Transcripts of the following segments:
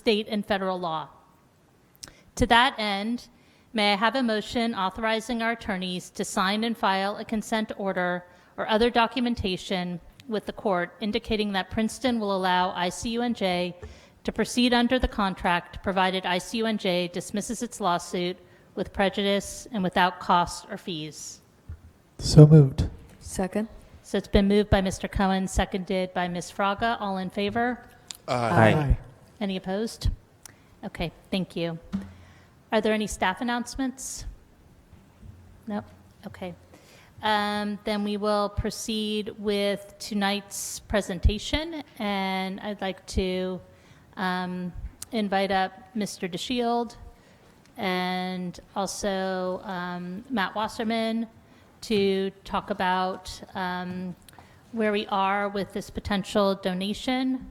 state and federal law. To that end, may I have a motion authorizing our attorneys to sign and file a consent order or other documentation with the court indicating that Princeton will allow ICUNJ to proceed under the contract provided ICUNJ dismisses its lawsuit with prejudice and without costs or fees. So moved. Second. So it's been moved by Mr. Cohen, seconded by Ms. Fraga. All in favor? Aye. Any opposed? Okay, thank you. Are there any staff announcements? No? Okay. Then we will proceed with tonight's presentation, and I'd like to invite up Mr. DeShield and also Matt Wasserman to talk about where we are with this potential donation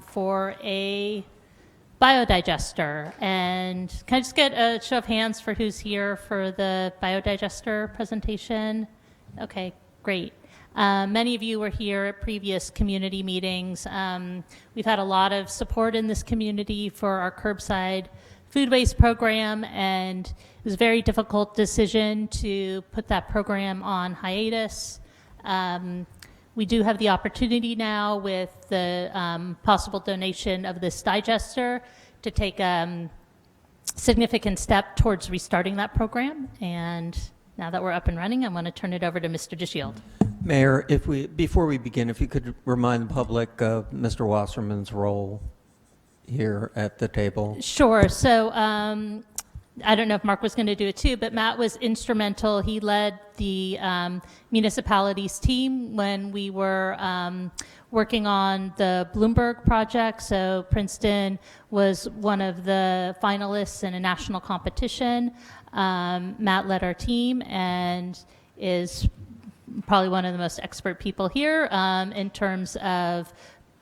for a biodigester. And can I just get a show of hands for who's here for the biodigester presentation? Okay, great. Many of you were here at previous community meetings. We've had a lot of support in this community for our curbside food waste program, and it was a very difficult decision to put that program on hiatus. We do have the opportunity now with the possible donation of this digester to take a significant step towards restarting that program. And now that we're up and running, I'm going to turn it over to Mr. DeShield. Mayor, before we begin, if you could remind the public of Mr. Wasserman's role here at the table. Sure. So I don't know if Mark was going to do it too, but Matt was instrumental. He led the municipalities team when we were working on the Bloomberg project. So Princeton was one of the finalists in a national competition. Matt led our team and is probably one of the most expert people here in terms of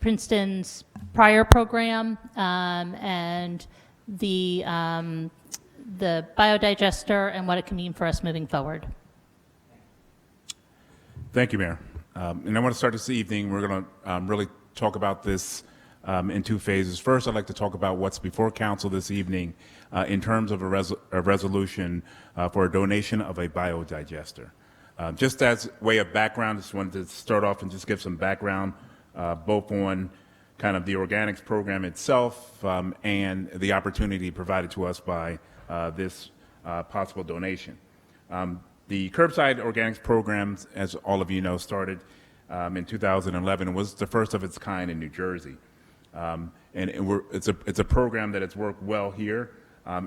Princeton's prior program and the biodigester and what it can mean for us moving forward. Thank you, Mayor. And I want to start this evening. We're going to really talk about this in two phases. First, I'd like to talk about what's before council this evening in terms of a resolution for a donation of a biodigester. Just as way of background, just wanted to start off and just give some background both on kind of the organics program itself and the opportunity provided to us by this possible donation. The curbside organics program, as all of you know, started in 2011 and was the first of its kind in New Jersey. And it's a program that has worked well here.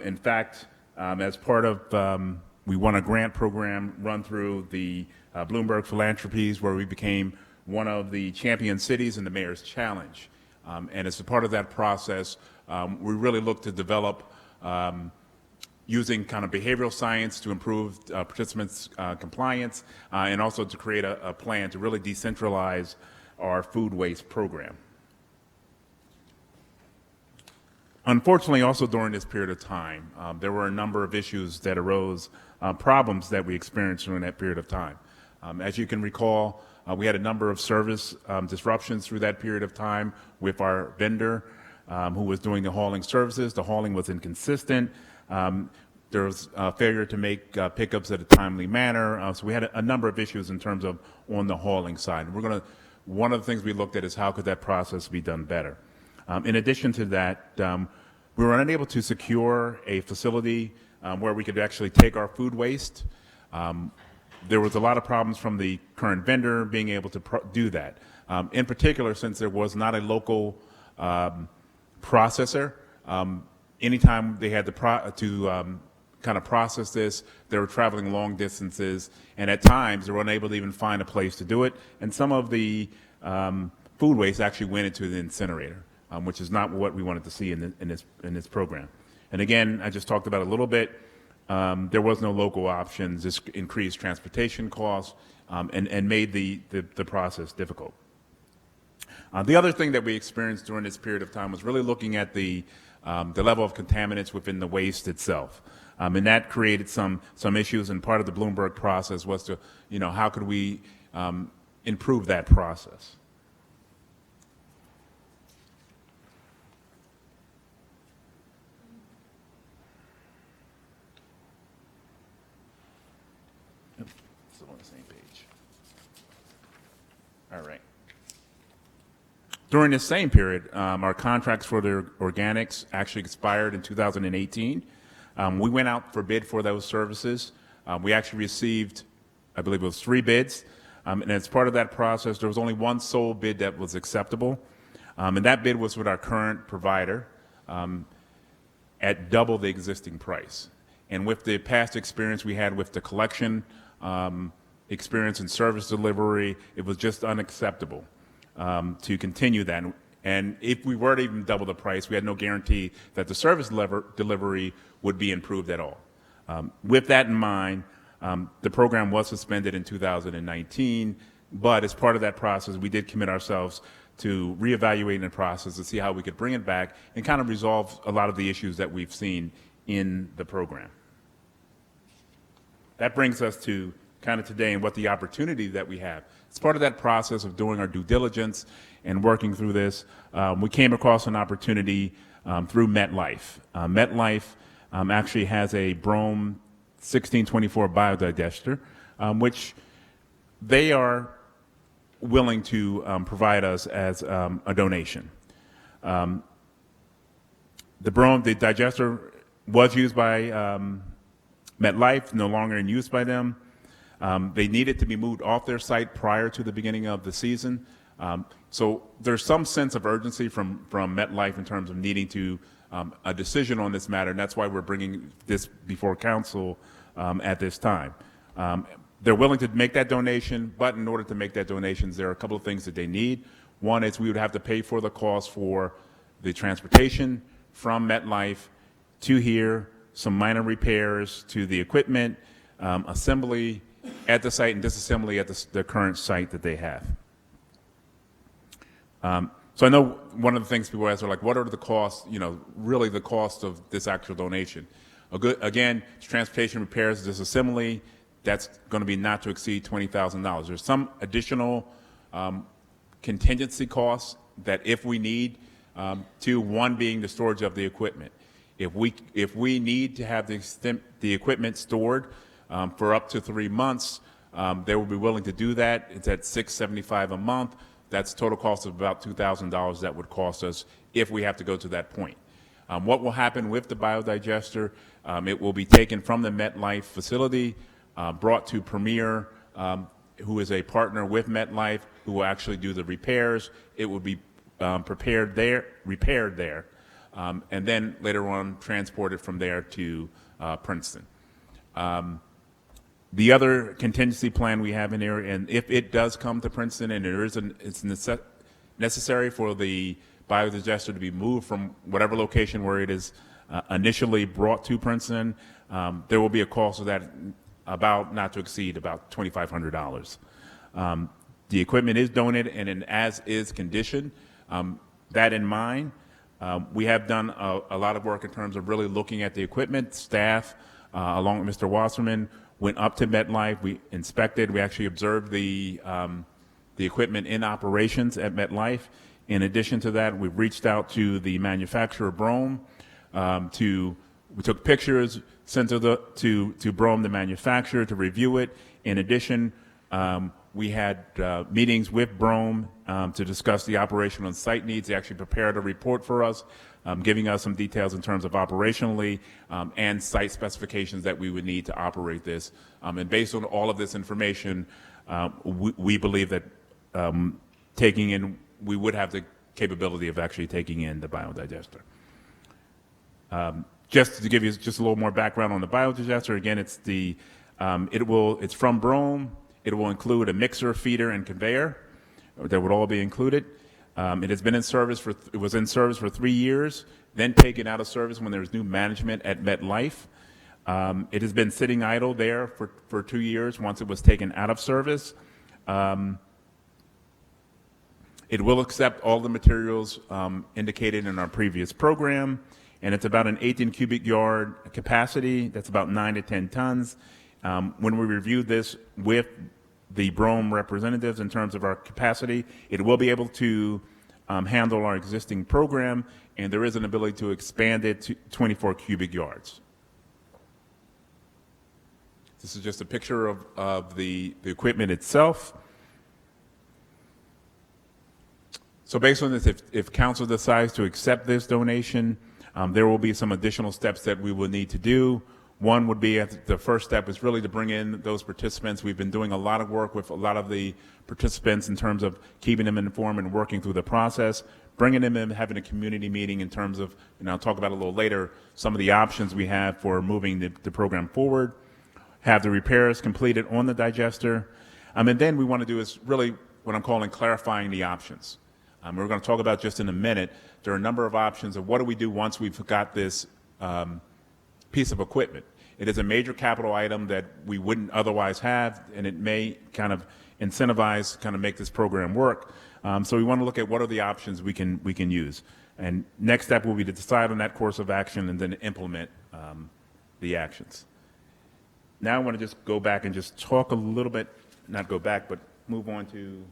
In fact, as part of, we won a grant program run through the Bloomberg Philanthropies, where we became one of the champion cities in the Mayor's Challenge. And as a part of that process, we really look to develop using kind of behavioral science to improve participants' compliance and also to create a plan to really decentralize our food waste program. Unfortunately, also during this period of time, there were a number of issues that arose, problems that we experienced during that period of time. As you can recall, we had a number of service disruptions through that period of time with our vendor who was doing the hauling services. The hauling was inconsistent. There was a failure to make pickups at a timely manner. So we had a number of issues in terms of on the hauling side. One of the things we looked at is how could that process be done better. In addition to that, we were unable to secure a facility where we could actually take our food waste. There was a lot of problems from the current vendor being able to do that. In particular, since there was not a local processor, anytime they had to kind of process this, they were traveling long distances, and at times they were unable to even find a place to do it. And some of the food waste actually went into the incinerator, which is not what we wanted to see in this program. And again, I just talked about it a little bit. There was no local options. This increased transportation costs and made the process difficult. The other thing that we experienced during this period of time was really looking at the level of contaminants within the waste itself. And that created some issues, and part of the Bloomberg process was to, how could we improve that process? Still on the same page. All right. During this same period, our contracts for the organics actually expired in 2018. We went out for bid for those services. We actually received, I believe it was 3 bids. And as part of that process, there was only one sole bid that was acceptable. And that bid was with our current provider at double the existing price. And with the past experience we had with the collection experience and service delivery, it was just unacceptable to continue that. And if we were to even double the price, we had no guarantee that the service delivery would be improved at all. With that in mind, the program was suspended in 2019, but as part of that process, we did commit ourselves to reevaluating the process to see how we could bring it back and kind of resolve a lot of the issues that we've seen in the program. That brings us to kind of today and what the opportunity that we have. As part of that process of doing our due diligence and working through this, we came across an opportunity through MetLife. MetLife actually has a Brome 1624 biodigester, which they are willing to provide us as a donation. The digester was used by MetLife, no longer in use by them. They needed to be moved off their site prior to the beginning of the season. So there's some sense of urgency from MetLife in terms of needing to a decision on this matter, and that's why we're bringing this before council at this time. They're willing to make that donation, but in order to make that donation, there are a couple of things that they need. One is we would have to pay for the cost for the transportation from MetLife to here, some minor repairs to the equipment, assembly at the site, and disassembly at the current site that they have. So I know one of the things people ask are like, what are the costs, really the cost of this actual donation? Again, transportation, repairs, disassembly, that's going to be not to exceed $20,000. There's some additional contingency costs that if we need to, one being the storage of the equipment. If we need to have the equipment stored for up to 3 months, they will be willing to do that. It's at $675 a month. That's total cost of about $2,000 that would cost us if we have to go to that point. What will happen with the biodigester? It will be taken from the MetLife facility, brought to Premier, who is a partner with MetLife, who will actually do the repairs. It will be repaired there, and then later on transported from there to Princeton. The other contingency plan we have in there, and if it does come to Princeton and it's necessary for the biodigester to be moved from whatever location where it is initially brought to Princeton, there will be a cost of that about not to exceed about $2,500. The equipment is donated and in as-is condition. That in mind, we have done a lot of work in terms of really looking at the equipment. Staff, along with Mr. Wasserman, went up to MetLife. We inspected. We actually observed the equipment in operations at MetLife. In addition to that, we've reached out to the manufacturer Brome. We took pictures, sent to Brome, the manufacturer, to review it. In addition, we had meetings with Brome to discuss the operational and site needs. They actually prepared a report for us, giving us some details in terms of operationally and site specifications that we would need to operate this. And based on all of this information, we believe that we would have the capability of actually taking in the biodigester. Just to give you just a little more background on the biodigester, again, it's from Brome. It will include a mixer, feeder, and conveyor. That would all be included. It was in service for 3 years, then taken out of service when there was new management at MetLife. It has been sitting idle there for 2 years once it was taken out of service. It will accept all the materials indicated in our previous program, and it's about an 18 cubic yard capacity. That's about 9 to 10 tons. When we reviewed this with the Brome representatives in terms of our capacity, it will be able to handle our existing program, and there is an ability to expand it to 24 cubic yards. This is just a picture of the equipment itself. So based on this, if council decides to accept this donation, there will be some additional steps that we will need to do. One would be, the first step is really to bring in those participants. We've been doing a lot of work with a lot of the participants in terms of keeping them informed and working through the process, bringing them in, having a community meeting in terms of, and I'll talk about a little later, some of the options we have for moving the program forward, have the repairs completed on the digester. And then we want to do is really what I'm calling clarifying the options. We're going to talk about just in a minute. There are a number of options of what do we do once we've got this piece of equipment. It is a major capital item that we wouldn't otherwise have, and it may kind of incentivize, kind of make this program work. So we want to look at what are the options we can use. And next step will be to decide on that course of action and then implement the actions. Now I want to just go back and just talk a little bit, not go back, but move on to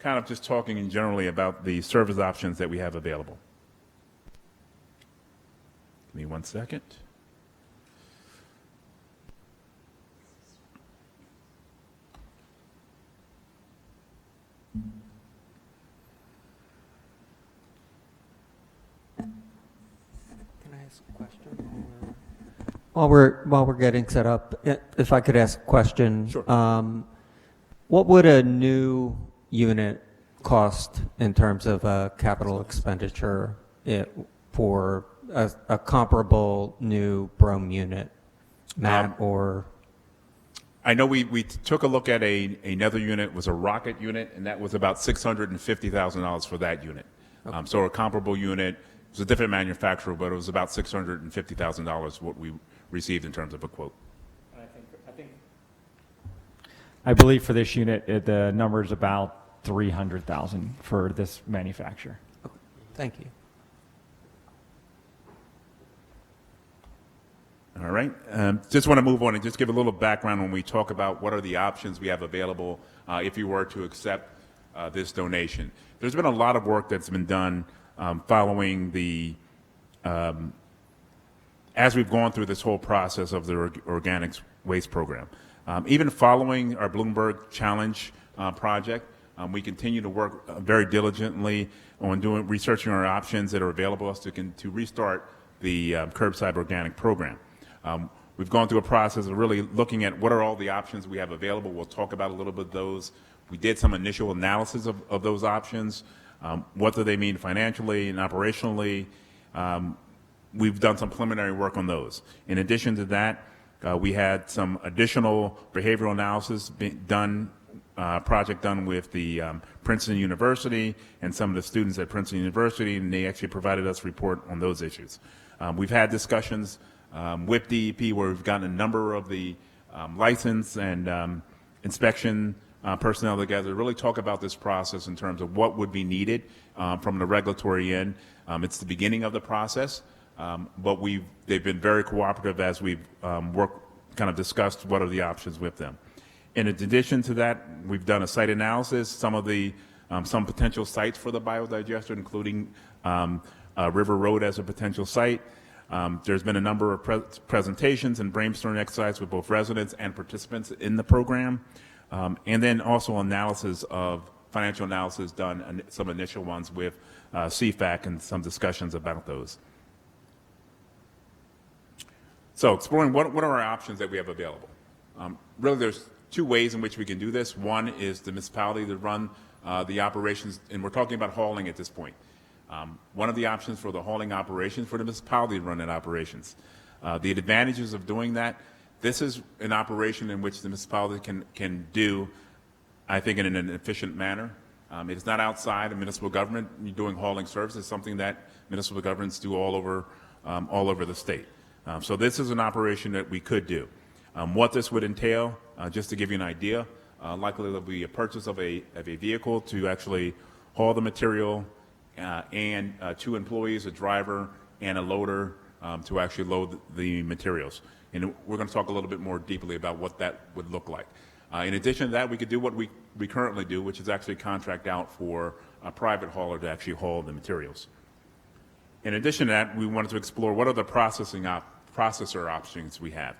kind of just talking in generally about the service options that we have available. Give me 1 second. Can I ask a question? While we're getting set up, if I could ask a question. Sure. What would a new unit cost in terms of a capital expenditure for a comparable new Brome unit, Matt, or? I know we took a look at another unit, it was a rocket unit, and that was about $650,000 for that unit. Okay. So a comparable unit, it was a different manufacturer, but it was about $650,000 what we received in terms of a quote. I believe for this unit, the number is about $300,000 for this manufacturer. Okay. Thank you. All right. Just want to move on and just give a little background when we talk about what are the options we have available if you were to accept this donation. There's been a lot of work that's been done following the, as we've gone through this whole process of the organics waste program. Even following our Bloomberg Challenge project, we continue to work very diligently on researching our options that are available to restart the curbside organic program. We've gone through a process of really looking at what are all the options we have available. We'll talk about a little bit of those. We did some initial analysis of those options. What do they mean financially and operationally? We've done some preliminary work on those. In addition to that, we had some additional behavioral analysis project done with the Princeton University and some of the students at Princeton University, and they actually provided us a report on those issues. We've had discussions with DEP where we've gotten a number of the license and inspection personnel together to really talk about this process in terms of what would be needed from the regulatory end. It's the beginning of the process, but they've been very cooperative as we've kind of discussed what are the options with them. In addition to that, we've done a site analysis, some potential sites for the biodigester, including River Road as a potential site. There's been a number of presentations and brainstorming exercises with both residents and participants in the program. And then also financial analysis done, and some initial ones with CFAC and some discussions about those. So exploring what are our options that we have available. Really there's two ways in which we can do this. One is the municipality to run the operations, and we're talking about hauling at this point. One of the options for the hauling operations for the municipality to run that operations. The advantages of doing that, this is an operation in which the municipality can do, I think, in an efficient manner. It is not outside of municipal government doing hauling services, something that municipal governments do all over the state. So this is an operation that we could do. What this would entail, just to give you an idea, likely there will be a purchase of a vehicle to actually haul the material and 2 employees, a driver and a loader, to actually load the materials. And we're going to talk a little bit more deeply about what that would look like. In addition to that, we could do what we currently do, which is actually contract out for a private hauler to actually haul the materials. In addition to that, we wanted to explore what are the processor options we have.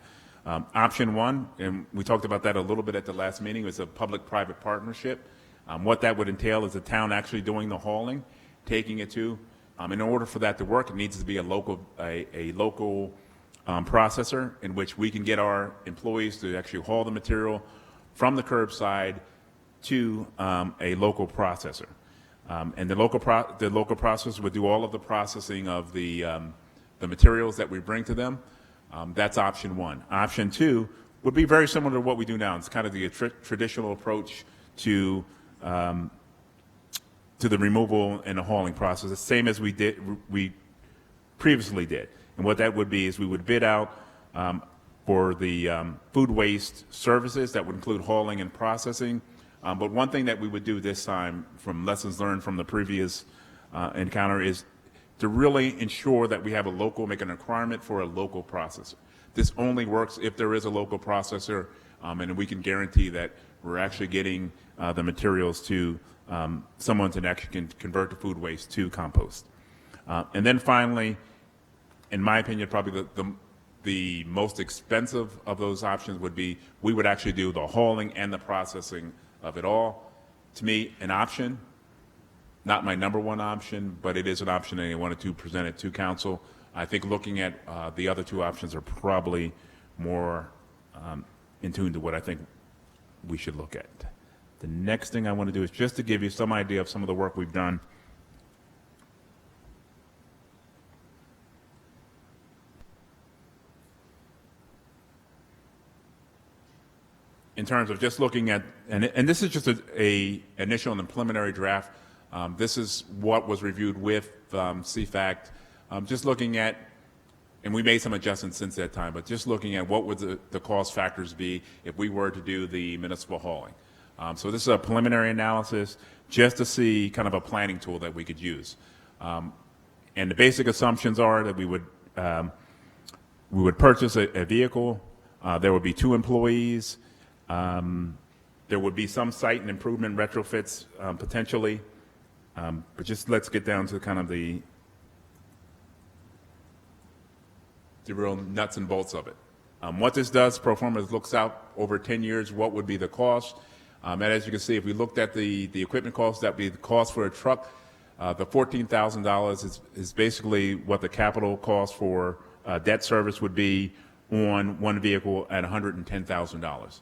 Option one, and we talked about that a little bit at the last meeting, was a public-private partnership. What that would entail is the town actually doing the hauling, taking it to. In order for that to work, it needs to be a local processor in which we can get our employees to actually haul the material from the curbside to a local processor. And the local processor would do all of the processing of the materials that we bring to them. That's option one. Option two would be very similar to what we do now. It's kind of the traditional approach to the removal and the hauling process, the same as we previously did. And what that would be is we would bid out for the food waste services that would include hauling and processing. But one thing that we would do this time, from lessons learned from the previous encounter, is to really ensure that we have make a requirement for a local processor. This only works if there is a local processor, and we can guarantee that we're actually getting the materials to someone that actually can convert the food waste to compost. And then finally, in my opinion, probably the most expensive of those options would be we would actually do the hauling and the processing of it all. To me, an option, not my number one option, but it is an option, and I wanted to present it to council. I think looking at the other two options are probably more in tune to what I think we should look at. The next thing I want to do is just to give you some idea of some of the work we've done. In terms of just looking at, and this is just a initial and preliminary draft. This is what was reviewed with CFACT. Just looking at, and we made some adjustments since that time, but just looking at what would the cost factors be if we were to do the municipal hauling. So this is a preliminary analysis just to see kind of a planning tool that we could use. And the basic assumptions are that we would purchase a vehicle. There would be 2 employees. There would be some site and improvement retrofits potentially. But just let's get down to kind of the real nuts and bolts of it. What this does, pro forma, looks out over 10 years, what would be the cost. And as you can see, if we looked at the equipment cost, that would be the cost for a truck. The $14,000 is basically what the capital cost for debt service would be on one vehicle at $110,000.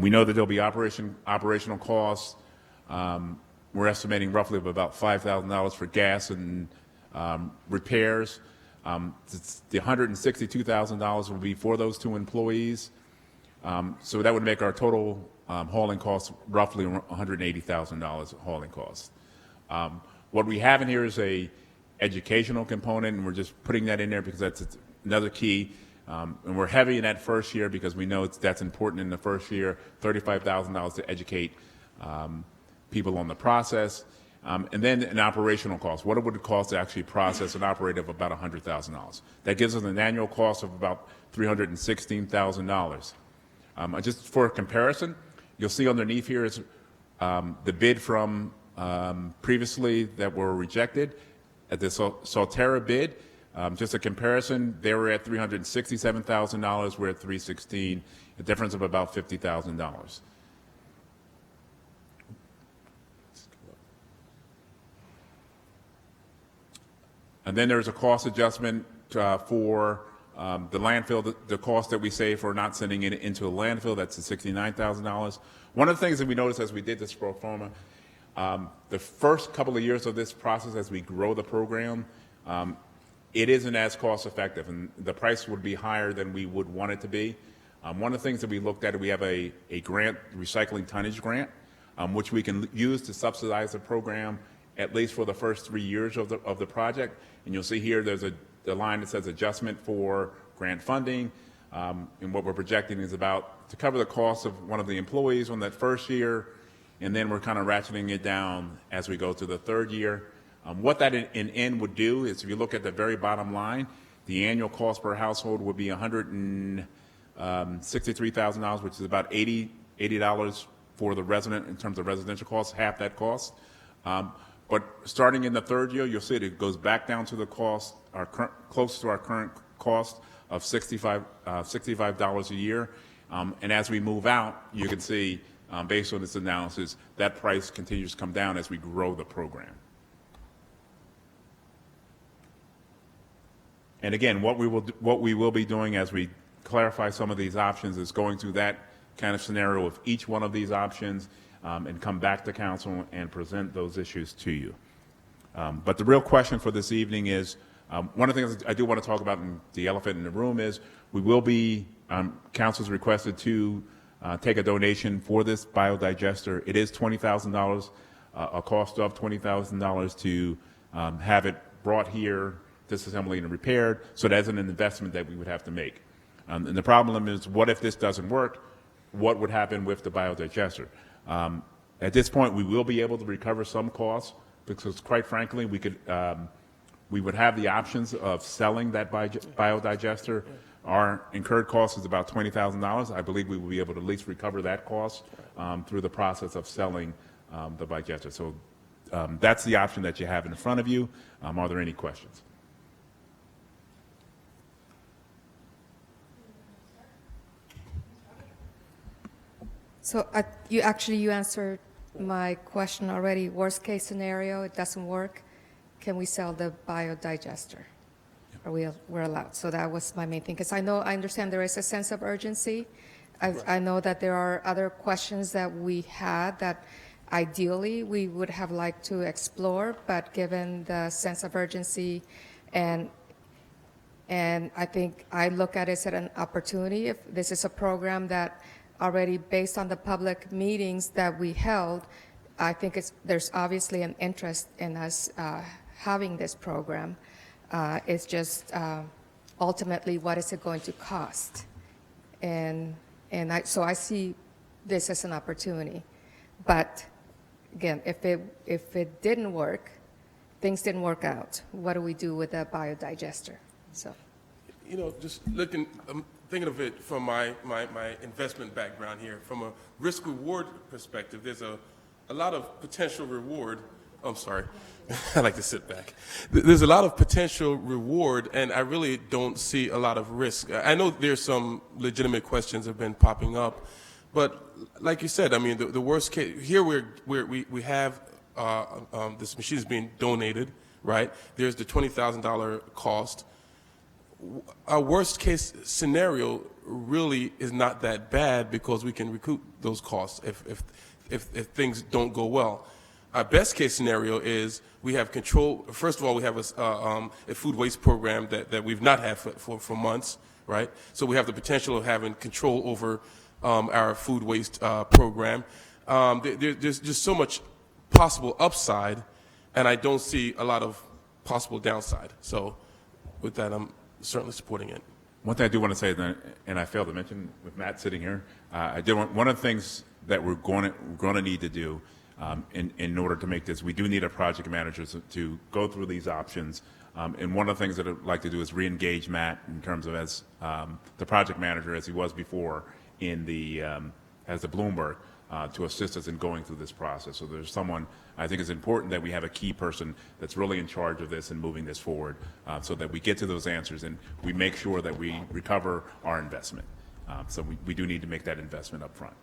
We know that there'll be operational costs. We're estimating roughly of about $5,000 for gas and repairs. The $162,000 will be for those 2 employees. So that would make our total hauling costs roughly $180,000 hauling costs. What we have in here is a educational component, and we're just putting that in there because that's another key. And we're heavy in that first year because we know that's important in the first year, $35,000 to educate people on the process. And then an operational cost. What would it cost to actually process and operate of about $100,000? That gives us an annual cost of about $316,000. Just for comparison, you'll see underneath here is the bid from previously that were rejected. At the Solterra bid, just a comparison, they were at $367,000, we're at $316,000, a difference of about $50,000. And then there's a cost adjustment for the landfill, the cost that we save for not sending it into a landfill, that's at $69,000. One of the things that we noticed as we did this pro forma, the first couple of years of this process as we grow the program, it isn't as cost effective, and the price would be higher than we would want it to be. One of the things that we looked at, we have a grant, recycling tonnage grant, which we can use to subsidize the program at least for the first 3 years of the project. And you'll see here there's a line that says adjustment for grant funding. And what we're projecting is about to cover the cost of one of the employees on that first year, and then we're kind of ratcheting it down as we go to the 3rd year. What that in end would do is, if you look at the very bottom line, the annual cost per household would be $163,000, which is about $80 for the resident in terms of residential costs, half that cost. But starting in the 3rd year, you'll see it goes back down to the cost, close to our current cost of $65 a year. And as we move out, you can see, based on this analysis, that price continues to come down as we grow the program. And again, what we will be doing as we clarify some of these options is going through that kind of scenario with each one of these options and come back to council and present those issues to you. But the real question for this evening is, one of the things I do want to talk about in the elephant in the room is we will be, council's requested to take a donation for this biodigester. It is $20,000, a cost of $20,000 to have it brought here, disassembled and repaired. So that's an investment that we would have to make. And the problem is, what if this doesn't work? What would happen with the biodigester? At this point, we will be able to recover some costs because, quite frankly, we would have the options of selling that biodigester. Our incurred cost is about $20,000. I believe we will be able to at least recover that cost through the process of selling the biodigester. So that's the option that you have in front of you. Are there any questions? So you answered my question already. Worst case scenario, it doesn't work. Can we sell the biodigester? We're allowed. So that was my main thing, because I understand there is a sense of urgency. I know that there are other questions that we had that ideally we would have liked to explore, but given the sense of urgency and I think I look at it as an opportunity. If this is a program that already based on the public meetings that we held, I think there's obviously an interest in us having this program. It's just ultimately what is it going to cost? So I see this as an opportunity. But again, if it didn't work, things didn't work out, what do we do with the biodigester? So, just thinking of it from my investment background here, from a risk-reward perspective, there's a lot of potential reward. I'm sorry, I like to sit back. There's a lot of potential reward, and I really don't see a lot of risk. I know there's some legitimate questions that have been popping up, but like you said, I mean, the worst case, here we have this machine is being donated, right? There's the $20,000 cost. Our worst case scenario really is not that bad because we can recoup those costs if things don't go well. Our best case scenario is we have control. First of all, we have a food waste program that we've not had for months, right? So we have the potential of having control over our food waste program. There's just so much possible upside, and I don't see a lot of possible downside. So with that, I'm certainly supporting it. One thing I do want to say, and I failed to mention with Matt sitting here, one of the things that we're going to need to do in order to make this, we do need a project manager to go through these options. And one of the things that I'd like to do is re-engage Matt in terms of as the project manager as he was before as the Bloomberg, to assist us in going through this process. So there's someone, I think it's important that we have a key person that's really in charge of this and moving this forward so that we get to those answers and we make sure that we recover our investment. So we do need to make that investment up front.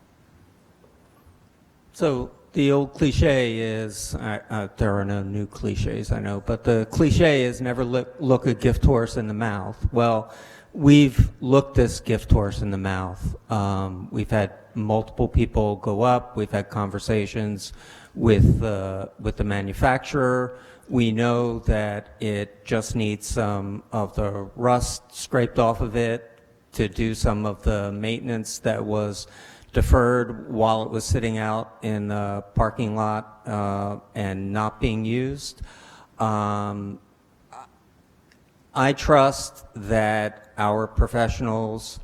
So the old cliche is, there are no new cliches, I know, but the cliche is never look a gift horse in the mouth. Well, we've looked this gift horse in the mouth. We've had multiple people go up. We've had conversations with the manufacturer. We know that it just needs some of the rust scraped off of it to do some of the maintenance that was deferred while it was sitting out in the parking lot and not being used. I trust that our professionals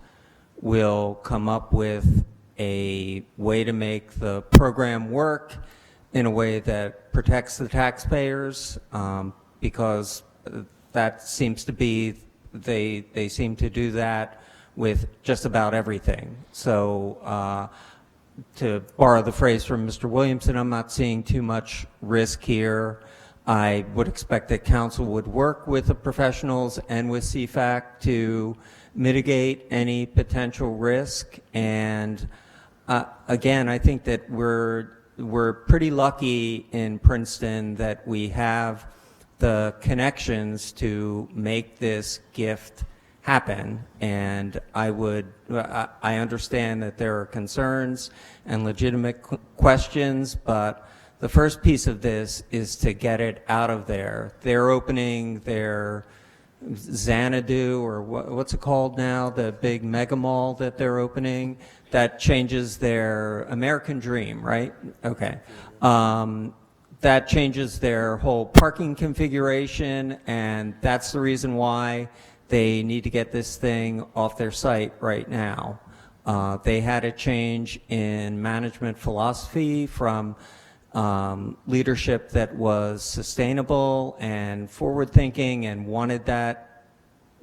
will come up with a way to make the program work in a way that protects the taxpayers, because that seems to be, they seem to do that with just about everything. So to borrow the phrase from Mr. Williamson, I'm not seeing too much risk here. I would expect that council would work with the professionals and with CFAC to mitigate any potential risk. And again, I think that we're pretty lucky in Princeton that we have the connections to make this gift happen. And I understand that there are concerns and legitimate questions, but the first piece of this is to get it out of there. They're opening their Xanadu, or what's it called now, the big mega mall that they're opening, that changes their American Dream, right? Okay. That changes their whole parking configuration, and that's the reason why they need to get this thing off their site right now. They had a change in management philosophy from leadership that was sustainable and forward-thinking and wanted that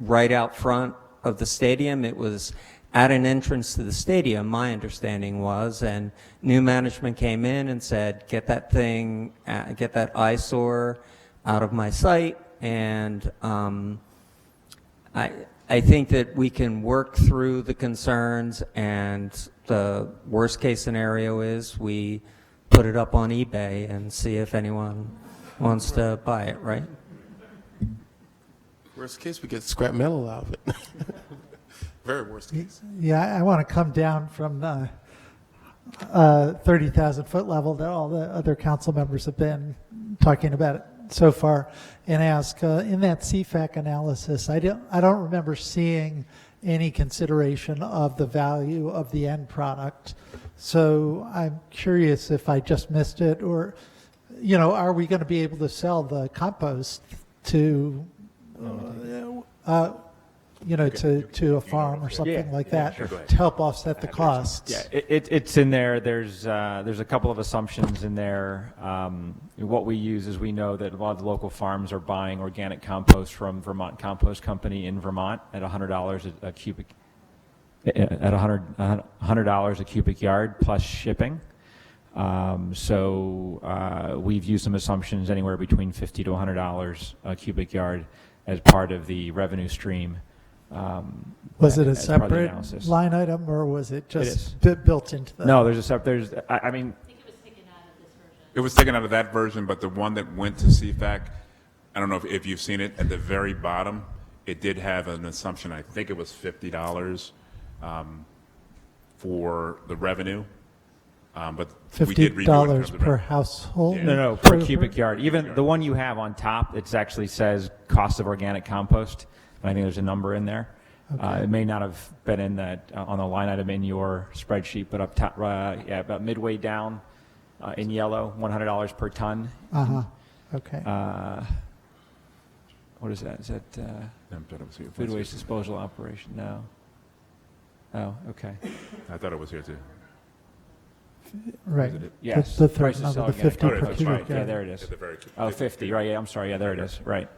right out front of the stadium. It was at an entrance to the stadium, my understanding was, and new management came in and said, get that thing, get that eyesore out of my site. And I think that we can work through the concerns, and the worst case scenario is we put it up on eBay and see if anyone wants to buy it, right? Worst case, we get scrap metal out of it. Very worst case. Yeah, I want to come down from the 30,000 foot level that all the other council members have been talking about it so far, and ask, in that CFAC analysis, I don't remember seeing any consideration of the value of the end product. So I'm curious if I just missed it, or, are we going to be able to sell the compost to, to a farm or something like that to help offset the costs? Yeah, it's in there. There's a couple of assumptions in there. What we use is we know that a lot of the local farms are buying organic compost from Vermont Compost Company in Vermont at $100 a cubic, at $100 a cubic yard plus shipping. So we've used some assumptions anywhere between $50 to $100 a cubic yard as part of the revenue stream. Was it a as part of the separate analysis. line item, or was it just is. built into the? No, I mean, It was taken out of that version, but the one that went to CFAC, I don't know if you've seen it, at the very bottom, it did have an assumption, I think it was $50 for the revenue. But we did review it in terms $50 of per revenue. household? Yeah. no, per cubic yard. Even the one you have on top, it actually says cost of organic compost. And I think there's a number in there. Okay. It may not have been in that on the line item in your spreadsheet, but up top, about midway down in yellow, $100 per ton. Okay. What is that? Is that I thought it was here. food waste disposal operation? No. Oh, okay. I thought it was here too. Right. Yes. The third Price of number, selling the organic 50 per compost. cubic Right. Yeah, yard. there it is. At the very Oh, 50. Right. Yeah, I'm sorry. Yeah, there it is. Right.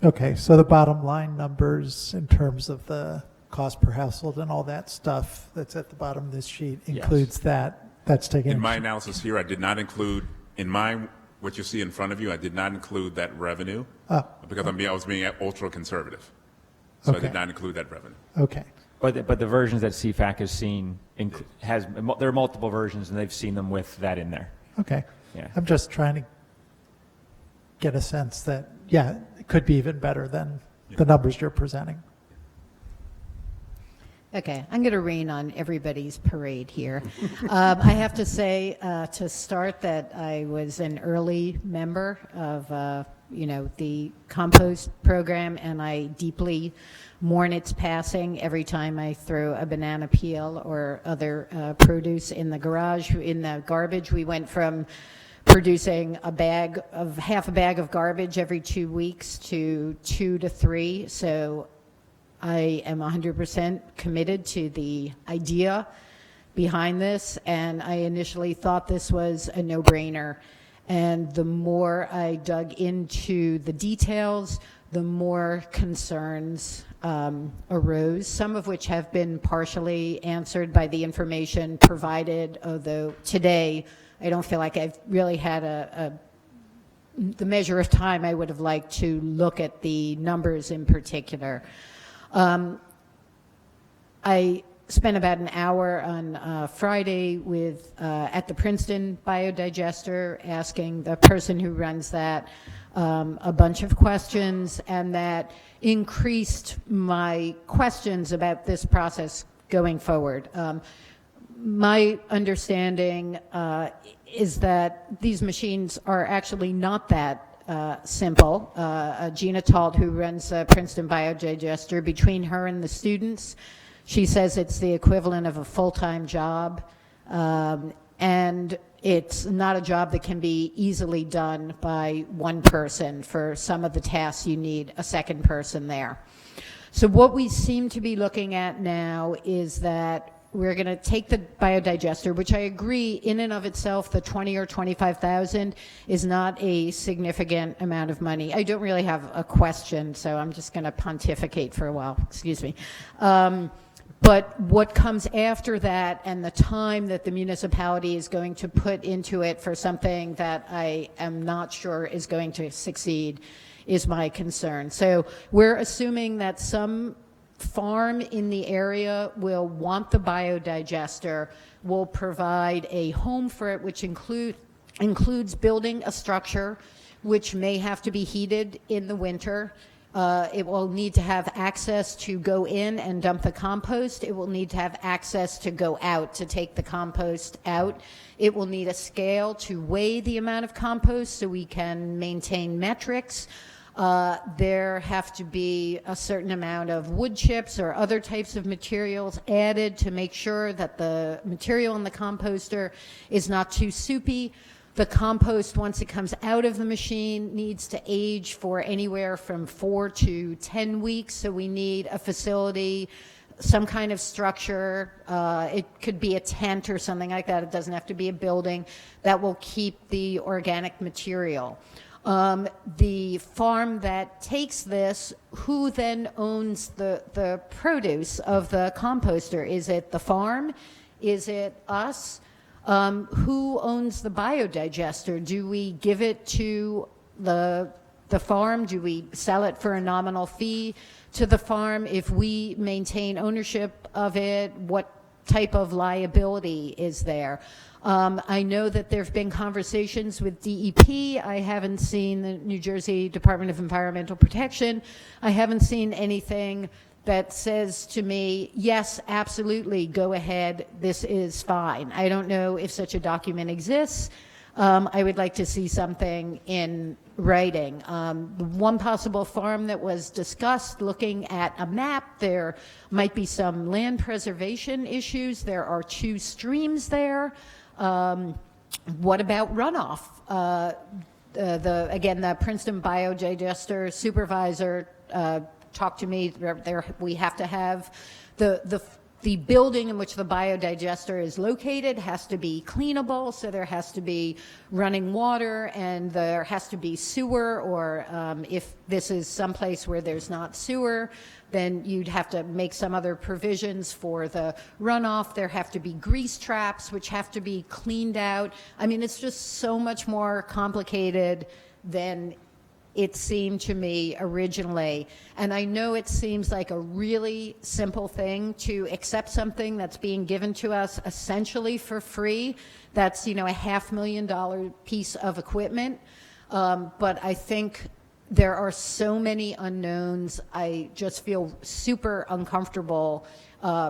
Okay, so the bottom line numbers in terms of the cost per household and all that stuff that's at the bottom of this sheet Yes. includes that. That's taken. In my analysis here, I did not include, what you see in front of you, I did not include that revenue because I was being ultra conservative. So I Okay. did not include that revenue. Okay. But the versions that CFAC has seen there are multiple versions, and they've seen them with that in there. Okay. Yeah. I'm just trying to get a sense that, yeah, it could be even better than the numbers you're presenting. Okay, I'm going to rain on everybody's parade here. I have to say, to start, that I was an early member of, the compost program, and I deeply mourn its passing every time I throw a banana peel or other produce in the garage, in the garbage. We went from producing half a bag of garbage every 2 weeks to 2 to 3. So I am 100% committed to the idea behind this, and I initially thought this was a no-brainer. And the more I dug into the details, the more concerns arose, some of which have been partially answered by the information provided, although today I don't feel like I've really had the measure of time I would have liked to look at the numbers in particular. I spent about an hour on Friday at the Princeton biodigester, asking the person who runs that a bunch of questions, and that increased my questions about this process going forward. My understanding is that these machines are actually not that simple. Gina Tald, who runs Princeton biodigester, between her and the students, she says it's the equivalent of a full-time job, and it's not a job that can be easily done by one person. For some of the tasks, you need a second person there. So what we seem to be looking at now is that we're going to take the biodigester, which I agree in and of itself, the 20 or 25,000 is not a significant amount of money. I don't really have a question, so I'm just going to pontificate for a while. Excuse me. But what comes after that, and the time that the municipality is going to put into it for something that I am not sure is going to succeed, is my concern. So we're assuming that some farm in the area will want the biodigester, will provide a home for it, which includes building a structure which may have to be heated in the winter. It will need to have access to go in and dump the compost. It will need to have access to go out to take the compost out. It will need a scale to weigh the amount of compost so we can maintain metrics. There have to be a certain amount of wood chips or other types of materials added to make sure that the material in the composter is not too soupy. The compost, once it comes out of the machine, needs to age for anywhere from 4 to 10 weeks. So we need a facility, some kind of structure. It could be a tent or something like that. It doesn't have to be a building that will keep the organic material. The farm that takes this, who then owns the produce of the composter? Is it the farm? Is it us? Who owns the biodigester? Do we give it to the farm? Do we sell it for a nominal fee to the farm? If we maintain ownership of it, what type of liability is there? I know that there have been conversations with DEP. I haven't seen the New Jersey Department of Environmental Protection. I haven't seen anything that says to me, yes, absolutely, go ahead, this is fine. I don't know if such a document exists. I would like to see something in writing. One possible farm that was discussed, looking at a map, there might be some land preservation issues. There are 2 streams there. What about runoff? Again, the Princeton biodigester supervisor talked to me. We have to have the building in which the biodigester is located has to be cleanable, so there has to be running water, and there has to be sewer, or if this is someplace where there's not sewer, then you'd have to make some other provisions for the runoff. There have to be grease traps, which have to be cleaned out. I mean, it's just so much more complicated than it seemed to me originally. And I know it seems like a really simple thing to accept something that's being given to us essentially for free. That's, a $500,000 piece of equipment. But I think there are so many unknowns. I just feel super uncomfortable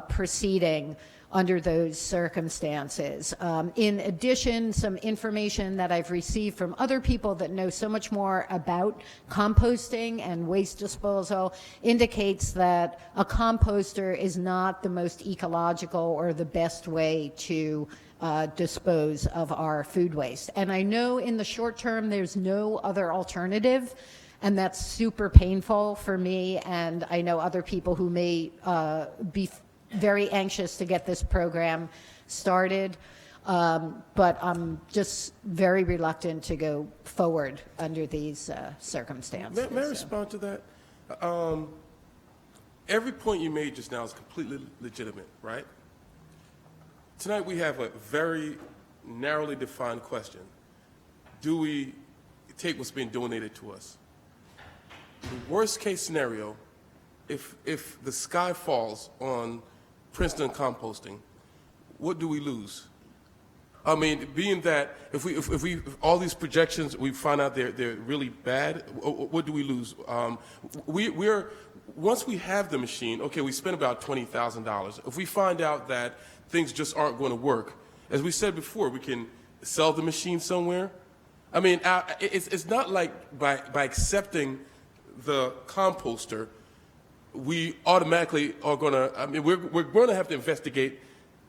proceeding under those circumstances. In addition, some information that I've received from other people that know so much more about composting and waste disposal indicates that a composter is not the most ecological or the best way to dispose of our food waste. And I know in the short term there's no other alternative, and that's super painful for me, and I know other people who may be very anxious to get this program started, but I'm just very reluctant to go forward under these circumstances. May I respond to that? Every point you made just now is completely legitimate, right? Tonight we have a very narrowly defined question. Do we take what's being donated to us? The worst case scenario, if the sky falls on Princeton composting, what do we lose? I mean, being that if all these projections, we find out they're really bad, what do we lose? Once we have the machine, okay, we spend about $20,000. If we find out that things just aren't going to work, as we said before, we can sell the machine somewhere. I mean, it's not like by accepting the composter, we automatically are going to, I mean, we're going to have to investigate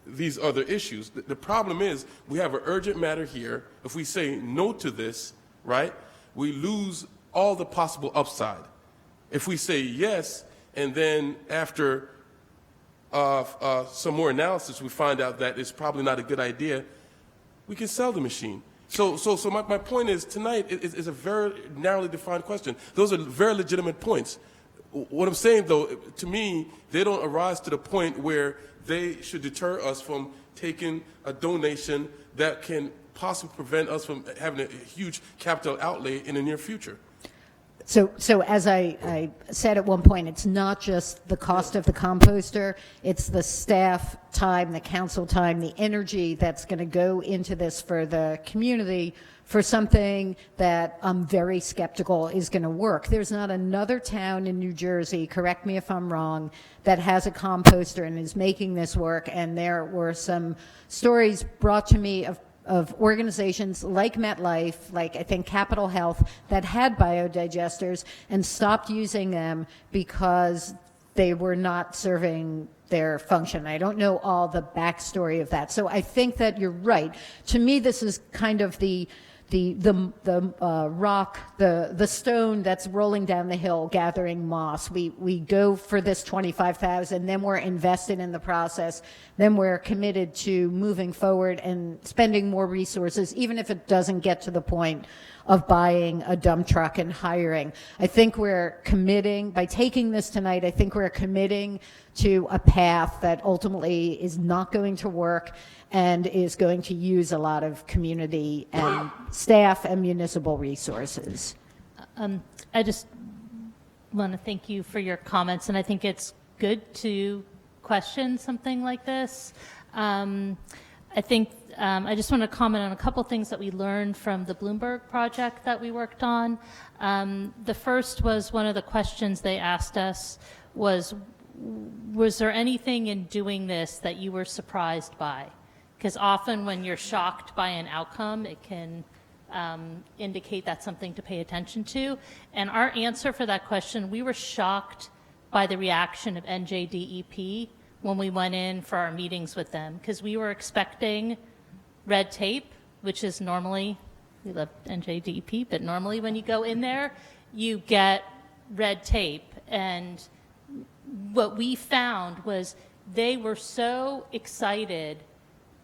these other issues. The problem is we have an urgent matter here. If we say no to this, right, we lose all the possible upside. If we say yes, and then after some more analysis, we find out that it's probably not a good idea, we can sell the machine. So my point is, tonight is a very narrowly defined question. Those are very legitimate points. What I'm saying, though, to me, they don't arise to the point where they should deter us from taking a donation that can possibly prevent us from having a huge capital outlay in the near future. So as I said at one point, it's not just the cost of the composter, it's the staff time, the council time, the energy that's going to go into this for the community for something that I'm very skeptical is going to work. There's not another town in New Jersey, correct me if I'm wrong, that has a composter and is making this work. And there were some stories brought to me of organizations like MetLife, like I think Capital Health, that had biodigesters and stopped using them because they were not serving their function. I don't know all the backstory of that. So I think that you're right. To me, this is kind of the rock, the stone that's rolling down the hill, gathering moss. We go for this 25,000, then we're invested in the process, then we're committed to moving forward and spending more resources, even if it doesn't get to the point of buying a dump truck and hiring. I think we're committing, by taking this tonight, I think we're committing to a path that ultimately is not going to work and is going to use a lot of community and staff and municipal resources. I just want to thank you for your comments, and I think it's good to question something like this. I think I just want to comment on a couple things that we learned from the Bloomberg project that we worked on. The first was one of the questions they asked us was there anything in doing this that you were surprised by? Because often when you're shocked by an outcome, it can indicate that's something to pay attention to. And our answer for that question, we were shocked by the reaction of NJDEP when we went in for our meetings with them, because we were expecting red tape, which is normally, we love NJDEP, but normally when you go in there, you get red tape. And what we found was they were so excited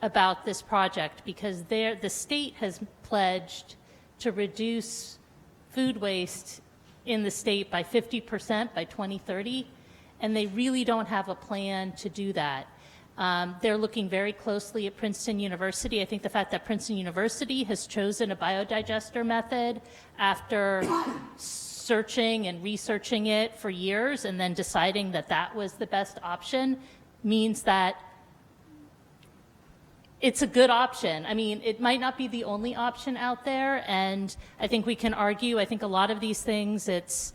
about this project because the state has pledged to reduce food waste in the state by 50% by 2030, and they really don't have a plan to do that. They're looking very closely at Princeton University. I think the fact that Princeton University has chosen a biodigester method after searching and researching it for years and then deciding that that was the best option means that it's a good option. I mean, it might not be the only option out there, and I think we can argue, I think a lot of these things, it's,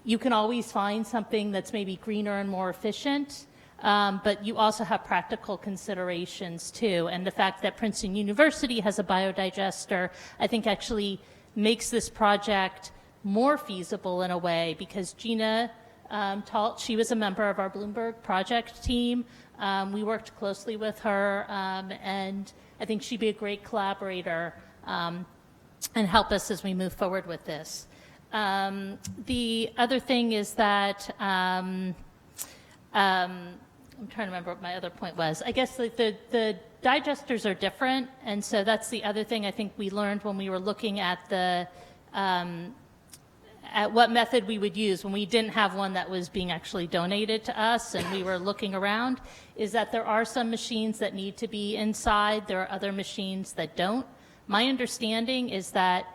you can always find something that's maybe greener and more efficient, but you also have practical considerations too. And the fact that Princeton University has a biodigester, I think actually makes this project more feasible in a way, because Gina Talt, she was a member of our Bloomberg project team. We worked closely with her, and I think she'd be a great collaborator and help us as we move forward with this. The other thing is that I'm trying to remember what my other point was. I guess the digesters are different, and so that's the other thing I think we learned when we were looking at the at what method we would use when we didn't have one that was being actually donated to us and we were looking around, is that there are some machines that need to be inside. There are other machines that don't. My understanding is that,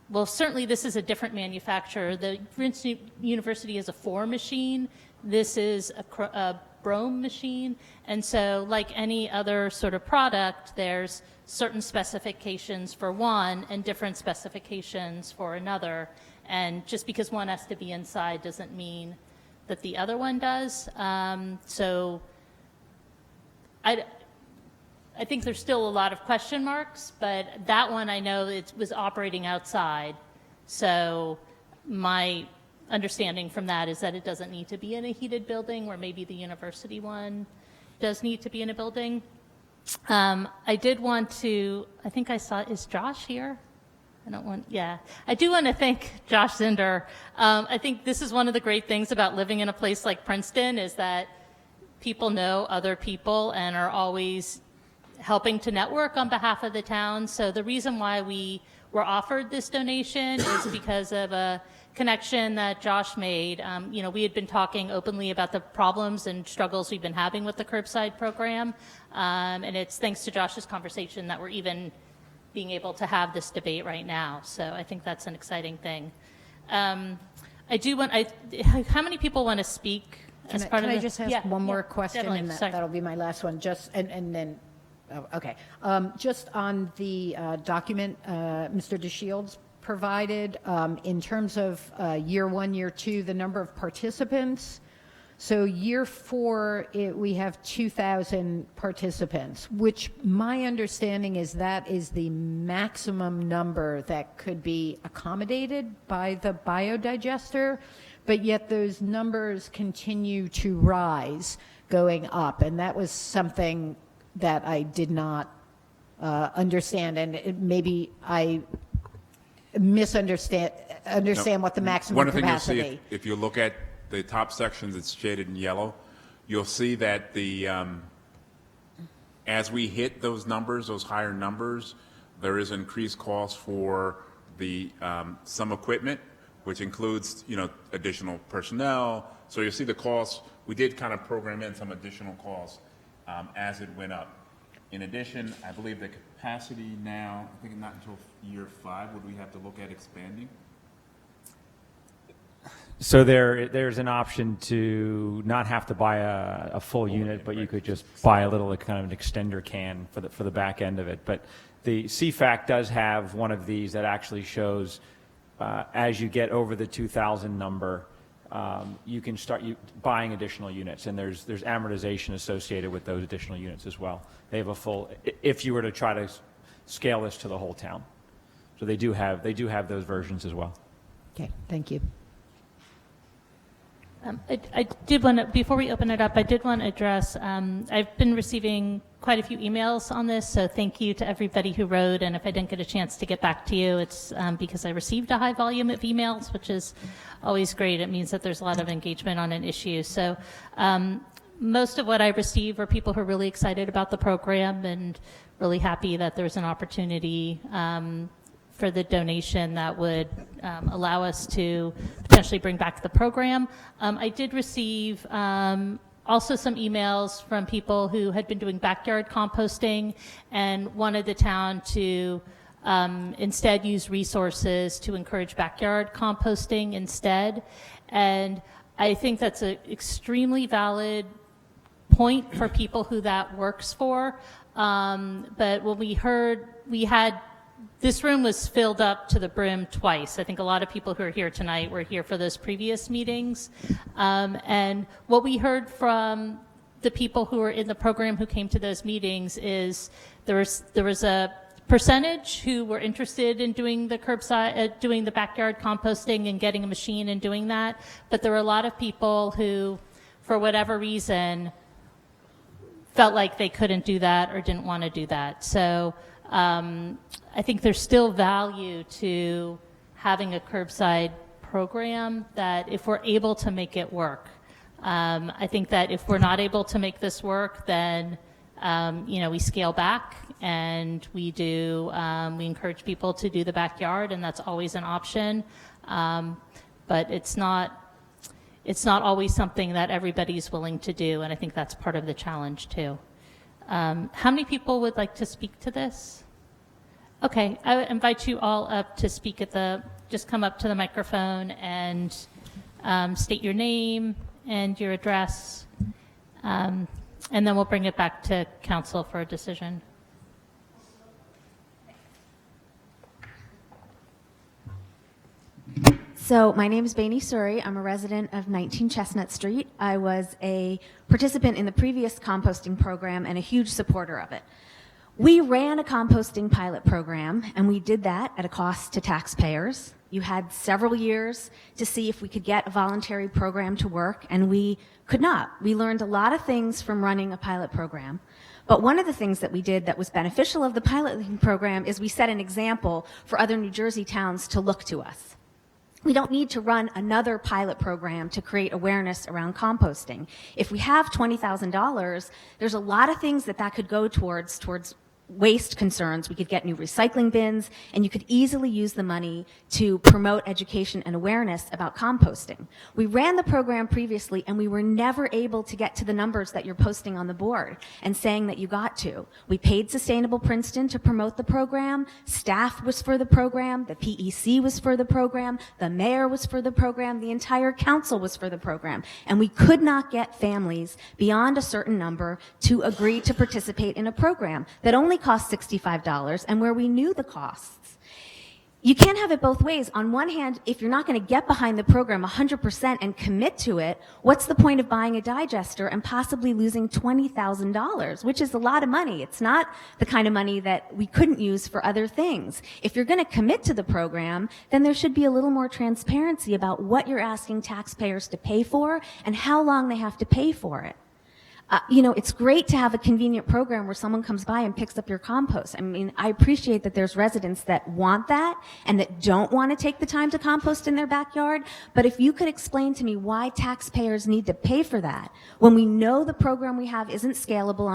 well, certainly this is a different manufacturer. The Princeton University is a 4 machine. This is a Brome machine. And so like any other sort of product, there's certain specifications for one and different specifications for another. And just because one has to be inside doesn't mean that the other one does. So I think there's still a lot of question marks, but that one I know it was operating outside. So my understanding from that is that it doesn't need to be in a heated building, where maybe the university one does need to be in a building. I did want to, I think I saw, is Josh here? I do want to thank Josh Zinder. I think this is one of the great things about living in a place like Princeton, is that people know other people and are always helping to network on behalf of the town. So the reason why we were offered this donation is because of a connection that Josh made. We had been talking openly about the problems and struggles we've been having with the curbside program. And it's thanks to Josh's conversation that we're even being able to have this debate right now. So I think that's an exciting thing. How many people want to speak as part of Can I the- just ask Yeah, one more yeah, question, definitely. and Sorry. that'll be my last one. And then, okay. Just on the document Mr. DeShields provided, in terms of year 1, year 2, the number of participants. So year 4, we have 2,000 participants, which my understanding is that is the maximum number that could be accommodated by the biodigester, but yet those numbers continue to rise going up. And that was something that I did not understand, and maybe I understand what the maximum One thing you'll capacity. see, if you look at the top sections, it's shaded in yellow, you'll see that as we hit those numbers, those higher numbers, there is increased cost for some equipment, which includes, additional personnel. So you'll see the costs. We did kind of program in some additional costs as it went up. In addition, I believe the capacity now, I think not until year 5 would we have to look at expanding. So there's an option to not have to buy a full unit, but you could just buy a little kind of an extender can for the back end of it. But the CFAC does have one of these that actually shows as you get over the 2,000 number, you can start buying additional units, and there's amortization associated with those additional units as well. They have a full, if you were to try to scale this to the whole town. So they do have those versions as well. Okay, thank you. I did want to, before we open it up, I did want to address, I've been receiving quite a few emails on this, so thank you to everybody who wrote, and if I didn't get a chance to get back to you, it's because I received a high volume of emails, which is always great. It means that there's a lot of engagement on an issue. So most of what I receive are people who are really excited about the program and really happy that there's an opportunity for the donation that would allow us to potentially bring back the program. I did receive also some emails from people who had been doing backyard composting and wanted the town to instead use resources to encourage backyard composting instead. And I think that's an extremely valid point for people who that works for. But when we had this room was filled up to the brim twice. I think a lot of people who are here tonight were here for those previous meetings. And what we heard from the people who were in the program who came to those meetings is there was a percentage who were interested in doing the curbside, doing the backyard composting and getting a machine and doing that. But there were a lot of people who, for whatever reason, felt like they couldn't do that or didn't want to do that. So I think there's still value to having a curbside program that if we're able to make it work. I think that if we're not able to make this work, then we scale back and we encourage people to do the backyard, and that's always an option. but it's not always something that everybody's willing to do, and I think that's part of the challenge too. How many people would like to speak to this? Okay, I invite you all up to speak just come up to the microphone and state your name and your address, and then we'll bring it back to council for a decision. So my name is Bainey Suri. I'm a resident of 19 Chestnut Street. I was a participant in the previous composting program and a huge supporter of it. We ran a composting pilot program, and we did that at a cost to taxpayers. You had several years to see if we could get a voluntary program to work, and we could not. We learned a lot of things from running a pilot program. But one of the things that we did that was beneficial of the piloting program is we set an example for other New Jersey towns to look to us. We don't need to run another pilot program to create awareness around composting. If we have $20,000, there's a lot of things that could go towards waste concerns. We could get new recycling bins, and you could easily use the money to promote education and awareness about composting. We ran the program previously, and we were never able to get to the numbers that you're posting on the board and saying that you got to. We paid Sustainable Princeton to promote the program. Staff was for the program. The PEC was for the program. The mayor was for the program. The entire council was for the program. And we could not get families beyond a certain number to agree to participate in a program that only cost $65 and where we knew the costs. You can't have it both ways. On one hand, if you're not going to get behind the program 100% and commit to it, what's the point of buying a digester and possibly losing $20,000, which is a lot of money. It's not the kind of money that we couldn't use for other things. If you're going to commit to the program, then there should be a little more transparency about what you're asking taxpayers to pay for and how long they have to pay for it. It's great to have a convenient program where someone comes by and picks up your compost. I mean, I appreciate that there's residents that want that and that don't want to take the time to compost in their backyard. But if you could explain to me why taxpayers need to pay for that when we know the program we have isn't scalable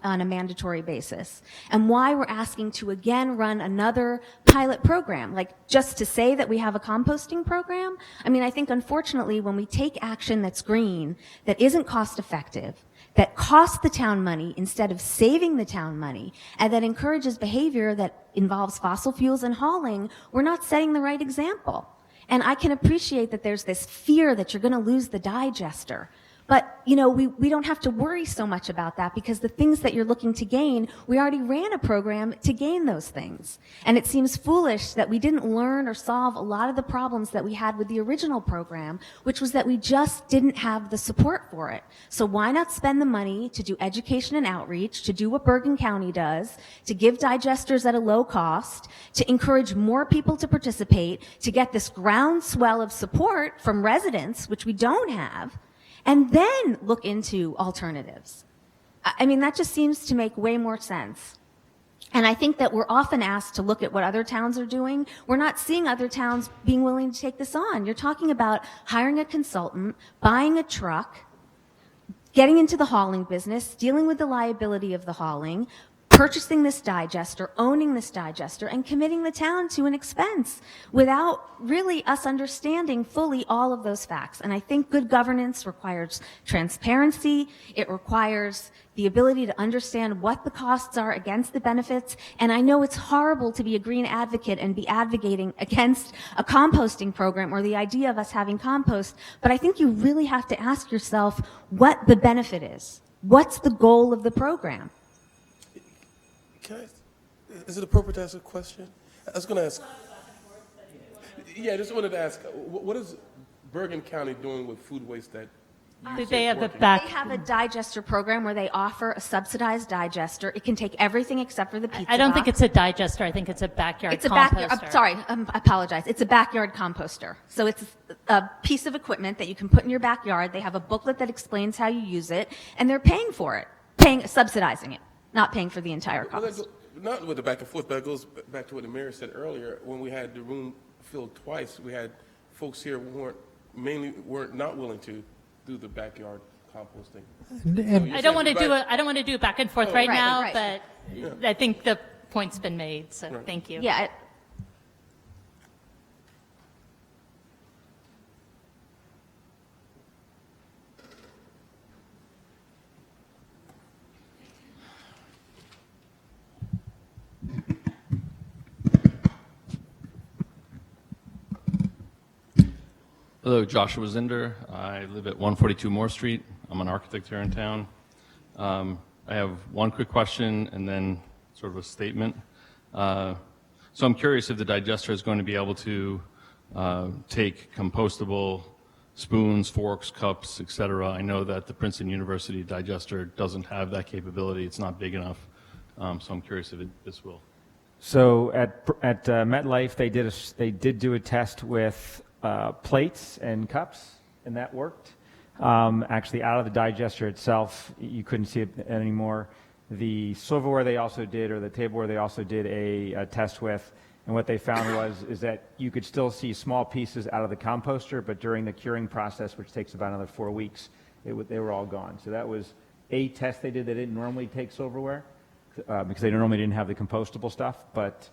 on a mandatory basis, and why we're asking to again run another pilot program, like just to say that we have a composting program. I mean, I think unfortunately when we take action that's green, that isn't cost effective, that costs the town money instead of saving the town money, and that encourages behavior that involves fossil fuels and hauling, we're not setting the right example. And I can appreciate that there's this fear that you're going to lose the digester. But, we don't have to worry so much about that because the things that you're looking to gain, we already ran a program to gain those things. And it seems foolish that we didn't learn or solve a lot of the problems that we had with the original program, which was that we just didn't have the support for it. So why not spend the money to do education and outreach, to do what Bergen County does, to give digesters at a low cost, to encourage more people to participate, to get this groundswell of support from residents, which we don't have, and then look into alternatives. I mean, that just seems to make way more sense. And I think that we're often asked to look at what other towns are doing. We're not seeing other towns being willing to take this on. You're talking about hiring a consultant, buying a truck, getting into the hauling business, dealing with the liability of the hauling, purchasing this digester, owning this digester, and committing the town to an expense without really us understanding fully all of those facts. And I think good governance requires transparency. It requires the ability to understand what the costs are against the benefits. And I know it's horrible to be a green advocate and be advocating against a composting program or the idea of us having compost, but I think you really have to ask yourself what the benefit is. What's the goal of the program? Is it appropriate to ask a question? I was going to ask. Yeah, I just wanted to ask, what is Bergen County doing with food waste that you They have a working? back. They have a digester program where they offer a subsidized digester. It can take everything except for the pizza I don't box. think it's a digester. I think it's a backyard It's a composter. backyard. Sorry, I apologize. It's a backyard composter. So it's a piece of equipment that you can put in your backyard. They have a booklet that explains how you use it, and they're paying for it, subsidizing it, not paying for the entire Well, cost. not with the back and forth, but it goes back to what the mayor said earlier. When we had the room filled twice, we had folks here who weren't not willing to do the backyard composting. And I don't want to do it. I don't want to do it back and forth right Right, now, right. but I think the point's been made. So thank you. Yeah. Hello, Joshua Zinder. I live at 142 Moore Street. I'm an architect here in town. I have one quick question and then sort of a statement. So I'm curious if the digester is going to be able to take compostable spoons, forks, cups, etc. I know that the Princeton University digester doesn't have that capability. It's not big enough. So I'm curious if this will. So at MetLife, they did do a test with plates and cups, and that worked. Actually, out of the digester itself, you couldn't see it anymore. The silverware they also did, or the tableware they also did a test with, and what they found is that you could still see small pieces out of the composter, but during the curing process, which takes about another 4 weeks, they were all gone. So that was a test they did. They didn't normally take silverware because they normally didn't have the compostable stuff, but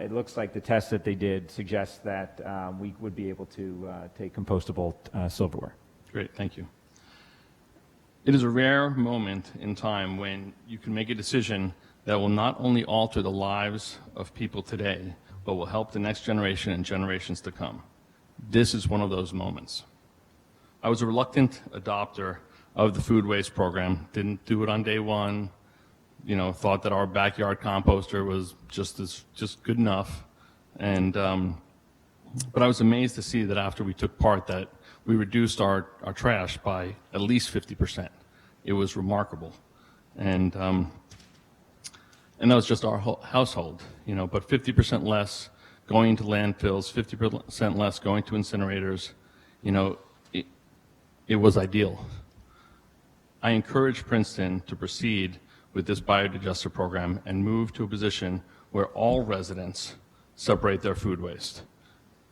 it looks like the test that they did suggests that we would be able to take compostable silverware. Great, thank you. It is a rare moment in time when you can make a decision that will not only alter the lives of people today, but will help the next generation and generations to come. This is one of those moments. I was a reluctant adopter of the food waste program, didn't do it on day one, thought that our backyard composter was just good enough. And, but I was amazed to see that after we took part that we reduced our trash by at least 50%. It was remarkable. And that was just our household, but 50% less going to landfills, 50% less going to incinerators, it was ideal. I encourage Princeton to proceed with this biodigester program and move to a position where all residents separate their food waste.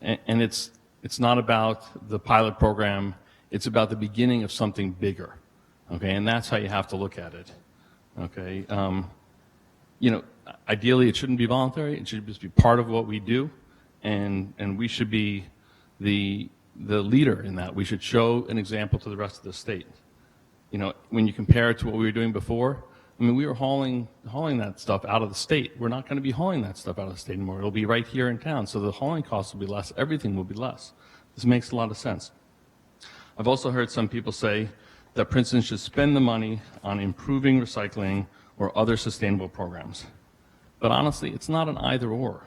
And it's not about the pilot program, it's about the beginning of something bigger, okay? And that's how you have to look at it, okay? Ideally it shouldn't be voluntary, it should just be part of what we do, and we should be the leader in that. We should show an example to the rest of the state. When you compare it to what we were doing before, we were hauling that stuff out of the state. We're not going to be hauling that stuff out of the state anymore. It'll be right here in town, so the hauling costs will be less. Everything will be less. This makes a lot of sense. I've also heard some people say that Princeton should spend the money on improving recycling or other sustainable programs. But honestly, it's not an either or.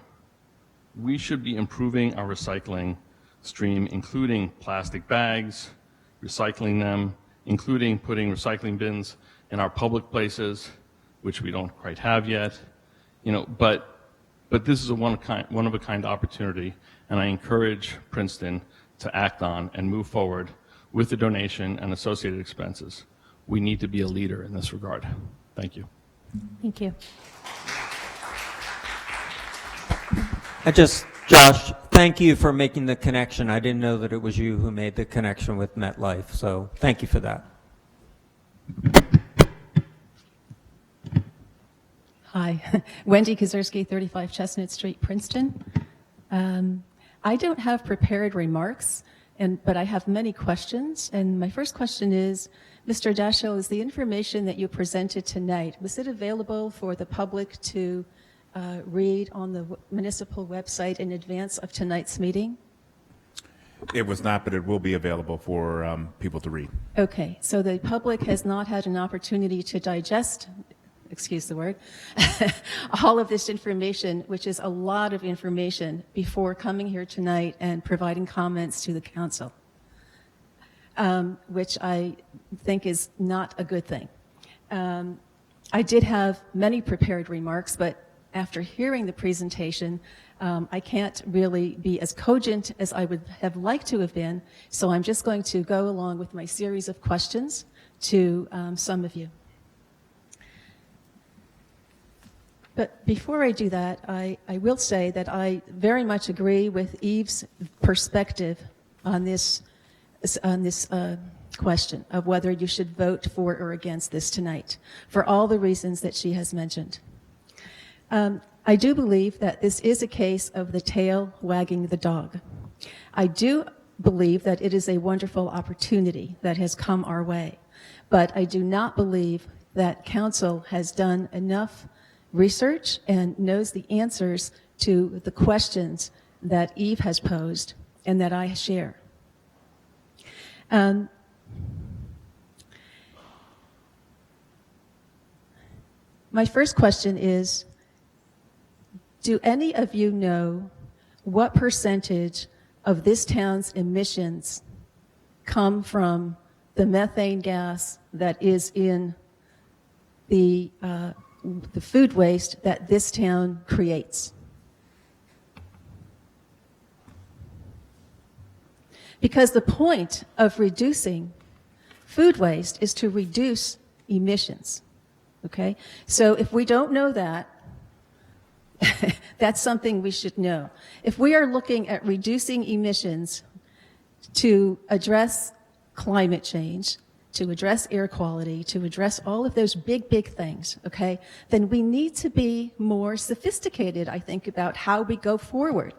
We should be improving our recycling stream, including plastic bags, recycling them, including putting recycling bins in our public places, which we don't quite have yet, but this is a one-of-a-kind opportunity, and I encourage Princeton to act on and move forward with the donation and associated expenses. We need to be a leader in this regard. Thank you. Thank you. Josh, thank you for making the connection. I didn't know that it was you who made the connection with MetLife, so thank you for that. Hi, Wendy Kazerski, 35 Chestnut Street, Princeton. I don't have prepared remarks, but I have many questions. And my first question is, Mr. Dashiell, is the information that you presented tonight, was it available for the public to read on the municipal website in advance of tonight's meeting? It was not, but it will be available for people to read. Okay, so the public has not had an opportunity to digest, excuse the word, all of this information, which is a lot of information, before coming here tonight and providing comments to the council, which I think is not a good thing. I did have many prepared remarks, but after hearing the presentation, I can't really be as cogent as I would have liked to have been, so I'm just going to go along with my series of questions to some of you. But before I do that, I will say that I very much agree with Eve's perspective on this question of whether you should vote for or against this tonight, for all the reasons that she has mentioned. I do believe that this is a case of the tail wagging the dog. I do believe that it is a wonderful opportunity that has come our way, but I do not believe that council has done enough research and knows the answers to the questions that Eve has posed and that I share. My first question is, do any of you know what percentage of this town's emissions come from the methane gas that is in the food waste that this town creates? Because the point of reducing food waste is to reduce emissions, okay? So if we don't know that, that's something we should know. If we are looking at reducing emissions to address climate change, to address air quality, to address all of those big, big things, okay, then we need to be more sophisticated, I think, about how we go forward.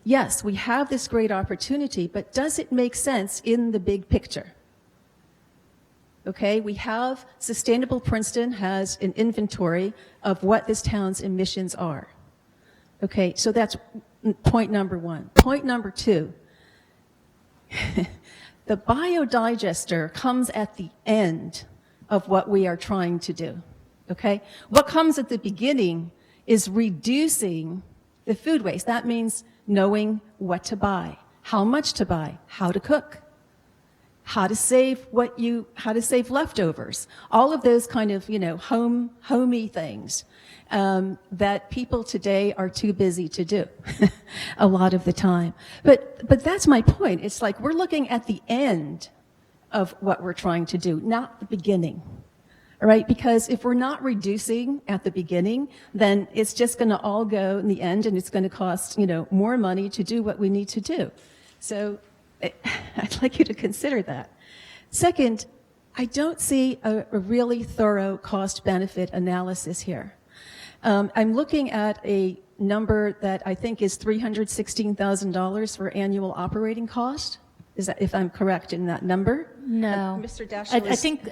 Yes, we have this great opportunity, but does it make sense in the big picture? Okay, we have Sustainable Princeton has an inventory of what this town's emissions are. Okay, so that's point number one. Point number two, the biodigester comes at the end of what we are trying to do. Okay, what comes at the beginning is reducing the food waste. That means knowing what to buy, how much to buy, how to cook, how to save leftovers, all of those kind of, homey things that people today are too busy to do a lot of the time. But that's my point. It's like we're looking at the end of what we're trying to do, not the beginning. All right, because if we're not reducing at the beginning, then it's just going to all go in the end, and it's going to cost, more money to do what we need to do. So I'd like you to consider that. Second, I don't see a really thorough cost-benefit analysis here. I'm looking at a number that I think is $316,000 for annual operating cost. Is that, if I'm correct in that number? No. Mr. Dash, I think,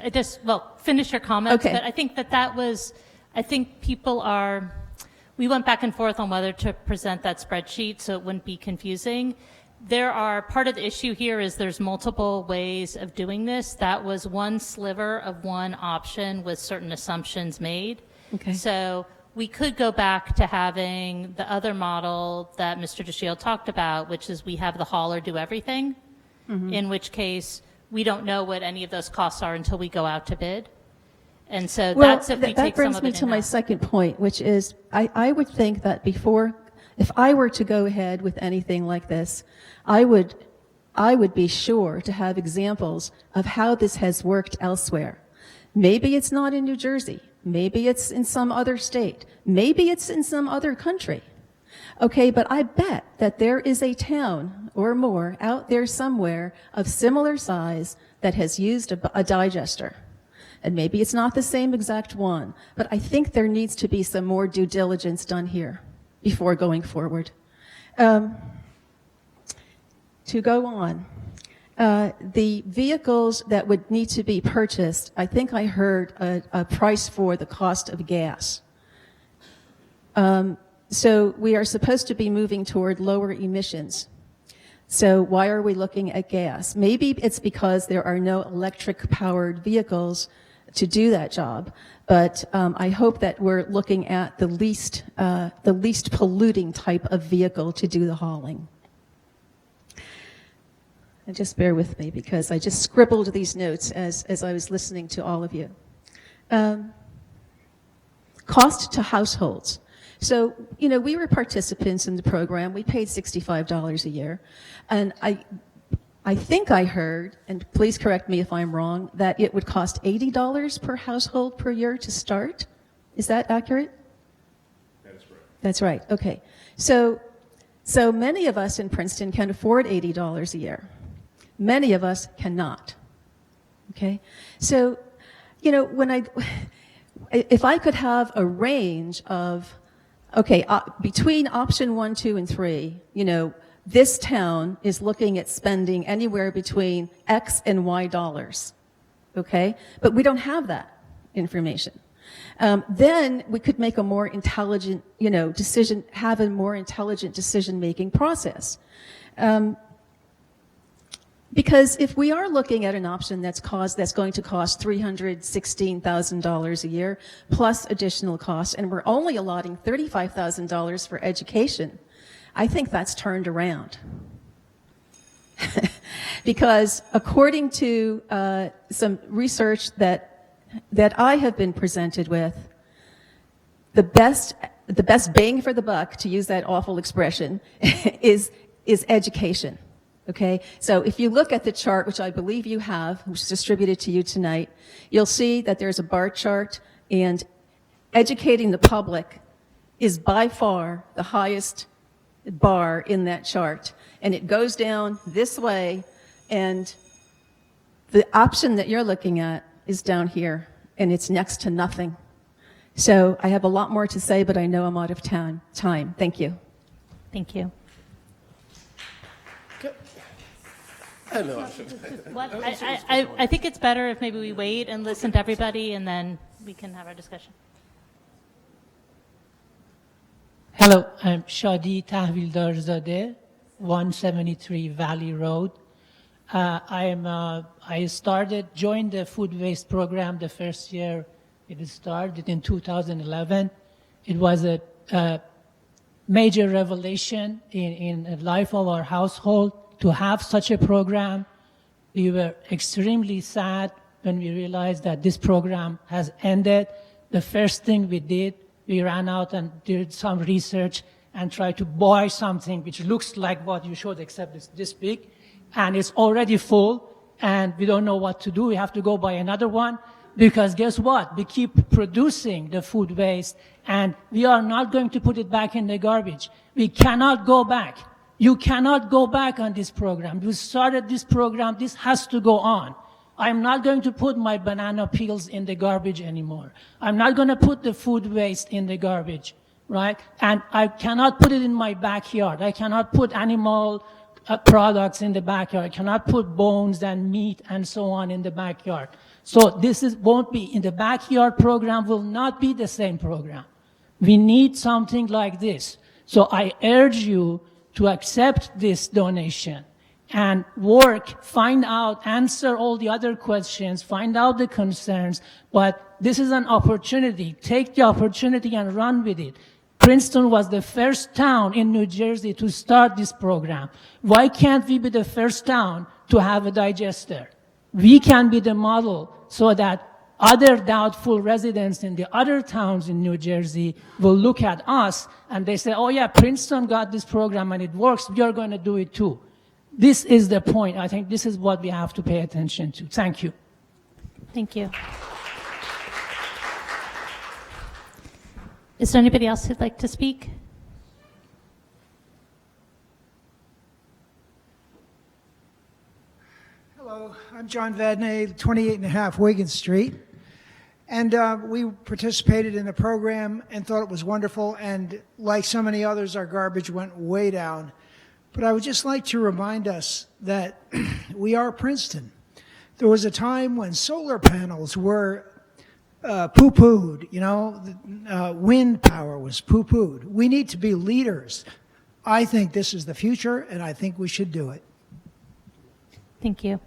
finish your comments. Okay. But I think we went back and forth on whether to present that spreadsheet so it wouldn't be confusing. Part of the issue here is there's multiple ways of doing this. That was one sliver of one option with certain assumptions made. Okay. So we could go back to having the other model that Mr. DeShield talked about, which is we have the hauler do everything, in which case we don't know what any of those costs are until we go out to bid. And so that's if we take some of it that brings me to my second point, which is I would think that if I were to go ahead with anything like this, I would be sure to have examples of how this has worked elsewhere. Maybe it's not in New Jersey. Maybe it's in some other state. Maybe it's in some other country. Okay, but I bet that there is a town or more out there somewhere of similar size that has used a digester. And maybe it's not the same exact one, but I think there needs to be some more due diligence done here before going forward. To go on, the vehicles that would need to be purchased, I think I heard a price for the cost of gas. So we are supposed to be moving toward lower emissions. So why are we looking at gas? Maybe it's because there are no electric-powered vehicles to do that job. But I hope that we're looking at the least polluting type of vehicle to do the hauling. And just bear with me because I just scribbled these notes as I was listening to all of you. Cost to households. So, we were participants in the program. We paid $65 a year. And I think I heard, and please correct me if I'm wrong, that it would cost $80 per household per year to start. Is that accurate? That is correct. That's right. Okay. So many of us in Princeton can afford $80 a year. Many of us cannot. Okay? So, if I could have a range of, between option 1, 2, and 3, this town is looking at spending anywhere between X and Y dollars. Okay? But we don't have that information. Then we could make a more intelligent, have a more intelligent decision-making process. Because if we are looking at an option that's going to cost $316,000 a year plus additional costs, and we're only allotting $35,000 for education, I think that's turned around. Because according to some research that I have been presented with, the best bang for the buck, to use that awful expression, is education. Okay, so if you look at the chart, which I believe you have, which is distributed to you tonight, you'll see that there's a bar chart, and educating the public is by far the highest bar in that chart. And it goes down this way, and the option that you're looking at is down here, and it's next to nothing. So I have a lot more to say, but I know I'm out of time. Thank you. Thank you. I know I should. What? I think it's better if maybe we wait and listen to everybody, and then we can have our discussion. Hello, I'm Shadi Tahvildarzadeh, 173 Valley Road. I joined the food waste program the first year it started in 2011. It was a major revelation in the life of our household to have such a program. We were extremely sad when we realized that this program has ended. The first thing we did, we ran out and did some research and tried to buy something which looks like what you showed, except it's this big, and it's already full, and we don't know what to do. We have to go buy another one, because guess what? We keep producing the food waste, and we are not going to put it back in the garbage. We cannot go back. You cannot go back on this program. You started this program. This has to go on. I'm not going to put my banana peels in the garbage anymore. I'm not going to put the food waste in the garbage, right? And I cannot put it in my backyard. I cannot put animal products in the backyard. I cannot put bones and meat and so on in the backyard. So this won't be, in the backyard program will not be the same program. We need something like this. So I urge you to accept this donation and work, find out, answer all the other questions, find out the concerns, but this is an opportunity. Take the opportunity and run with it. Princeton was the first town in New Jersey to start this program. Why can't we be the first town to have a digester? We can be the model so that other doubtful residents in the other towns in New Jersey will look at us and they say, oh yeah, Princeton got this program and it works, we are going to do it too. This is the point. I think this is what we have to pay attention to. Thank you. Thank you. Is there anybody else who'd like to speak? Hello, I'm John Vadney, 28.5 Wigan Street. And we participated in the program and thought it was wonderful. And like so many others, our garbage went way down. But I would just like to remind us that we are Princeton. There was a time when solar panels were poo-pooed, you know, wind power was poo-pooed. We need to be leaders. I think this is the future, and I think we should do it. Thank you.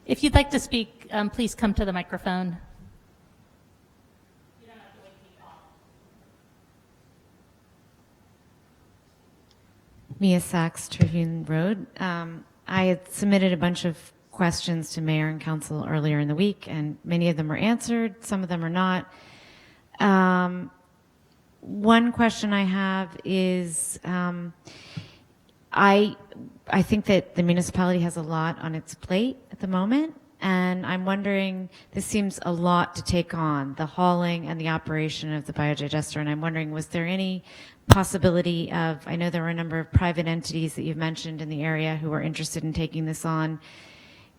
If you'd like to speak, please come to the microphone. Mia Sachs, Tribune Road. I had submitted a bunch of questions to Mayor and Council earlier in the week, and many of them were answered, some of them are not. One question I have is, I think that the municipality has a lot on its plate at the moment, and I'm wondering, this seems a lot to take on, the hauling and the operation of the biodigester, and I'm wondering, was there any possibility of, I know there were a number of private entities that you've mentioned in the area who are interested in taking this on.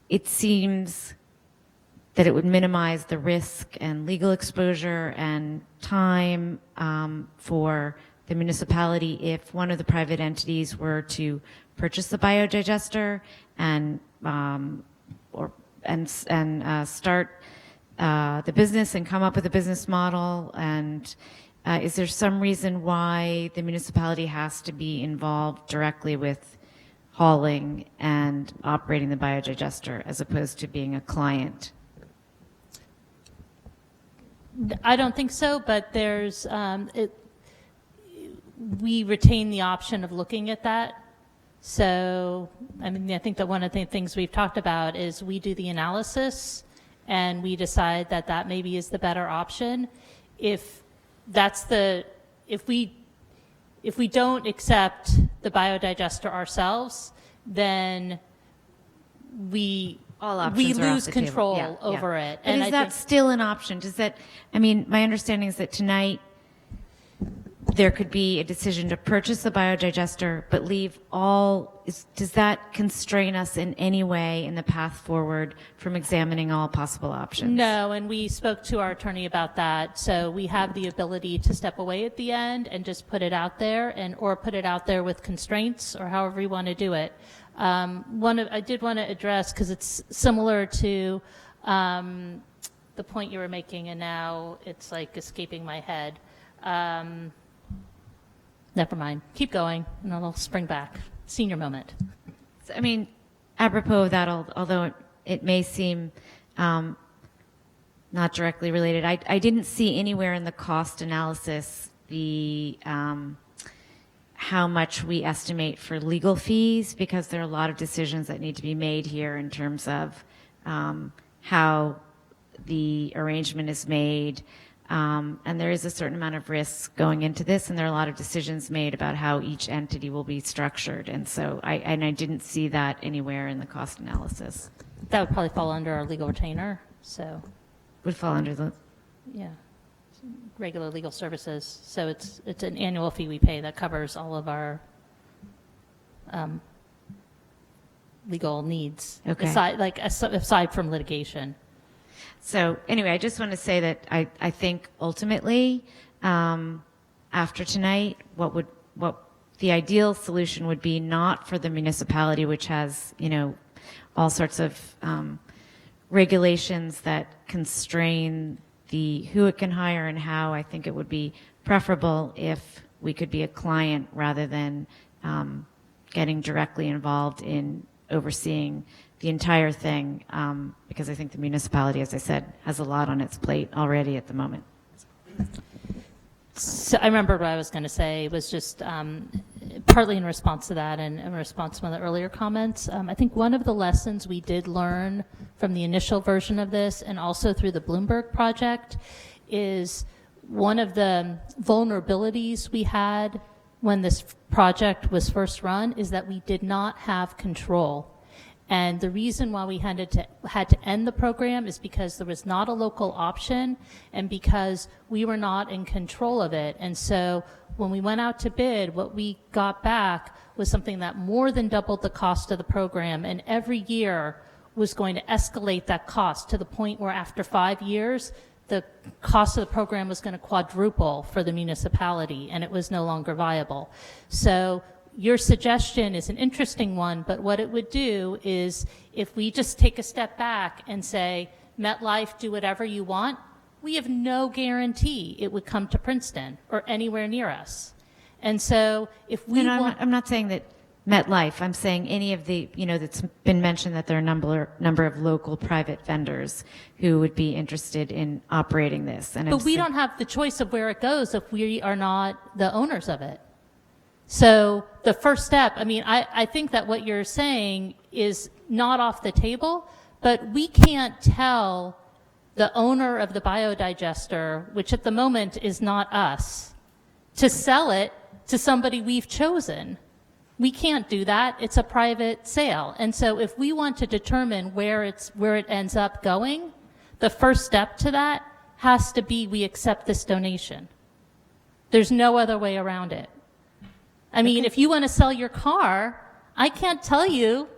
It seems that it would minimize the risk and legal exposure and time for the municipality if one of the private entities were to purchase the biodigester and start the business and come up with a business model and Is there some reason why the municipality has to be involved directly with hauling and operating the biodigester as opposed to being a client? I don't think so, but there's, we retain the option of looking at that. So, I mean, I think that one of the things we've talked about is we do the analysis and we decide that that maybe is the better option. If that's if we don't accept the biodigester ourselves, then all options we are off lose the table. control Yeah, over yeah. it. But is that still an option? Does that, I mean, my understanding is that tonight there could be a decision to purchase the biodigester, but leave all, does that constrain us in any way in the path forward from examining all possible options? No, and we spoke to our attorney about that. So we have the ability to step away at the end and just put it out there, or put it out there with constraints, or however you want to do it. I did want to address, because it's similar to the point you were making, and now it's like escaping my head. Never mind. Keep going, and I'll spring back. Senior moment. So, I mean, apropos of that, although it may seem not directly related, I didn't see anywhere in the cost analysis the how much we estimate for legal fees, because there are a lot of decisions that need to be made here in terms of how the arrangement is made. And there is a certain amount of risk going into this, and there are a lot of decisions made about how each entity will be structured. And so I didn't see that anywhere in the cost analysis. That would probably fall under our legal retainer, so. Would fall under the... Yeah, regular legal services. So it's an annual fee we pay that covers all of our legal needs, Okay. aside from litigation. So anyway, I just want to say that I think ultimately, after tonight, what the ideal solution would be, not for the municipality, which has, all sorts of regulations that constrain who it can hire and how. I think it would be preferable if we could be a client rather than getting directly involved in overseeing the entire thing, because I think the municipality, as I said, has a lot on its plate already at the moment. So I remember what I was going to say was just partly in response to that and in response to one of the earlier comments. I think one of the lessons we did learn from the initial version of this, and also through the Bloomberg project, is one of the vulnerabilities we had when this project was first run is that we did not have control. And the reason why we had to end the program is because there was not a local option, and because we were not in control of it. And so when we went out to bid, what we got back was something that more than doubled the cost of the program, and every year was going to escalate that cost to the point where after 5 years, the cost of the program was going to quadruple for the municipality, and it was no longer viable. So your suggestion is an interesting one, but what it would do is, if we just take a step back and say, MetLife, do whatever you want, we have no guarantee it would come to Princeton or anywhere near us. And so if we I'm not saying that MetLife, I'm saying any of the, that's been mentioned that there are a number of local private vendors who would be interested in operating this. But we don't have the choice of where it goes if we are not the owners of it. So the first step, I think that what you're saying is not off the table, but we can't tell the owner of the biodigester, which at the moment is not us, to sell it to somebody we've chosen. We can't do that. It's a private sale. And so if we want to determine where it ends up going, the first step to that has to be we accept this donation. There's no other way around it. If you want to sell your car, I can't tell you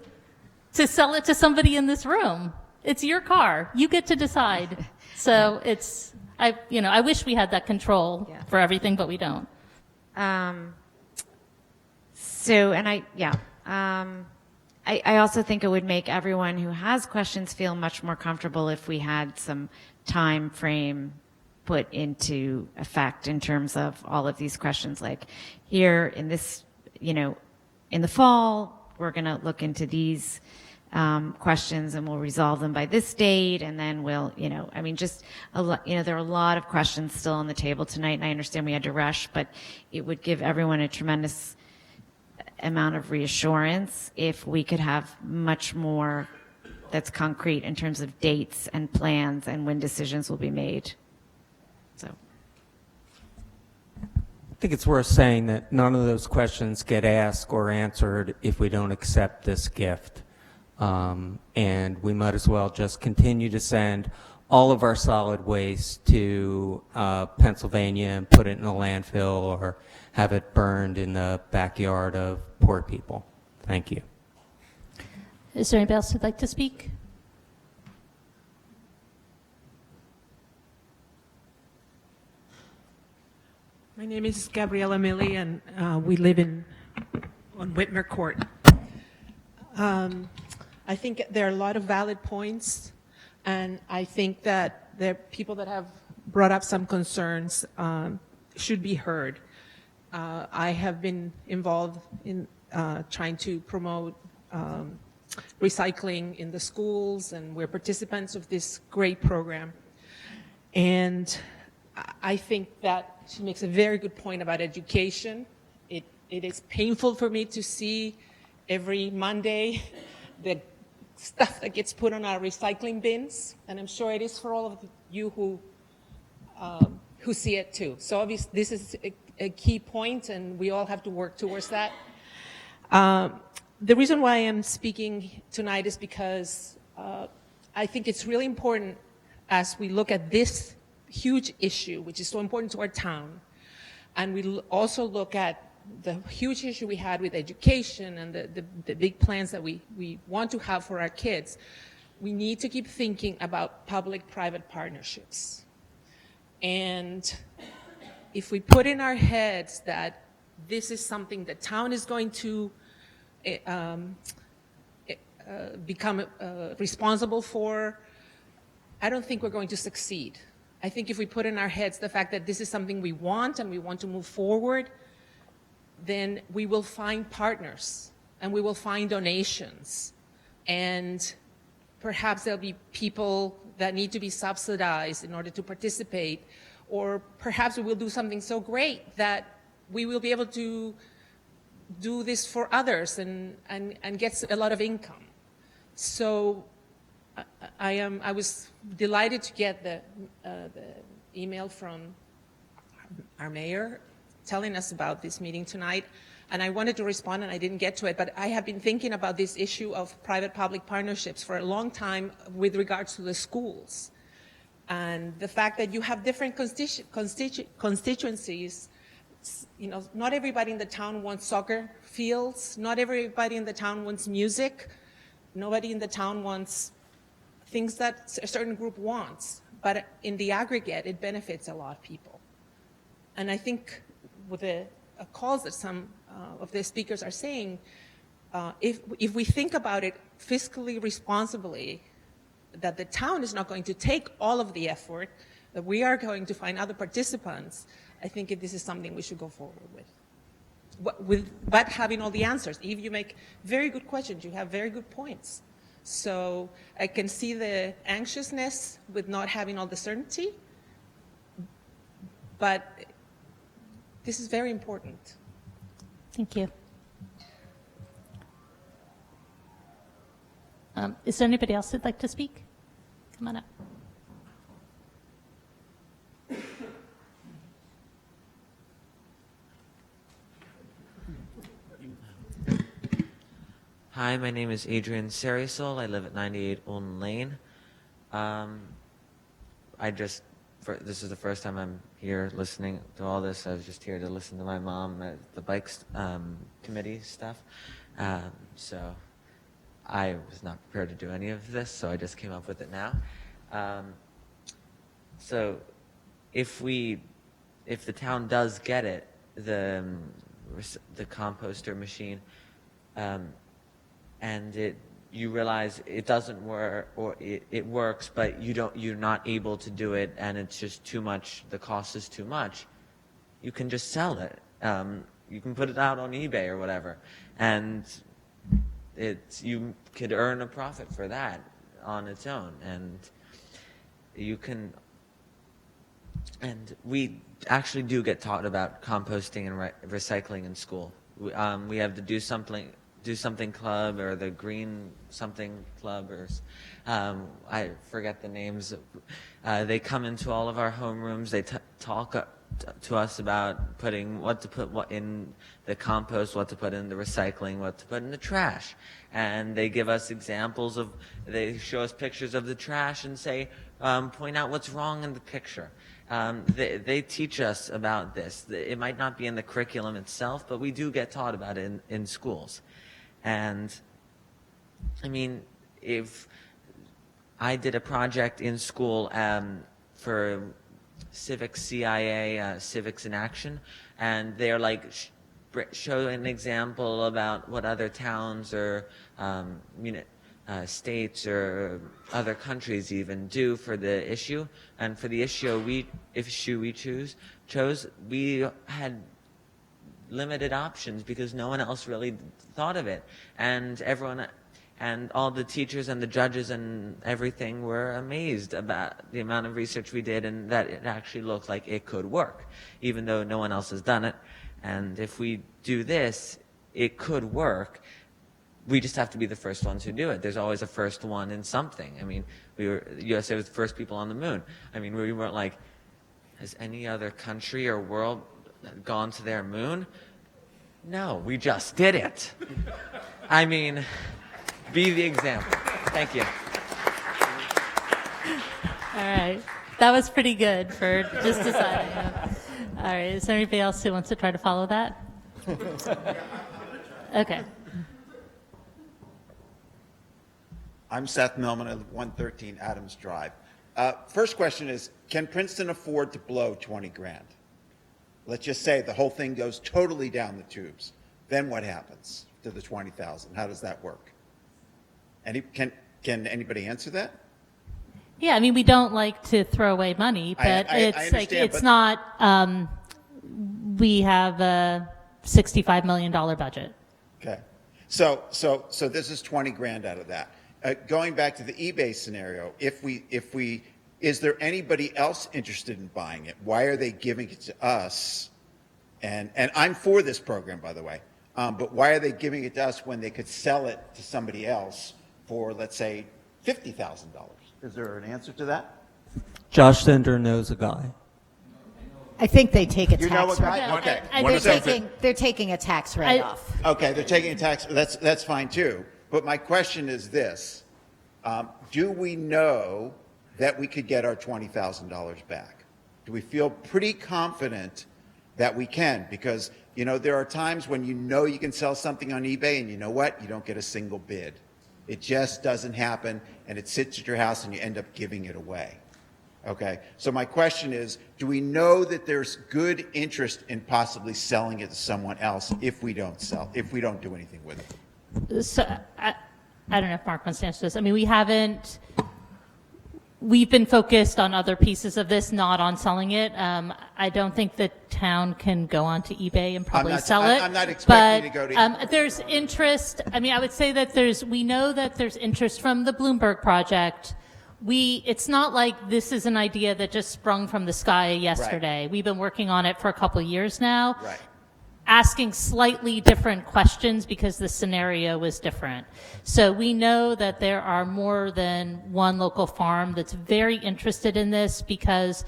to sell it to somebody in this room. It's your car. You get to decide. So I wish we had that control for everything, but we don't. I also think it would make everyone who has questions feel much more comfortable if we had some time frame put into effect in terms of all of these questions, like here in this, you know, in the fall, we're going to look into these questions and we'll resolve them by this date, and then we'll, you know, I mean, just a lot, you know, there are a lot of questions still on the table tonight, and I understand we had to rush, but it would give everyone a tremendous amount of reassurance if we could have much more that's concrete in terms of dates and plans and when decisions will be made. So. I think it's worth saying that none of those questions get asked or answered if we don't accept this gift. And we might as well just continue to send all of our solid waste to Pennsylvania and put it in a landfill or have it burned in the backyard of poor people. Thank you. Is there anybody else who'd like to speak? My name is Gabriela Millie, and we live on Whitmer Court. I think there are a lot of valid points, and I think that there are people that have brought up some concerns should be heard. I have been involved in trying to promote recycling in the schools, and we're participants of this great program. And I think that she makes a very good point about education. It is painful for me to see every Monday the stuff that gets put on our recycling bins, and I'm sure it is for all of you who see it too. So obviously this is a key point, and we all have to work towards that. The reason why I'm speaking tonight is because I think it's really important as we look at this huge issue, which is so important to our town, and we also look at the huge issue we had with education and the big plans that we want to have for our kids. We need to keep thinking about public-private partnerships. And if we put in our heads that this is something the town is going to become responsible for, I don't think we're going to succeed. I think if we put in our heads the fact that this is something we want and we want to move forward, then we will find partners and we will find donations. And perhaps there'll be people that need to be subsidized in order to participate, or perhaps we will do something so great that we will be able to do this for others and get a lot of income. So I was delighted to get the email from our mayor telling us about this meeting tonight, and I wanted to respond and I didn't get to it, but I have been thinking about this issue of private-public partnerships for a long time with regards to the schools. And the fact that you have different constituencies, you know, not everybody in the town wants soccer fields, not everybody in the town wants music, nobody in the town wants things that a certain group wants, but in the aggregate, it benefits a lot of people. And I think with the calls that some of the speakers are saying, if we think about it fiscally responsibly, that the town is not going to take all of the effort, that we are going to find other participants, I think this is something we should go forward with. But having all the answers. If you make very good questions, you have very good points. So I can see the anxiousness with not having all the certainty, but this is very important. Thank you. Is there anybody else who'd like to speak? Come on up. Hi, my name is Adrian Sarisol. I live at 98 Olin Lane. This is the first time I'm here listening to all this. I was just here to listen to my mom at the bikes committee stuff. So I was not prepared to do any of this, so I just came up with it now. So if the town does get it, the composter machine, and you realize it doesn't work, or it works, but you're not able to do it, and it's just too much, the cost is too much, you can just sell it. You can put it out on eBay or whatever, and you could earn a profit for that on its own, and you can. And we actually do get taught about composting and recycling in school. We have the Do Something Club, or the Green Something Club, or I forget the names. They come into all of our homerooms. They talk to us about putting what to put in the compost, what to put in the recycling, what to put in the trash. And they give us examples of, they show us pictures of the trash and say, point out what's wrong in the picture. They teach us about this. It might not be in the curriculum itself, but we do get taught about it in schools. And I mean, if I did a project in school for Civics CIA, Civics in Action, and they're like, show an example about what other towns or states or other countries even do for the issue. And for the issue we chose, we had limited options because no one else really thought of it. And all the teachers and the judges and everything were amazed about the amount of research we did, and that it actually looked like it could work, even though no one else has done it. And if we do this, it could work. We just have to be the first ones who do it. There's always a first one in something. I mean, USA was the first people on the moon. I mean, we weren't like, has any other country or world gone to their moon? No, we just did it. I mean, be the example. Thank you. All right. That was pretty good for just deciding. All right. Is there anybody else who wants to try to follow that? Okay. I'm Seth Millman. I live 113 Adams Drive. First question is, can Princeton afford to blow 20 grand? Let's just say the whole thing goes totally down the tubes. Then what happens to the 20,000? How does that work? Can anybody answer that? Yeah, I mean, we don't like to throw away money, but it's not. We have a $65 million budget. Okay, so this is 20 grand out of that. Going back to the eBay scenario, is there anybody else interested in buying it? Why are they giving it to us? And I'm for this program, by the way. But why are they giving it to us when they could sell it to somebody else for, let's say, $50,000? Is there an answer to that? Josh Sender knows a guy. I think they take a You know tax a guy? write-off. Okay. They're taking a tax write-off. Okay, they're taking a tax. That's fine too. But my question is this: do we know that we could get our $20,000 back? Do we feel pretty confident that we can? Because there are times when you can sell something on eBay, and you know what? You don't get a single bid. It just doesn't happen, and it sits at your house, and you end up giving it away. Okay, so my question is, do we know that there's good interest in possibly selling it to someone else if we don't do anything with it? So I don't know if Mark wants to answer this. I mean, we've been focused on other pieces of this, not on selling it. I don't think the town can go onto eBay and probably sell it. I'm not expecting to go to eBay. There's interest. I mean, I would say that we know that there's interest from the Bloomberg project. It's not like this is an idea that just sprung from the sky yesterday. Right. We've been working on it for a couple of years now. Right. Asking slightly different questions because the scenario was different. So we know that there are more than one local farm that's very interested in this, because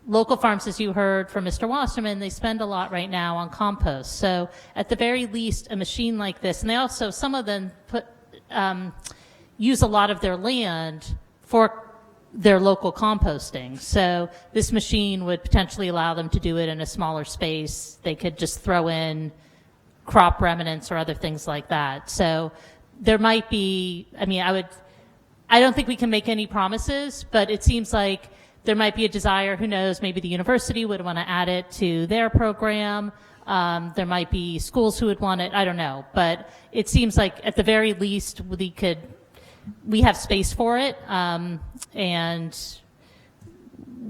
local farms, as you heard from Mr. Wasserman, they spend a lot right now on compost. So at the very least, a machine like this, and they also, some of them use a lot of their land for their local composting. So this machine would potentially allow them to do it in a smaller space. They could just throw in crop remnants or other things like that. So there might be, I mean, I don't think we can make any promises, but it seems like there might be a desire, who knows, maybe the university would want to add it to their program. There might be schools who would want it, I don't know. But it seems like at the very least we could we have space for it, and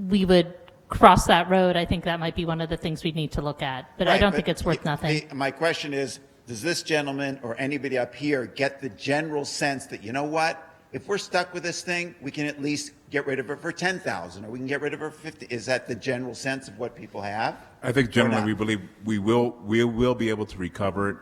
we would cross that road. I think that might be one of the things we need to look at, but I Right, don't but think it's worth nothing. My question is, does this gentleman or anybody up here get the general sense that, you know what, if we're stuck with this thing, we can at least get rid of it for 10,000, or we can get rid of it for 50? Is that the general sense of what people have? I think generally not? we believe we will be able to recover it,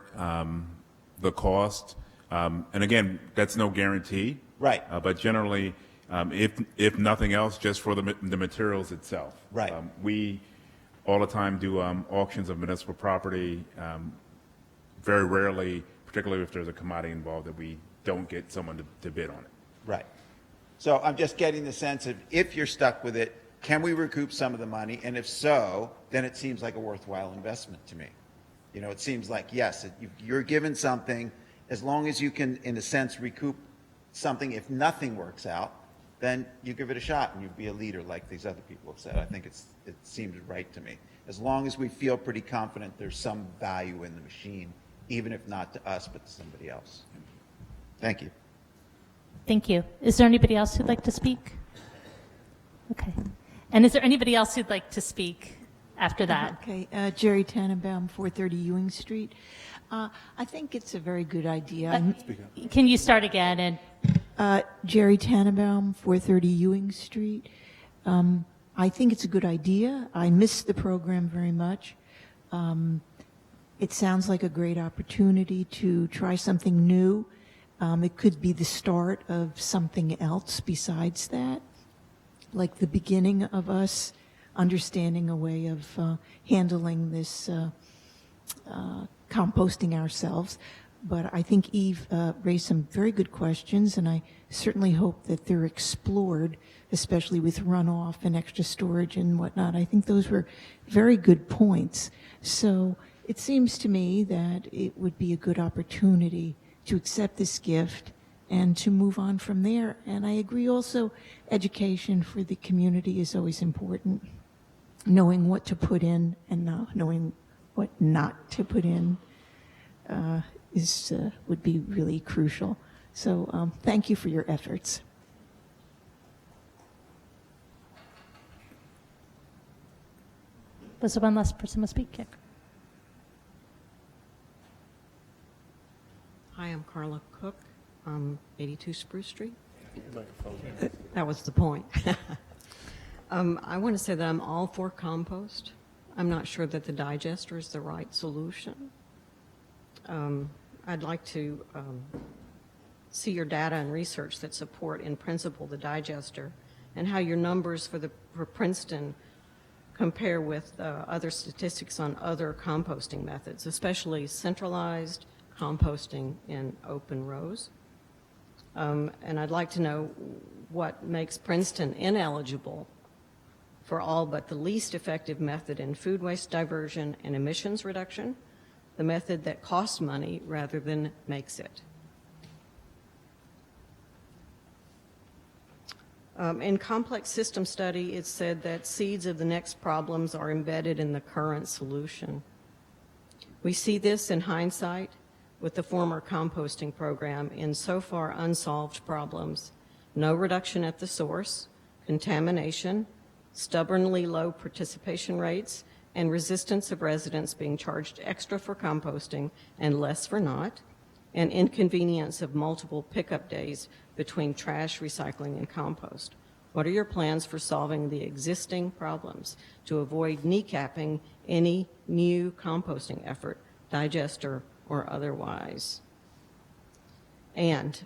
the cost. And again, that's no guarantee. Right. But generally, if nothing else, just for the materials itself. Right. We all the time do auctions of municipal property. Very rarely, particularly if there's a commodity involved, that we don't get someone to bid on it. Right. So I'm just getting the sense of, if you're stuck with it, can we recoup some of the money? And if so, then it seems like a worthwhile investment to me. You know, it seems like, yes, you're given something, as long as you can, in a sense, recoup something. If nothing works out, then you give it a shot and you be a leader like these other people have said. I think it seems right to me. As long as we feel pretty confident there's some value in the machine, even if not to us, but to somebody else. Thank you. Thank you. Is there anybody else who'd like to speak? Okay. And is there anybody else who'd like to speak after that? Okay, Jerry Tannenbaum, 430 Ewing Street. I think it's a very good idea. Can you start again? And Jerry Tannenbaum, 430 Ewing Street. I think it's a good idea. I miss the program very much. It sounds like a great opportunity to try something new. It could be the start of something else besides that, like the beginning of us understanding a way of handling this composting ourselves. But I think Eve raised some very good questions, and I certainly hope that they're explored, especially with runoff and extra storage and whatnot. I think those were very good points. So it seems to me that it would be a good opportunity to accept this gift and to move on from there. And I agree also, education for the community is always important. Knowing what to put in and not knowing what not to put in would be really crucial. So thank you for your efforts. Was there one last person to speak? Yeah. Hi, I'm Carla Cook, 82 Spruce Street. That was the point. I want to say that I'm all for compost. I'm not sure that the digester is the right solution. I'd like to see your data and research that support in principle the digester, and how your numbers for Princeton compare with other statistics on other composting methods, especially centralized composting in open rows. And I'd like to know what makes Princeton ineligible for all but the least effective method in food waste diversion and emissions reduction, the method that costs money rather than makes it. In complex system study, it's said that seeds of the next problems are embedded in the current solution. We see this in hindsight with the former composting program in so far unsolved problems: no reduction at the source, contamination, stubbornly low participation rates, and resistance of residents being charged extra for composting and less for not, and inconvenience of multiple pickup days between trash, recycling, and compost. What are your plans for solving the existing problems to avoid kneecapping any new composting effort, digester or otherwise? And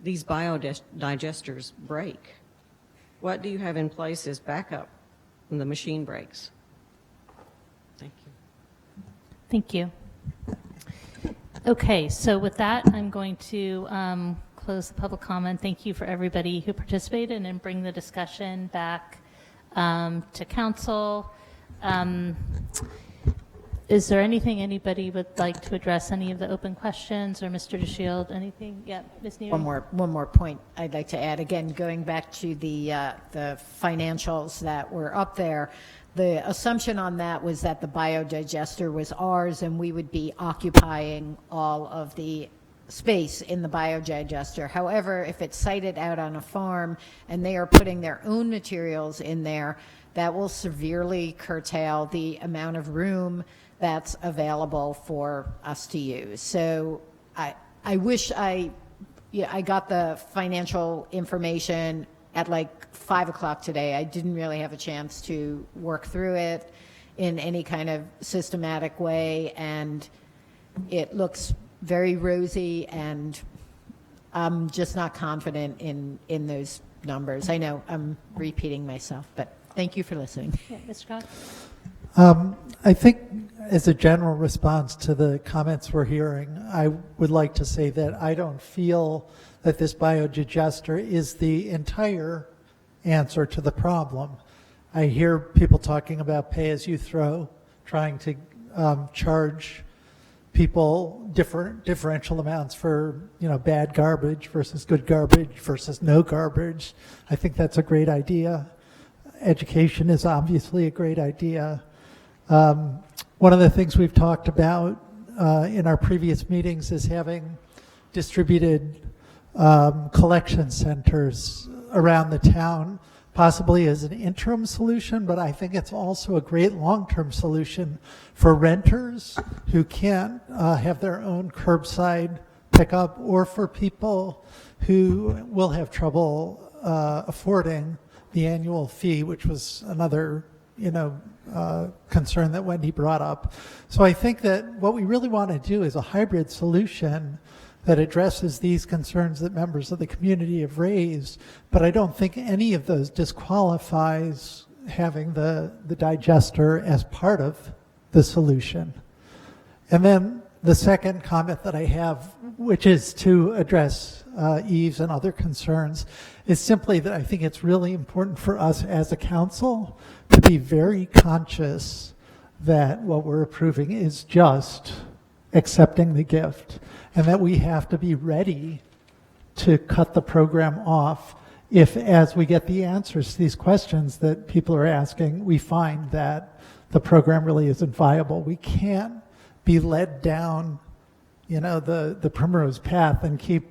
these biodigesters break. What do you have in place as backup when the machine breaks? Thank you. Thank you. Okay, so with that, I'm going to close the public comment. Thank you for everybody who participated and bring the discussion back to council. Is there anything anybody would like to address? Any of the open questions, or Mr. DeShield? Anything? Yeah, Ms. Neary? One more point I'd like to add. Again, going back to the financials that were up there, the assumption on that was that the biodigester was ours and we would be occupying all of the space in the biodigester. However, if it's sited out on a farm and they are putting their own materials in there, that will severely curtail the amount of room that's available for us to use. So I wish I got the financial information at like 5 o'clock today. I didn't really have a chance to work through it in any kind of systematic way, and it looks very rosy, and I'm just not confident in those numbers. I know I'm repeating myself, but thank you for listening. Yeah, Mr. Cox? I think as a general response to the comments we're hearing, I would like to say that I don't feel that this biodigester is the entire answer to the problem. I hear people talking about pay-as-you-throw, trying to charge people differential amounts for bad garbage versus good garbage versus no garbage. I think that's a great idea. Education is obviously a great idea. One of the things we've talked about in our previous meetings is having distributed collection centers around the town, possibly as an interim solution, but I think it's also a great long-term solution for renters who can't have their own curbside pickup, or for people who will have trouble affording the annual fee, which was another concern that Wendy brought up. So I think that what we really want to do is a hybrid solution that addresses these concerns that members of the community have raised, but I don't think any of those disqualifies having the digester as part of the solution. And then the second comment that I have, which is to address Eve's and other concerns, is simply that I think it's really important for us as a council to be very conscious that what we're approving is just accepting the gift, and that we have to be ready to cut the program off if, as we get the answers to these questions that people are asking, we find that the program really isn't viable. We can't be led down, the primrose path and keep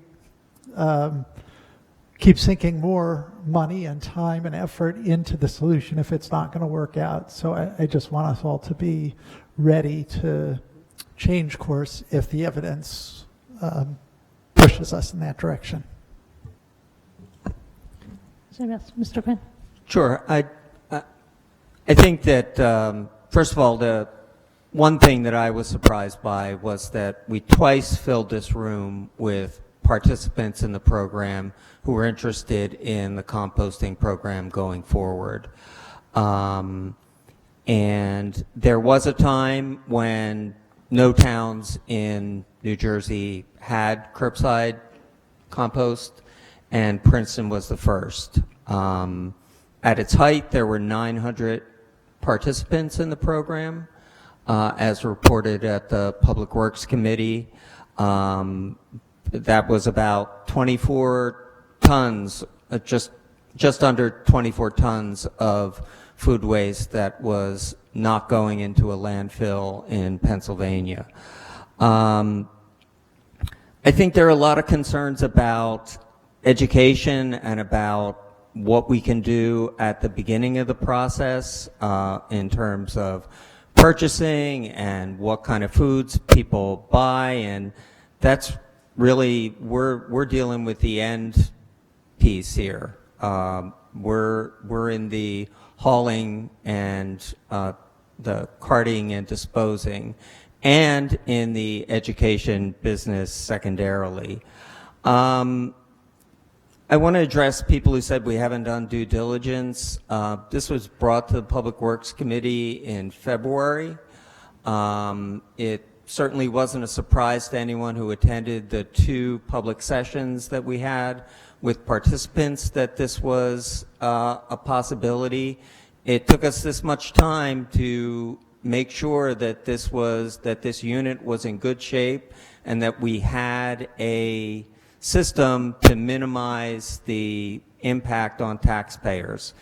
sinking more money and time and effort into the solution if it's not going to work out. So I just want us all to be ready to change course if the evidence pushes us in that direction. Mr. Quinn? Sure. I think that, first of all, the one thing that I was surprised by was that we twice filled this room with participants in the program who were interested in the composting program going forward. And there was a time when no towns in New Jersey had curbside compost, and Princeton was the first. At its height, there were 900 participants in the program, as reported at the Public Works Committee. That was about 24 tons, just under 24 tons of food waste that was not going into a landfill in Pennsylvania. I think there are a lot of concerns about education and about what we can do at the beginning of the process in terms of purchasing and what kind of foods people buy, and that's really, we're dealing with the end piece here. We're in the hauling and the carting and disposing, and in the education business secondarily. I want to address people who said we haven't done due diligence. This was brought to the Public Works Committee in February. It certainly wasn't a surprise to anyone who attended the 2 public sessions that we had with participants that this was a possibility. It took us this much time to make sure that this unit was in good shape and that we had a system to minimize the impact on taxpayers.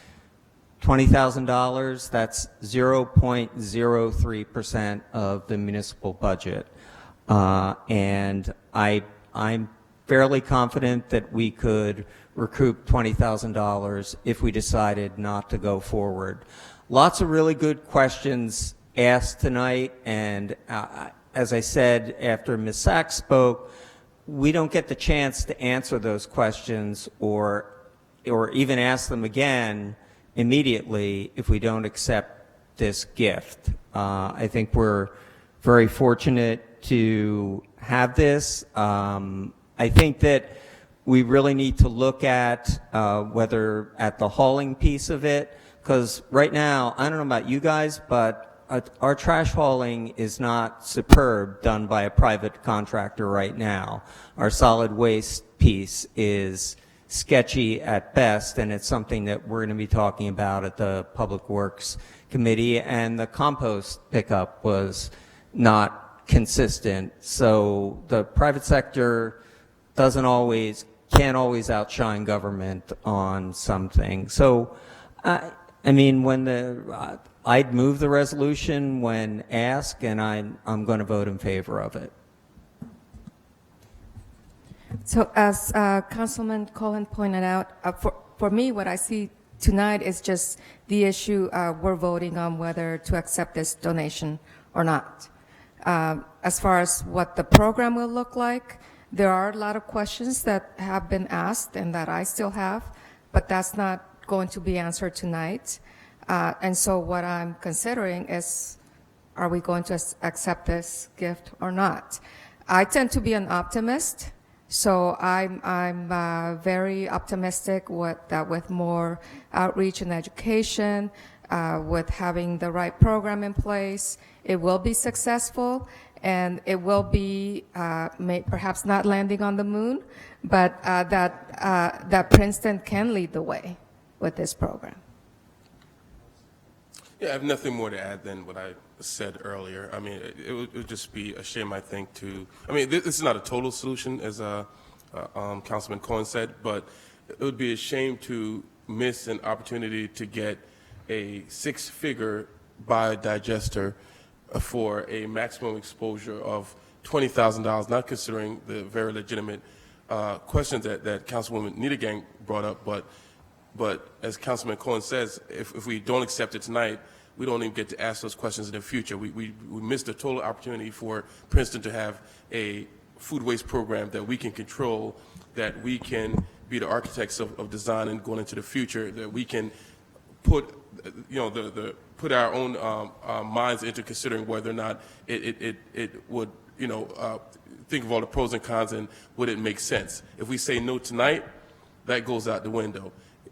$20,000, that's 0.03% of the municipal budget. And I I'm fairly confident that we could recoup $20,000 if we decided not to go forward. Lots of really good questions asked tonight, and as I said after Ms. Sachs spoke, we don't get the chance to answer those questions or even ask them again immediately if we don't accept this gift. I think we're very fortunate to have this. I think that we really need to look at whether at the hauling piece of it, because right now, I don't know about you guys, but our trash hauling is not superb done by a private contractor right now. Our solid waste piece is sketchy at best, and it's something that we're going to be talking about at the Public Works Committee, and the compost pickup was not consistent. So the private sector can't always outshine government on something. So, I mean, I'd move the resolution when asked, and I'm going to vote in favor of it. So as Councilman Cohen pointed out, for me, what I see tonight is just the issue we're voting on whether to accept this donation or not. As far as what the program will look like, there are a lot of questions that have been asked and that I still have, but that's not going to be answered tonight. And so what I'm considering is, are we going to accept this gift or not? I tend to be an optimist, so I'm very optimistic that with more outreach and education, with having the right program in place, it will be successful, and it will be perhaps not landing on the moon, but that Princeton can lead the way with this program. Yeah, I have nothing more to add than what I said earlier. I mean, it would just be a shame, I think, this is not a total solution, as Councilman Cohen said, but it would be a shame to miss an opportunity to get a six-figure biodigester for a maximum exposure of $20,000, not considering the very legitimate questions that Councilwoman Niedergang brought up, but as Councilman Cohen says, if we don't accept it tonight, we don't even get to ask those questions in the future. We missed a total opportunity for Princeton to have a food waste program that we can control, that we can be the architects of design and going into the future, that we can put, put our own minds into considering whether or not it would, think of all the pros and cons and would it make sense. If we say no tonight, that goes out the window.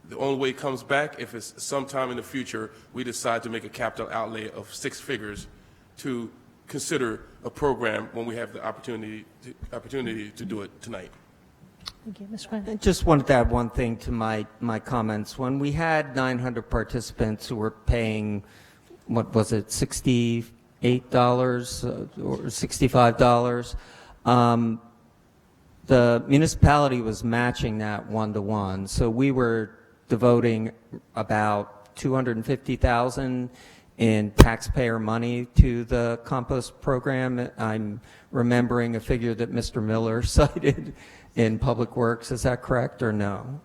The only way it comes back if it's sometime in the future we decide to make a capital outlay of six figures to consider a program when we have the opportunity to do it tonight. Thank you, Ms. Quinn. I just wanted to add one thing to my comments. When we had 900 participants who were paying, what was it, $68 or $65, the municipality was matching that 1-to-1. So we were devoting about $250,000 in taxpayer money to the compost program. I'm remembering a figure that Mr. Miller cited in Public Works. Is that correct or no?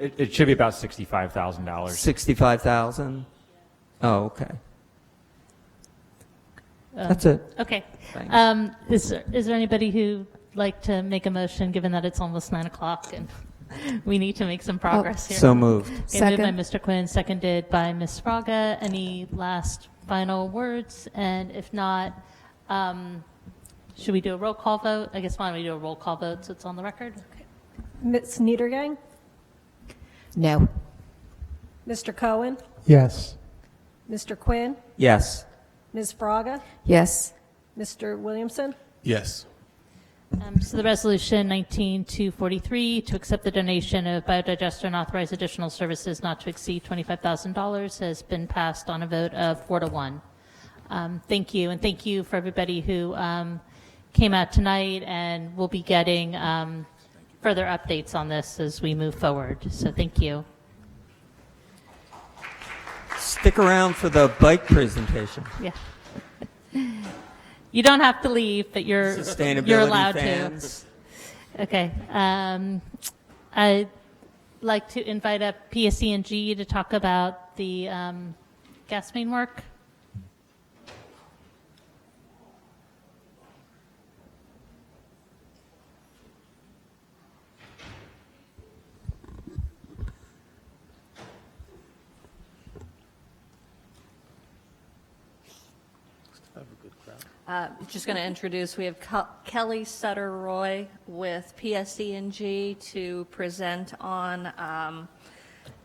It should be about $65,000. $65,000? Oh, okay. That's it. Okay. Thanks. Is there anybody who'd like to make a motion, given that it's almost 9 o'clock and we need to make some progress here? So moved. Okay, moved by Mr. Quinn, seconded by Ms. Fraga. Any last final words? And if not, should we do a roll call vote? I guess why don't we do a roll call vote so it's on the record? Okay. Ms. Niedergang? No. Mr. Cohen? Yes. Mr. Quinn? Yes. Ms. Fraga? Yes. Mr. Williamson? Yes. So the resolution 19243 to accept the donation of biodigester and authorize additional services not to exceed $25,000 has been passed on a vote of 4-1. Thank you, and thank you for everybody who came out tonight, and we'll be getting further updates on this as we move forward. So thank you. Stick around for the bike presentation. Yeah. You don't have to leave, but you're allowed fans. to. Okay. I'd like to invite up PSE&G to talk about the gas main work. Just going to introduce, we have Kelly Sutter-Roy with PSE&G to present on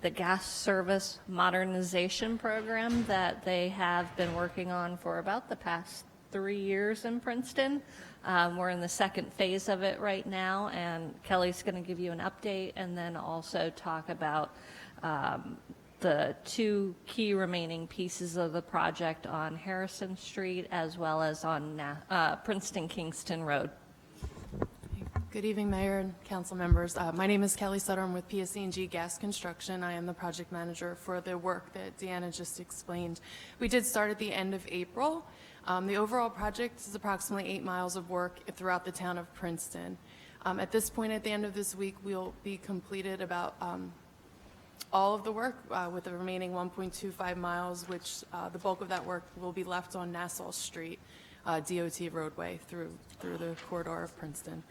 the gas service modernization program that they have been working on for about the past 3 years in Princeton. We're in the second phase of it right now, and Kelly's going to give you an update and then also talk about the two key remaining pieces of the project on Harrison Street as well as on Princeton-Kingston Road. Good evening, Mayor and council members. My name is Kelly Sutter. I'm with PSE&G Gas Construction. I am the project manager for the work that Deanna just explained. We did start at the end of April. The overall project is approximately 8 miles of work throughout the town of Princeton. At this point, at the end of this week, we'll be completed about all of the work with the remaining 1.25 miles, which the bulk of that work will be left on Nassau Street, DOT roadway through the corridor of Princeton.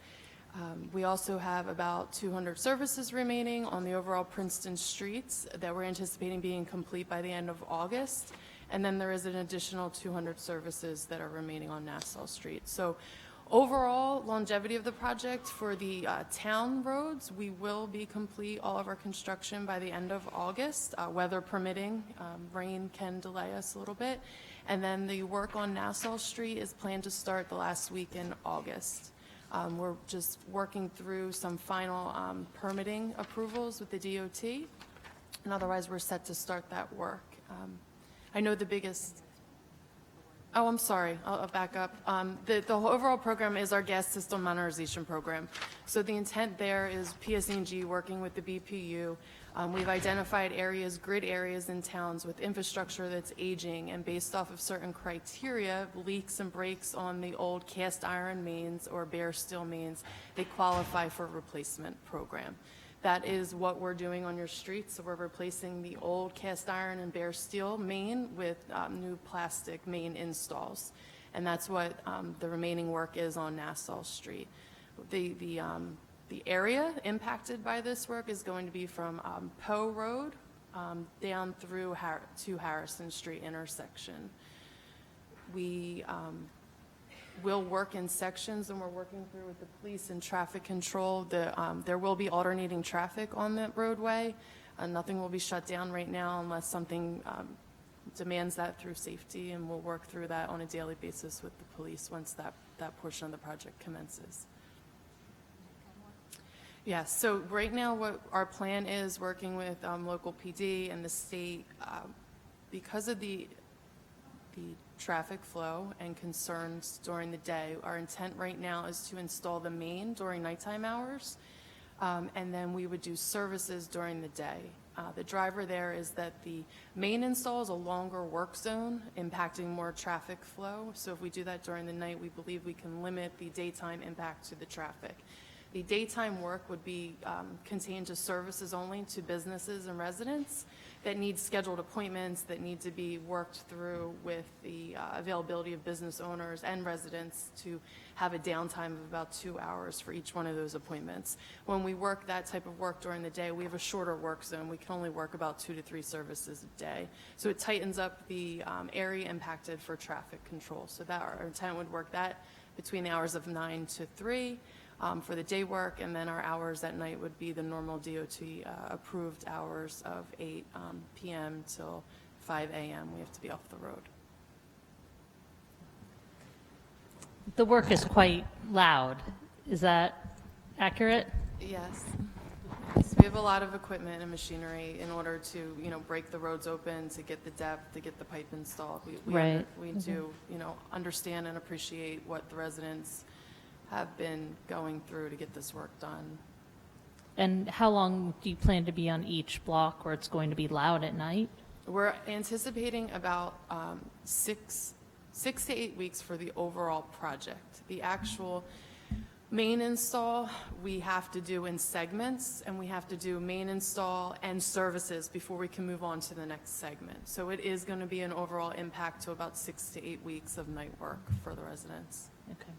We also have about 200 services remaining on the overall Princeton streets that we're anticipating being complete by the end of August. And then there is an additional 200 services that are remaining on Nassau Street. So overall longevity of the project for the town roads, we will be complete all of our construction by the end of August, weather permitting. Rain can delay us a little bit. And then the work on Nassau Street is planned to start the last week in August. We're just working through some final permitting approvals with the DOT, and otherwise we're set to start that work. I know the biggest, oh, I'm sorry, I'll back up. The overall program is our gas system modernization program. So the intent there is PSE&G working with the BPU. We've identified areas, grid areas in towns with infrastructure that's aging, and based off of certain criteria, leaks and breaks on the old cast iron mains or bare steel mains, they qualify for a replacement program. That is what we're doing on your streets. So we're replacing the old cast iron and bare steel main with new plastic main installs. And that's what the remaining work is on Nassau Street. The area impacted by this work is going to be from Poe Road down through to Harrison Street intersection. We will work in sections, and we're working through with the police and traffic control. There will be alternating traffic on that roadway. Nothing will be shut down right now unless something demands that through safety, and we'll work through that on a daily basis with the police once that portion of the project commences. Yeah, so right now what our plan is, working with local PD and the state, because of the traffic flow and concerns during the day, our intent right now is to install the main during nighttime hours, and then we would do services during the day. The driver there is that the main install is a longer work zone, impacting more traffic flow. So if we do that during the night, we believe we can limit the daytime impact to the traffic. The daytime work would be contained to services only to businesses and residents that need scheduled appointments, that need to be worked through with the availability of business owners and residents to have a downtime of about 2 hours for each one of those appointments. When we work that type of work during the day, we have a shorter work zone. We can only work about 2 to 3 services a day. So it tightens up the area impacted for traffic control. So that our intent would work that between the hours of 9 to 3. For the day work, and then our hours at night would be the normal DOT approved hours of 8 p.m. till 5 a.m. We have to be off the road. The work is quite loud. Is that accurate? Yes. Yes. We have a lot of equipment and machinery in order to, break the roads open, to get the depth, to get the pipe installed. We do, understand and appreciate what the residents have been going through to get this work done. And how long do you plan to be on each block where it's going to be loud at night? We're anticipating about 6 to 8 weeks for the overall project. The actual Main install, we have to do in segments, and we have to do main install and services before we can move on to the next segment. So it is going to be an overall impact to about 6 to 8 weeks of night work for the residents. Okay.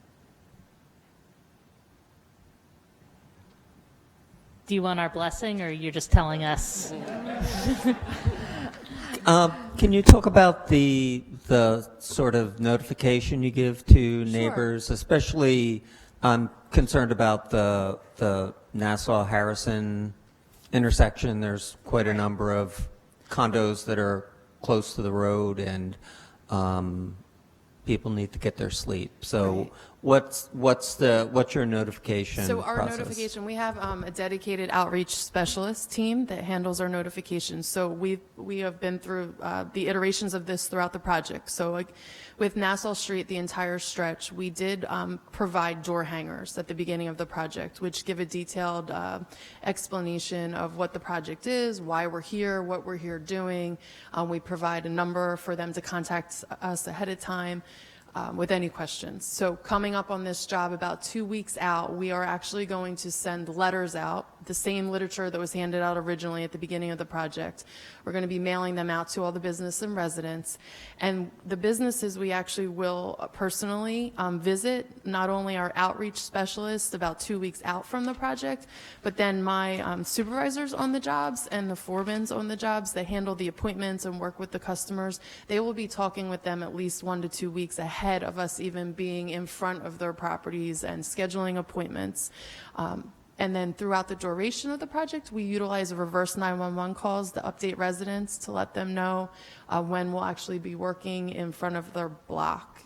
Do you want our blessing, or you're just telling us? Can you talk about the sort of notification you give to neighbors, especially I'm concerned about the Nassau-Harrison intersection. There's quite a number of condos that are close to the road, and people need to get their sleep. So what's your notification So our process? notification, we have a dedicated outreach specialist team that handles our notifications. So we have been through the iterations of this throughout the project. So like with Nassau Street, the entire stretch, we did provide door hangers at the beginning of the project, which give a detailed explanation of what the project is, why we're here, what we're here doing. We provide a number for them to contact us ahead of time with any questions. So coming up on this job about 2 weeks out, we are actually going to send letters out, the same literature that was handed out originally at the beginning of the project. We're going to be mailing them out to all the business and residents. And the businesses we actually will personally visit, not only our outreach specialists about 2 weeks out from the project, but then my supervisors on the jobs and the foremans on the jobs that handle the appointments and work with the customers. They will be talking with them at least 1 to 2 weeks ahead of us even being in front of their properties and scheduling appointments. And then throughout the duration of the project, we utilize reverse 911 calls to update residents to let them know when we'll actually be working in front of their block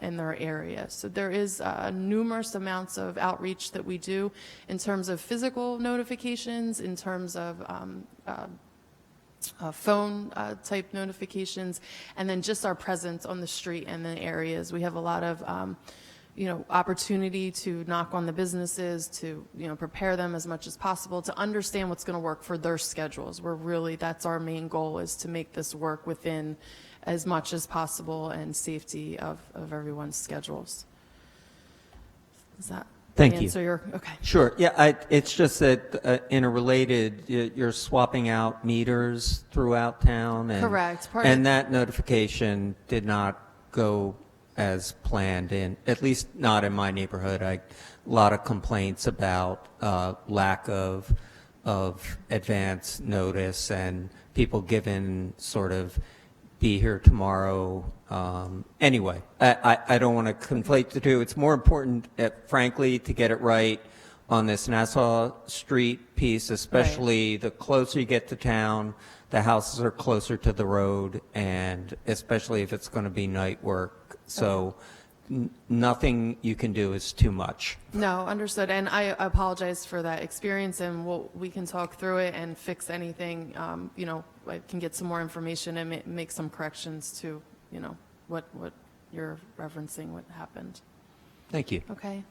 in their area. So there is numerous amounts of outreach that we do in terms of physical notifications, in terms of phone type notifications, and then just our presence on the street and the areas. We have a lot of opportunity to knock on the businesses, to prepare them as much as possible to understand what's going to work for their schedules. That's our main goal, is to make this work within as much as possible and safety of everyone's schedules. Does that Thank answer you. your okay? Sure. Yeah, it's just that interrelated, you're swapping out meters throughout town. And, Correct. And that notification did not go as planned, at least not in my neighborhood. A lot of complaints about lack of advance notice and people given sort of be here tomorrow. Anyway, I don't want to conflate the two. It's more important, frankly, to get it right on this Nassau Street piece, especially the closer you get to town, the houses are closer to the road, and especially if it's going to be night work. So nothing you can do is too much. No, understood. And I apologize for that experience, and we can talk through it and fix anything. I can get some more information and make some corrections to, what you're referencing, what happened. Thank you. Okay.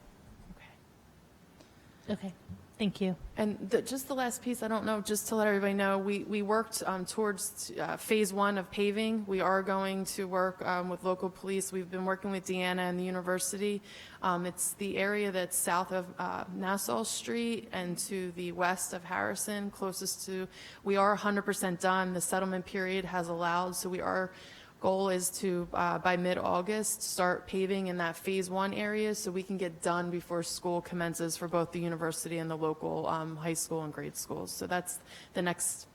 Okay, thank you. And just the last piece, I don't know, just to let everybody know, we worked towards phase 1 of paving. We are going to work with local police. We've been working with Deanna and the university. It's the area that's south of Nassau Street and to the west of Harrison, closest to, we are 100% done. The settlement period has allowed, so our goal is to, by mid-August, start paving in that phase 1 area so we can get done before school commences for both the university and the local high school and grade schools. So that's the next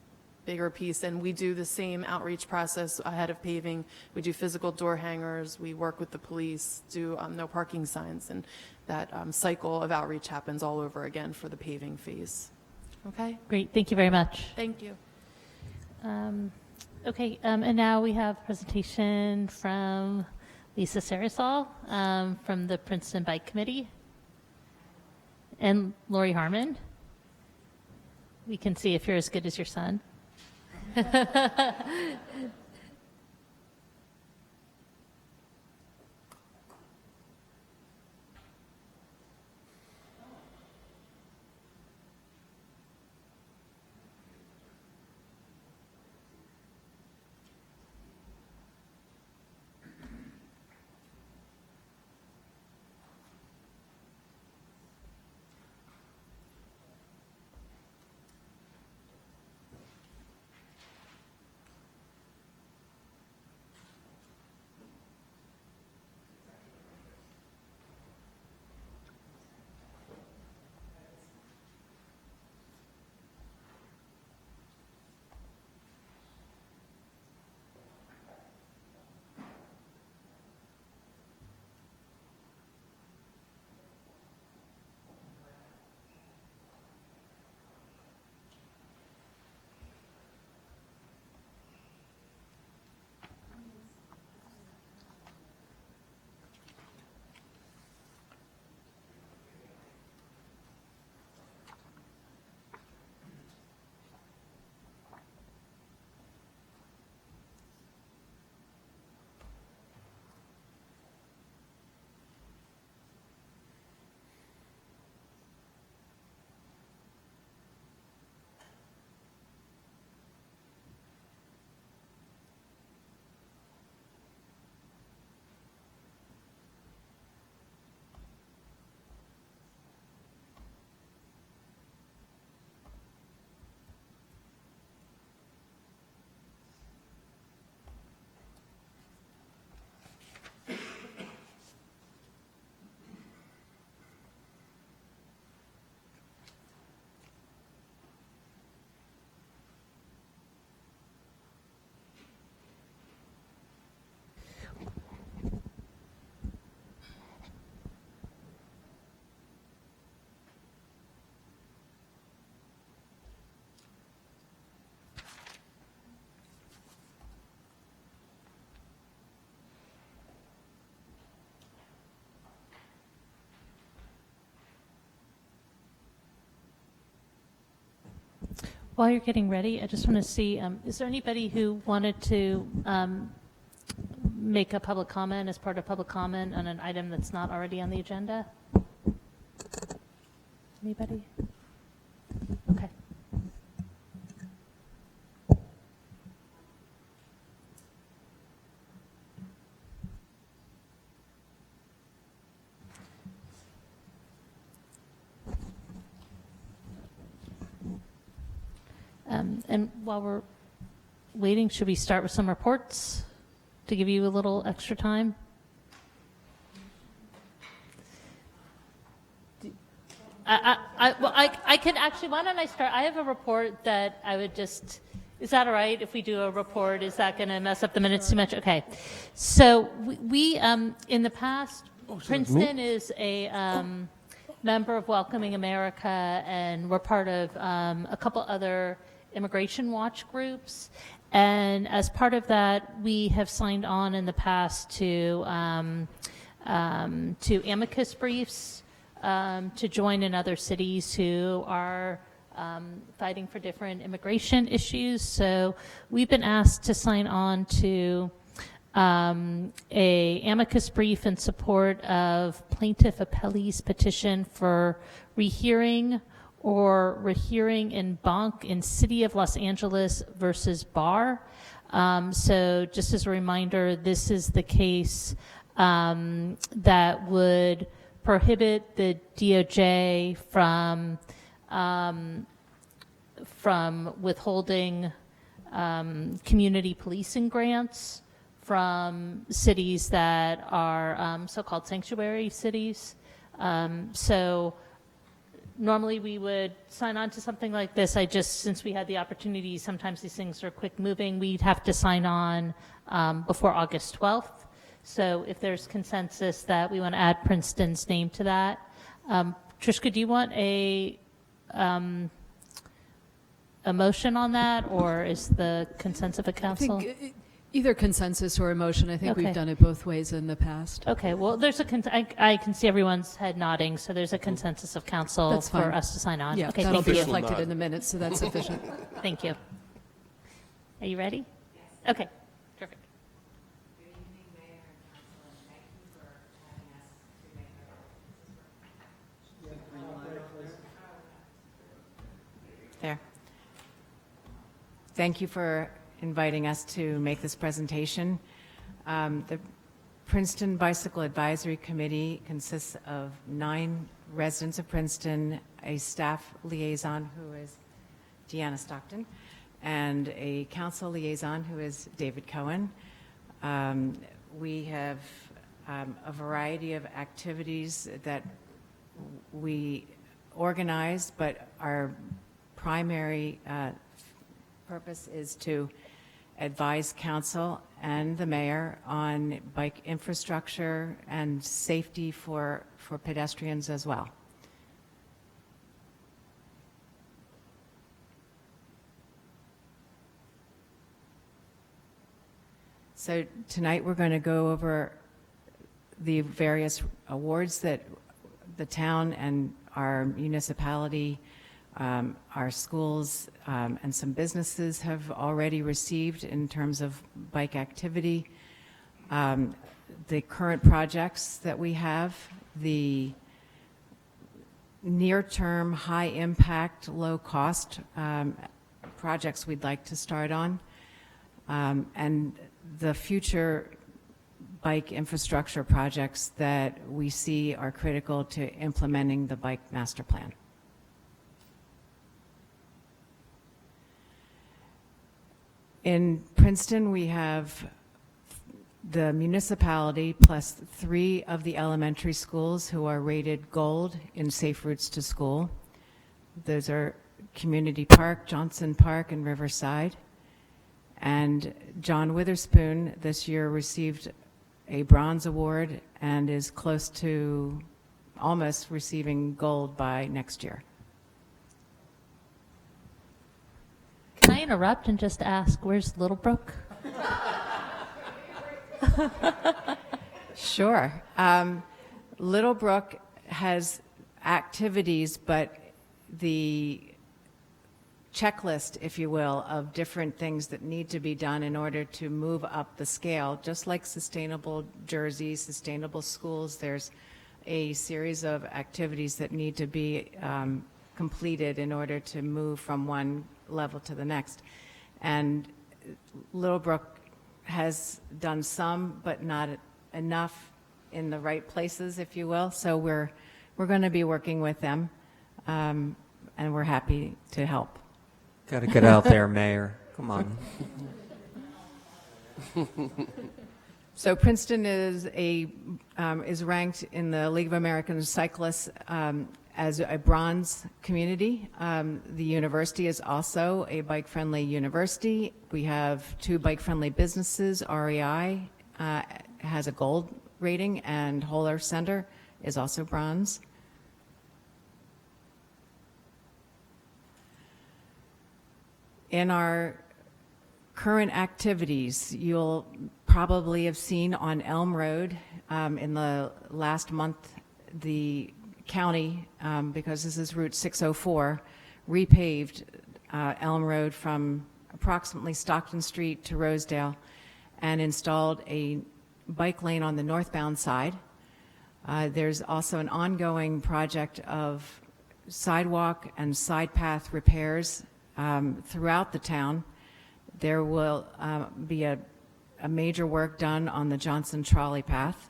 bigger piece. And we do the same outreach process ahead of paving. We do physical door hangers. We work with the police, do no parking signs. And that cycle of outreach happens all over again for the paving phase. Okay? Great, thank you very much. Thank you. Okay, and now we have a presentation from Lisa Sarasol from the Princeton Bike Committee, and Lori Harmon. We can see if you're as good as your son. While you're getting ready, I just want to see, is there anybody who wanted to make a public comment as part of public comment on an item that's not already on the agenda? Anybody? Okay. And while we're waiting, should we start with some reports to give you a little extra time? I can actually, why don't I start? I have a report that I would just, is that all right if we do a report? Is that going to mess up the minutes too much? Okay. So we in the past, Princeton is a member of Welcoming America, and we're part of a couple other immigration watch groups. And as part of that, we have signed on in the past to amicus briefs to join in other cities who are fighting for different immigration issues. So we've been asked to sign on to a amicus brief in support of plaintiff appellee's petition for rehearing or rehearing in Bonk in City of Los Angeles versus Barr. So just as a reminder, this is the case that would prohibit the DOJ from withholding community policing grants from cities that are so-called sanctuary cities. So normally we would sign on to something like this. Since we had the opportunity, sometimes these things are quick moving, we'd have to sign on before August 12th. So if there's consensus that we want to add Princeton's name to that. Trishka, do you want a motion on that, or is the consensus of the council? I think either consensus or a motion. I think Okay. we've done it both ways in the past. Okay, well, there's I can see everyone's head nodding, so there's a consensus of council That's fine. for us to sign on. Yeah, Okay, that'll thank be you. reflected in the minutes, so that's sufficient. Thank you. Are you ready? Yes. Okay, perfect. There. Thank you for inviting us to make this presentation. The Princeton Bicycle Advisory Committee consists of 9 residents of Princeton, a staff liaison who is Deanna Stockton, and a council liaison who is David Cohen. We have a variety of activities that we organize, but our primary purpose is to advise council and the mayor on bike infrastructure and safety for pedestrians as well. So tonight we're going to go over the various awards that the town and our municipality, our schools, and some businesses have already received in terms of bike activity. The current projects that we have, the near-term, high-impact, low-cost projects we'd like to start on, and the future bike infrastructure projects that we see are critical to implementing the bike master plan. In Princeton, we have the municipality plus 3 of the elementary schools who are rated gold in Safe Routes to School. Those are Community Park, Johnson Park, and Riverside. And John Witherspoon this year received a bronze award and is close to almost receiving gold by next year. Can I interrupt and just ask, where's Littlebrook? Sure. Littlebrook has activities, but the checklist, if you will, of different things that need to be done in order to move up the scale. Just like sustainable jerseys, sustainable schools, there's a series of activities that need to be completed in order to move from one level to the next. And Little Brook has done some, but not enough in the right places, if you will. So we're going to be working with them, and we're happy to help. Got to get out there, Mayor. Come on. So Princeton is ranked in the League of American Cyclists as a bronze community. The university is also a bike-friendly university. We have 2 bike-friendly businesses. REI has a gold rating, and Whole Earth Center is also bronze. In our current activities, you'll probably have seen on Elm Road in the last month, the county, because this is Route 604, repaved Elm Road from approximately Stockton Street to Rosedale and installed a bike lane on the northbound side. There's also an ongoing project of sidewalk and side path repairs throughout the town. There will be a major work done on the Johnson Trolley Path.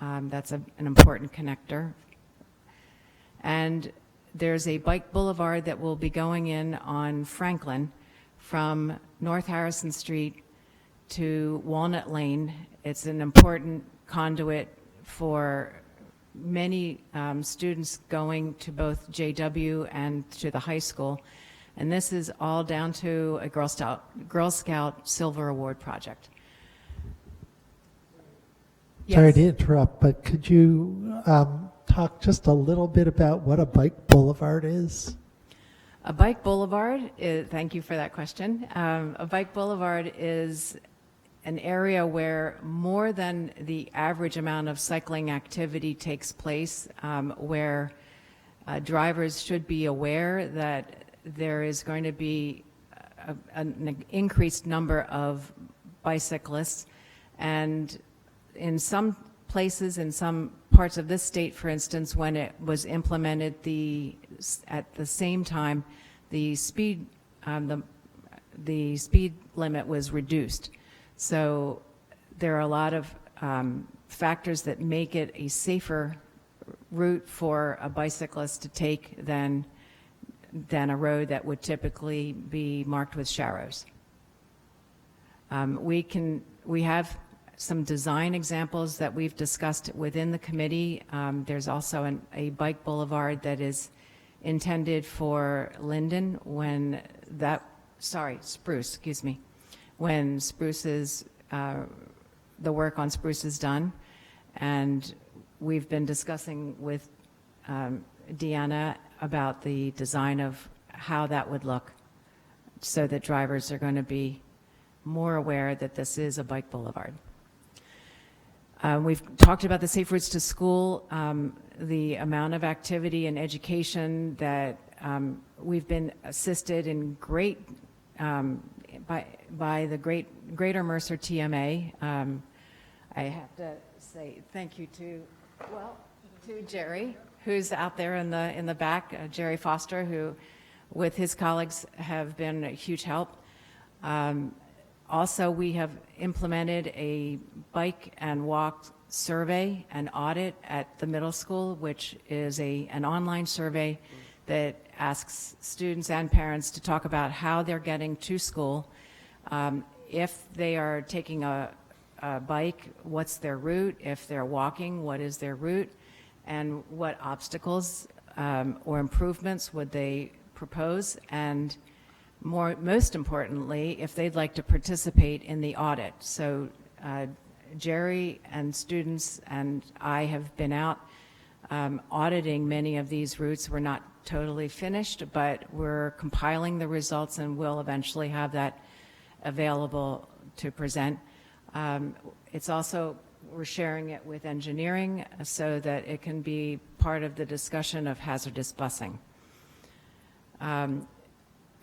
That's an important connector. And there's a bike boulevard that will be going in on Franklin from North Harrison Street to Walnut Lane. It's an important conduit for many students going to both JW and to the high school. And this is all down to a Girl Scout Silver Award project. Sorry Yes. to interrupt, but could you talk just a little bit about what a bike boulevard is? A bike boulevard, thank you for that question. A bike boulevard is an area where more than the average amount of cycling activity takes place, where drivers should be aware that there is going to be an increased number of bicyclists. And in some places, in some parts of this state, for instance, when it was implemented, at the same time, the speed limit was reduced. So there are a lot of factors that make it a safer route for a bicyclist to take than a road that would typically be marked with sharrows. We have some design examples that we've discussed within the committee. There's also a bike boulevard that is intended for Linden Spruce, excuse me, when the work on Spruce is done. And we've been discussing with Deanna about the design of how that would look so that drivers are going to be more aware that this is a bike boulevard. We've talked about the Safe Routes to School, the amount of activity and education that we've been assisted in by the Greater Mercer TMA. I have to say thank you to Jerry, who's out there in the back, Jerry Foster, who with his colleagues have been a huge help. Also, we have implemented a bike and walk survey and audit at the middle school, which is an online survey that asks students and parents to talk about how they're getting to school. If they are taking a bike, what's their route? If they're walking, what is their route? And what obstacles or improvements would they propose? And most importantly, if they'd like to participate in the audit. So Jerry and students and I have been out auditing many of these routes. We're not totally finished, but we're compiling the results and we'll eventually have that available to present. It's also, we're sharing it with engineering so that it can be part of the discussion of hazardous busing.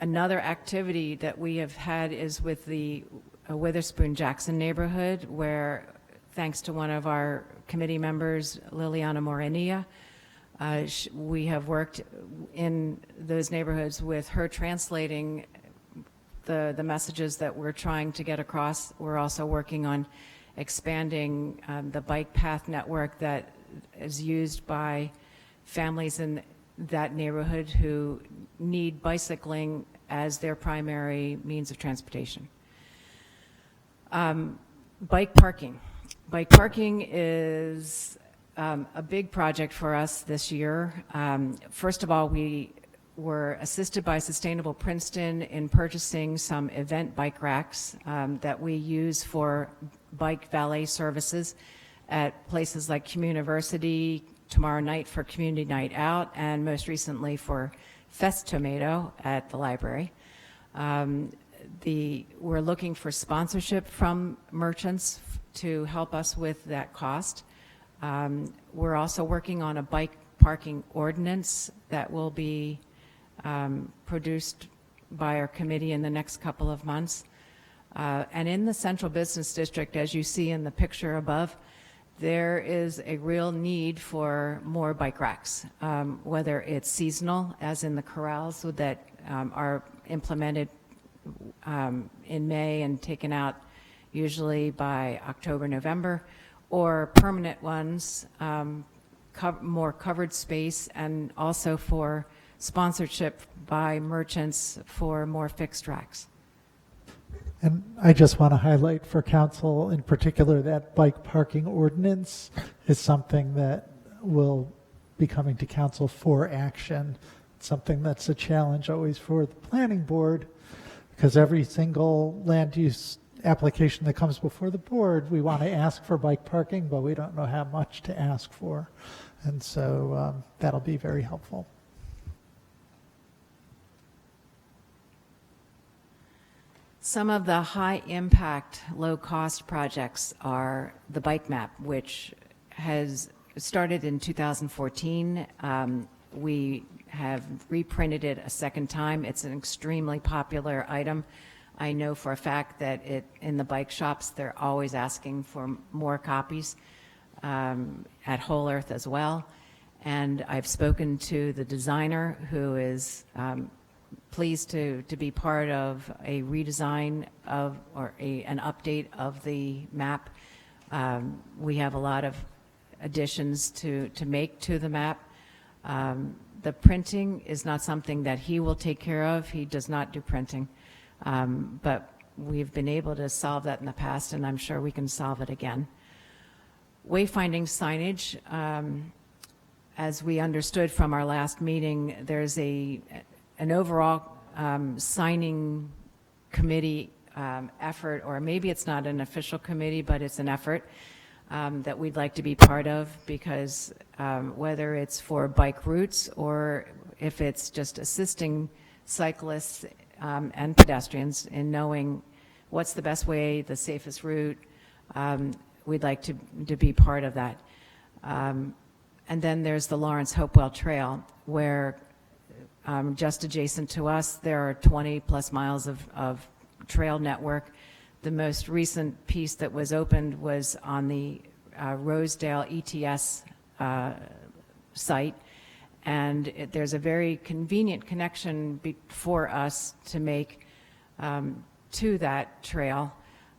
Another activity that we have had is with the Witherspoon Jackson neighborhood, where thanks to one of our committee members, Liliana Morinia, we have worked in those neighborhoods with her translating the messages that we're trying to get across. We're also working on expanding the bike path network that is used by families in that neighborhood who need bicycling as their primary means of transportation. Bike parking. Bike parking is a big project for us this year. First of all, we were assisted by Sustainable Princeton in purchasing some event bike racks that we use for bike valet services at places like Communiversity, tomorrow night for Community Night Out, and most recently for Fest Tomato at the library. We're looking for sponsorship from merchants to help us with that cost. We're also working on a bike parking ordinance that will be produced by our committee in the next couple of months. And in the Central Business District, as you see in the picture above, there is a real need for more bike racks, whether it's seasonal, as in the corrals that are implemented in May and taken out usually by October, November, or permanent ones, more covered space, and also for sponsorship by merchants for more fixed racks. And I just want to highlight for council in particular that bike parking ordinance is something that will be coming to council for action. It's something that's a challenge always for the planning board, because every single land use application that comes before the board, we want to ask for bike parking, but we don't know how much to ask for. And so that'll be very helpful. Some of the high-impact, low-cost projects are the bike map, which has started in 2014. We have reprinted it a second time. It's an extremely popular item. I know for a fact that in the bike shops, they're always asking for more copies, at Whole Earth as well. And I've spoken to the designer, who is pleased to be part of a redesign of, or an update of the map. We have a lot of additions to make to the map. The printing is not something that he will take care of. He does not do printing. But we've been able to solve that in the past, and I'm sure we can solve it again. Wayfinding signage, as we understood from our last meeting, there's an overall signing committee effort, or maybe it's not an official committee, but it's an effort that we'd like to be part of, because whether it's for bike routes or if it's just assisting cyclists and pedestrians in knowing what's the best way, the safest route, we'd like to be part of that. And then there's the Lawrence Hopewell Trail, where just adjacent to us, there are 20 plus miles of trail network. The most recent piece that was opened was on the Rosedale ETS site, and there's a very convenient connection for us to make to that trail.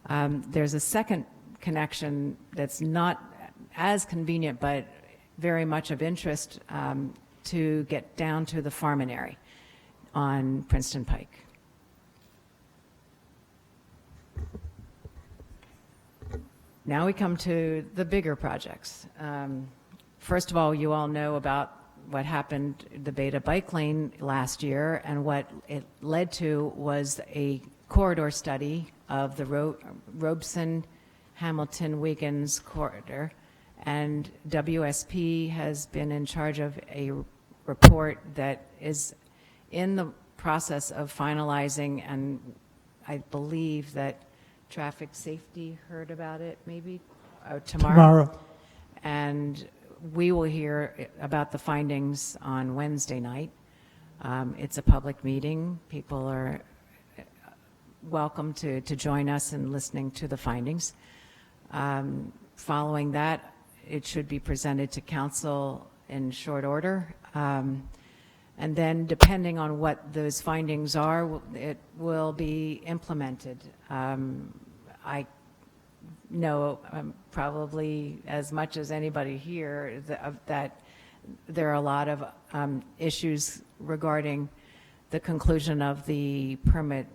There's a second connection that's not as convenient, but very much of interest to get down to the Farminary on Princeton Pike. Now we come to the bigger projects. First of all, you all know about what happened, the Beta Bike Lane last year, and what it led to was a corridor study of the Robeson, Hamilton, Wiggins corridor, and WSP has been in charge of a report that is in the process of finalizing, and I believe that traffic safety heard about it maybe tomorrow. And we will hear about the findings on Wednesday night. It's a public meeting. People are welcome to join us in listening to the findings. Following that, it should be presented to council in short order. And then, depending on what those findings are, it will be implemented. I know probably as much as anybody here that there are a lot of issues regarding the conclusion of the permit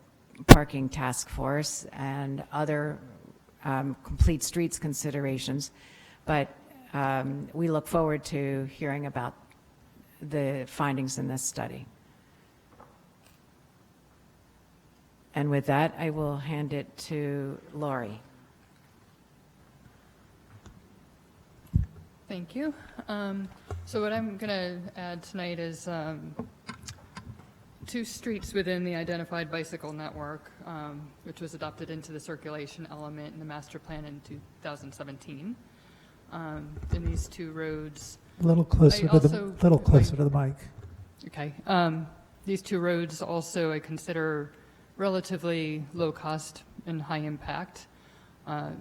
parking task force and other complete streets considerations. But we look forward to hearing about the findings in this study. And with that, I will hand it to Lori. Thank you. So what I'm going to add tonight is 2 streets within the identified bicycle network, which was adopted into the circulation element in the master plan in 2017. And these 2 roads. A little closer to the mic. Okay. These 2 roads also I consider relatively low cost and high impact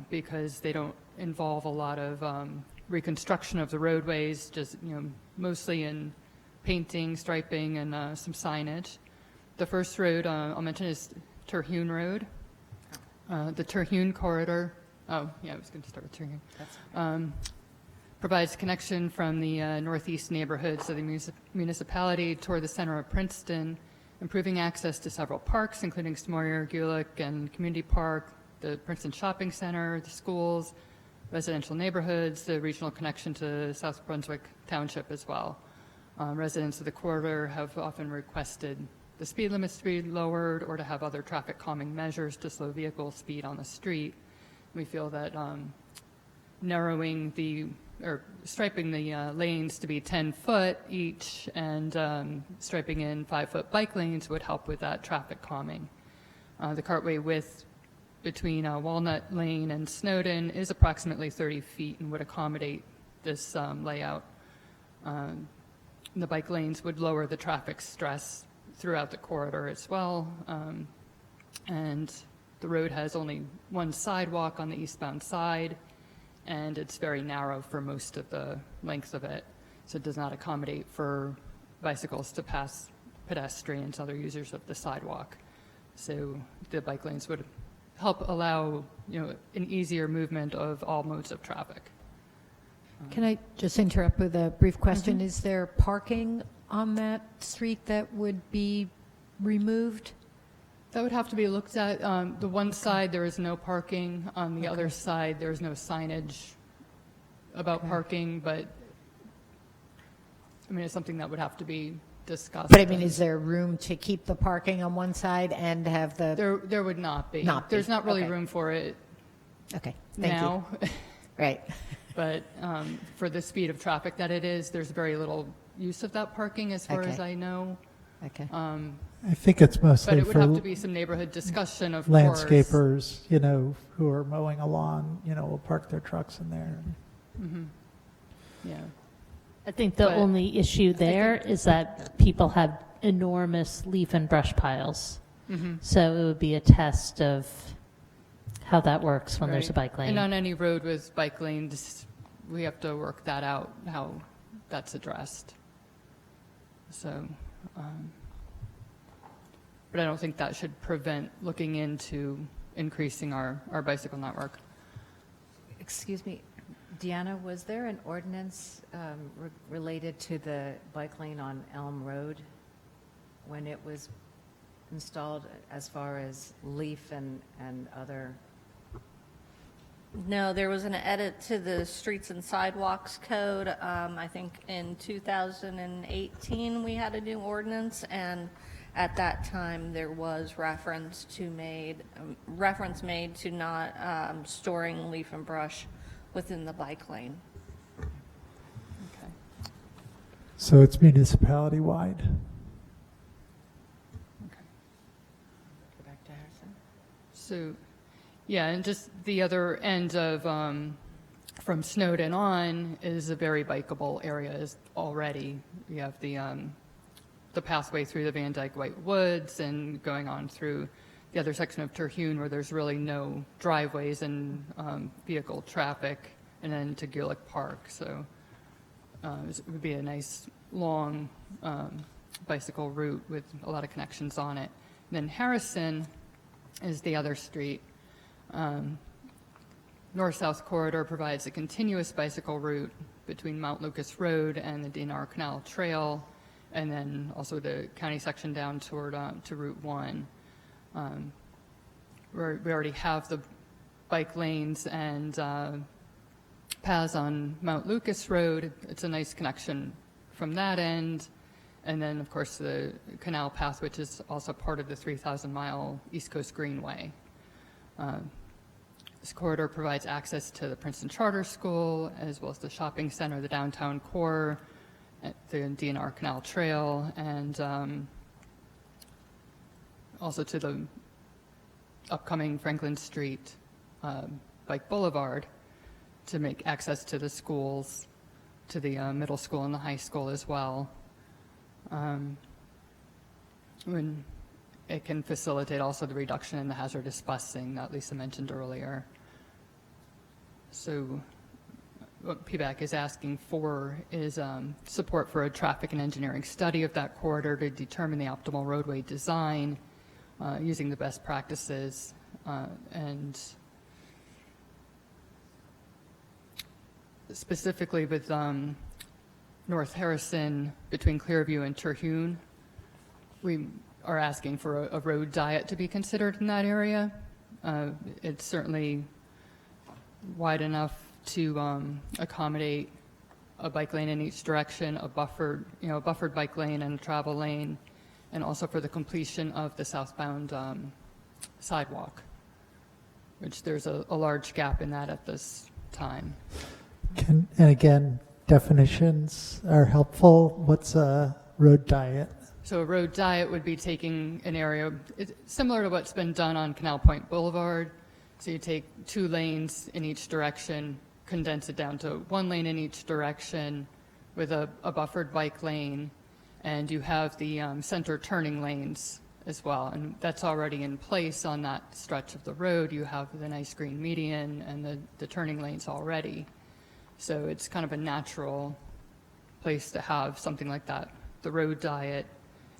because they don't involve a lot of reconstruction of the roadways, just mostly in painting, striping, and some signage. The first road I'll mention is Terhune Road. The Terhune corridor. Oh, yeah, I was going to start with Terhune. Provides connection from the northeast neighborhoods of the municipality toward the center of Princeton, improving access to several parks, including Smoyer, Gulick, and Community Park, the Princeton Shopping Center, the schools, residential neighborhoods, the regional connection to South Brunswick Township as well. Residents of the corridor have often requested the speed limits to be lowered or to have other traffic calming measures to slow vehicle speed on the street. We feel that striping the lanes to be 10 foot each and striping in 5-foot bike lanes would help with that traffic calming. The cartway width between Walnut Lane and Snowden is approximately 30 feet and would accommodate this layout. The bike lanes would lower the traffic stress throughout the corridor as well. And the road has only one sidewalk on the eastbound side, and it's very narrow for most of the length of it. So it does not accommodate for bicycles to pass pedestrians, other users of the sidewalk. So the bike lanes would help allow, an easier movement of all modes of traffic. Can I just interrupt with a brief question? Is there parking on that street that would be removed? That would have to be looked at. The one side, there is no parking. On the other side, there is no signage about parking, but it's something that would have to be discussed. But is there room to keep the parking on one side and have the... There would not be. There's not really room for it Thank now. you. Right. But for the speed of traffic that it is, there's very little use of that parking as far as I know. Okay. I think it's mostly but it would for have to be some neighborhood discussion, of landscapers, who are mowing a lawn, will park their trucks in there. Mm-hmm. Yeah. I think the only issue there is that people have enormous leaf and brush piles. Mm-hmm. So it would be a test of how that works when there's a bike lane. And on any road with bike lanes, we have to work that out, how that's addressed. So, but I don't think that should prevent looking into increasing our bicycle network. Excuse me, Deanna, was there an ordinance related to the bike lane on Elm Road when it was installed, as far as leaf and other? No, there was an edit to the Streets and Sidewalks Code. I think in 2018 we had a new ordinance, and at that time there was reference made to not storing leaf and brush within the bike lane. Okay. So it's municipality wide. Okay. Go back to Harrison. So, yeah, and just the other end of from Snowden on is a very bikeable area already. We have the the pathway through the Van Dyke White Woods and going on through the other section of Terhune where there's really no driveways and vehicle traffic, and then to Gulick Park. So it would be a nice long bicycle route with a lot of connections on it. And then Harrison is the other street. North-South corridor provides a continuous bicycle route between Mount Lucas Road and the DNR Canal Trail, and then also the county section down toward to Route 1. We already have the bike lanes and paths on Mount Lucas Road. It's a nice connection from that end. And then, of course, the canal path, which is also part of the 3,000-mile East Coast Greenway. This corridor provides access to the Princeton Charter School, as well as the shopping center, the downtown core, the DNR Canal Trail, and also to the upcoming Franklin Street Bike Boulevard to make access to the schools, to the middle school and the high school as well. When it can facilitate also the reduction in the hazardous busing that Lisa mentioned earlier. So what PBAC is asking for is support for a traffic and engineering study of that corridor to determine the optimal roadway design using the best practices and specifically with North Harrison between Clearview and Terhune. We are asking for a road diet to be considered in that area. It's certainly wide enough to accommodate a bike lane in each direction, a buffered bike lane and a travel lane, and also for the completion of the southbound sidewalk, which there's a large gap in that at this time. And again, definitions are helpful. What's a road diet? So a road diet would be taking an area similar to what's been done on Canal Point Boulevard. So you take 2 lanes in each direction, condense it down to 1 lane in each direction with a buffered bike lane, and you have the center turning lanes as well. And that's already in place on that stretch of the road. You have the nice green median and the turning lanes already. So it's kind of a natural place to have something like that, the road diet,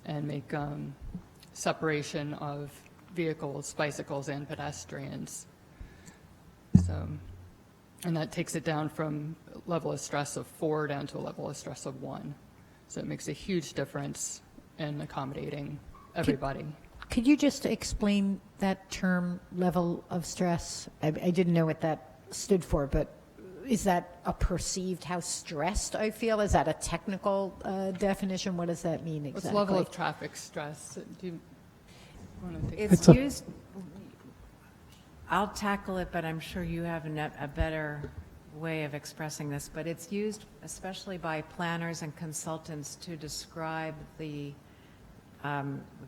and make separation of vehicles, bicycles, and pedestrians. So, and that takes it down from a level of stress of 4 down to a level of stress of 1. So it makes a huge difference in accommodating everybody. Could you just explain that term, level of stress? I didn't know what that stood for, but is that a perceived how stressed I feel? Is that a technical definition? What does that mean exactly? What's level of traffic stress? Do you want to take It's used, I'll tackle it, but I'm sure you have a better way of expressing this, but it's used especially by planners and consultants to describe the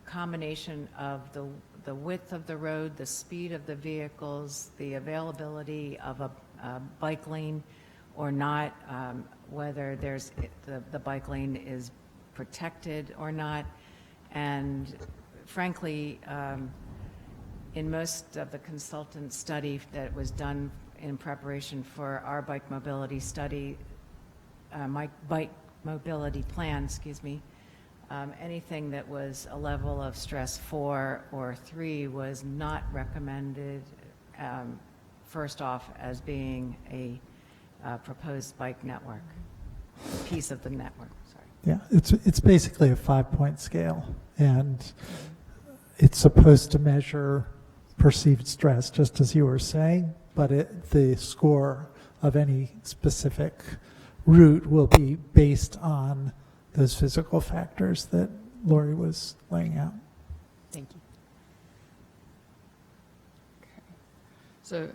combination of the width of the road, the speed of the vehicles, the availability of a bike lane or not, whether there's the bike lane is protected or not. And frankly, in most of the consultant study that was done in preparation for our bike mobility study, my bike mobility plan, excuse me, anything that was a level of stress 4 or 3 was not recommended first off as being a proposed bike network, piece of the network, sorry. Yeah, it's basically a 5-point scale, and it's supposed to measure perceived stress, just as you were saying, but the score of any specific route will be based on those physical factors that Lori was laying out. Thank you. So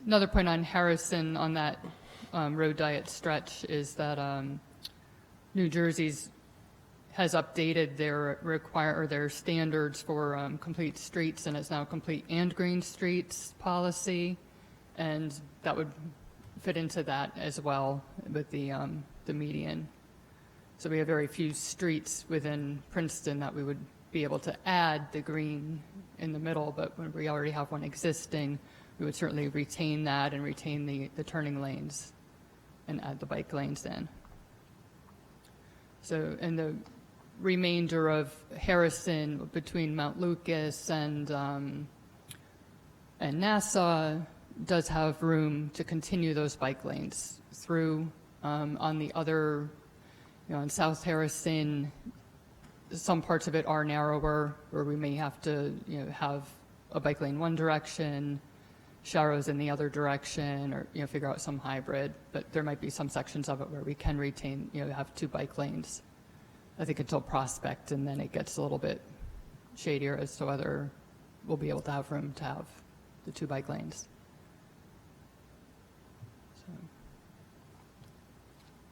another point on Harrison on that road diet stretch is that New Jersey's has updated their standards for complete streets, and it's now complete and green streets policy, and that would fit into that as well with the median. So we have very few streets within Princeton that we would be able to add the green in the middle, but when we already have one existing, we would certainly retain that and retain the turning lanes and add the bike lanes in. So, and the remainder of Harrison between Mount Lucas and Nassau does have room to continue those bike lanes through. On the other, in South Harrison, some parts of it are narrower, where we may have to, have a bike lane one direction, Sharrows in the other direction, or, figure out some hybrid. But there might be some sections of it where we can retain, have 2 bike lanes. I think until Prospect, and then it gets a little bit shadier as to whether we'll be able to have room to have the 2 bike lanes. So.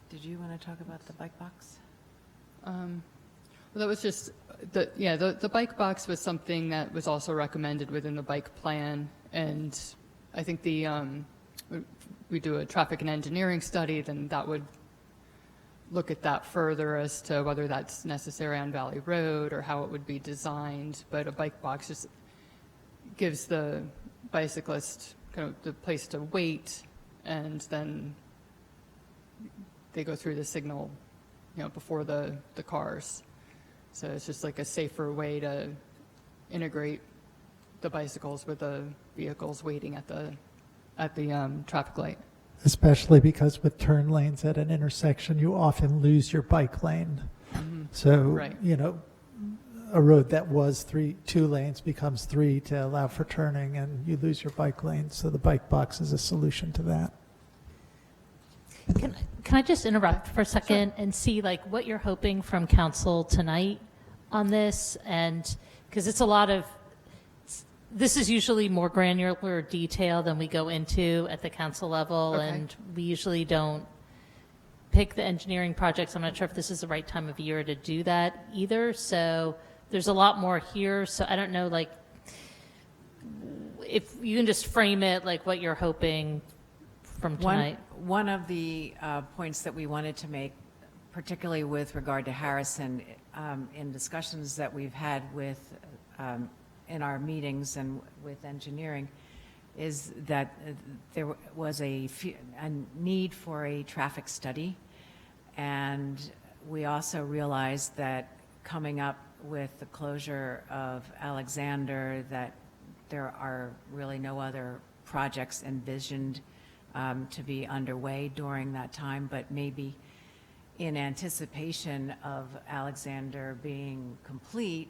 Did you want to talk about the bike box? Well, that was just, the bike box was something that was also recommended within the bike plan, and I think we do a traffic and engineering study, then that would look at that further as to whether that's necessary on Valley Road or how it would be designed. But a bike box just gives the bicyclist kind of the place to wait, and then they go through the signal, before the cars. So it's just like a safer way to integrate the bicycles with the vehicles waiting at the traffic light. Especially because with turn lanes at an intersection, you often lose your bike lane. Mm-hmm. So, Right. A road that was 2 lanes becomes 3 to allow for turning, and you lose your bike lane. So the bike box is a solution to that. Can I just interrupt for a second and see what you're hoping from council tonight on this? And because it's a lot of, this is usually more granular detail than we go into at the council level, Okay. and we usually don't pick the engineering projects. I'm not sure if this is the right time of year to do that either. So there's a lot more here. So I don't know, if you can just frame it what you're hoping from tonight. One of the points that we wanted to make, particularly with regard to Harrison, in discussions that we've had with, in our meetings and with engineering, is that there was a need for a traffic study. And we also realized that coming up with the closure of Alexander, that there are really no other projects envisioned to be underway during that time, but maybe in anticipation of Alexander being complete,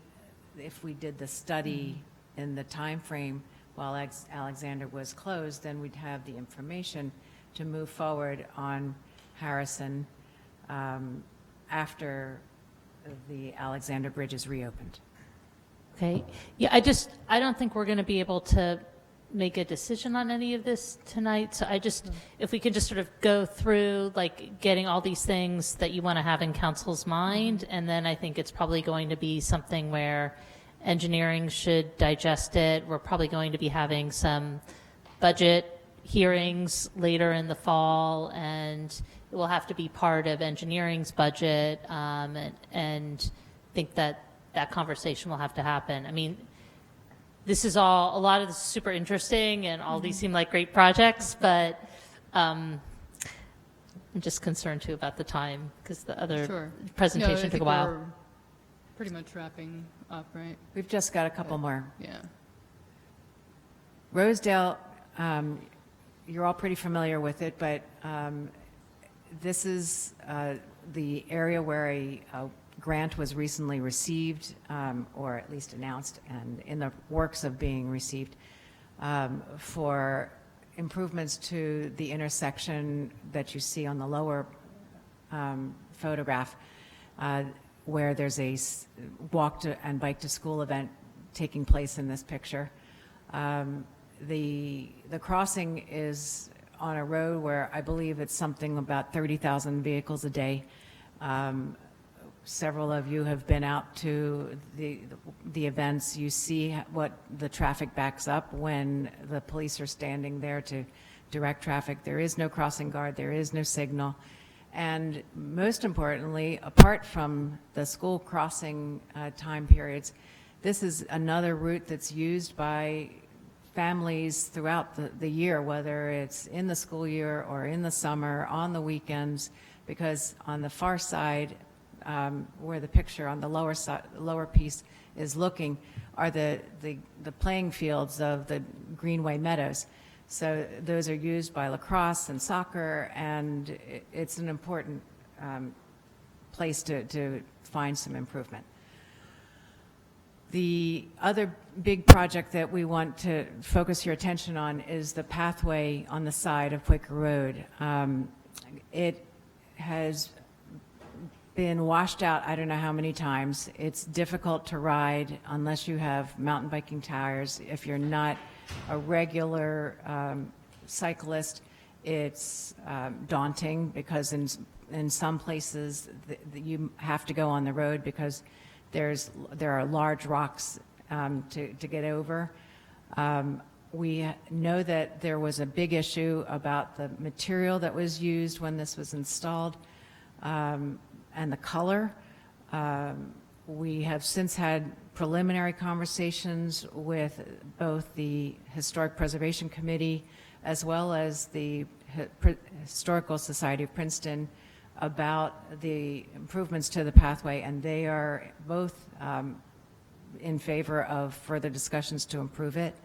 if we did the study in the time frame while Alexander was closed, then we'd have the information to move forward on Harrison after the Alexander Bridge is reopened. Okay. Yeah, I don't think we're going to be able to make a decision on any of this tonight. So if we could just sort of go through getting all these things that you want to have in council's mind, and then I think it's probably going to be something where engineering should digest it. We're probably going to be having some budget hearings later in the fall, and it will have to be part of engineering's budget, and I think that conversation will have to happen. I mean, this is a lot of this is super interesting, and all these seem like great projects, but I'm just concerned too about the time, because the other presentation took a while. We're pretty much wrapping up, right? We've just got a couple more. Yeah. Rosedale, you're all pretty familiar with it, but this is the area where a grant was recently received, or at least announced, and in the works of being received, for improvements to the intersection that you see on the lower photograph, where there's a walk to and bike to school event taking place in this picture. The crossing is on a road where I believe it's something about 30,000 vehicles a day. Several of you have been out to the events. You see what the traffic backs up when the police are standing there to direct traffic. There is no crossing guard. There is no signal. And most importantly, apart from the school crossing time periods, this is another route that's used by families throughout the year, whether it's in the school year or in the summer, on the weekends, because on the far side, where the picture on the lower side, lower piece is looking, are the playing fields of the Greenway Meadows. So those are used by lacrosse and soccer, and it's an important place to find some improvement. The other big project that we want to focus your attention on is the pathway on the side of Quaker Road. It has been washed out I don't know how many times. It's difficult to ride unless you have mountain biking tires. If you're not a regular cyclist, it's daunting because in some places you have to go on the road because there are large rocks to get over. We know that there was a big issue about the material that was used when this was installed and the color. We have since had preliminary conversations with both the Historic Preservation Committee as well as the Historical Society of Princeton about the improvements to the pathway, and they are both in favor of further discussions to improve it.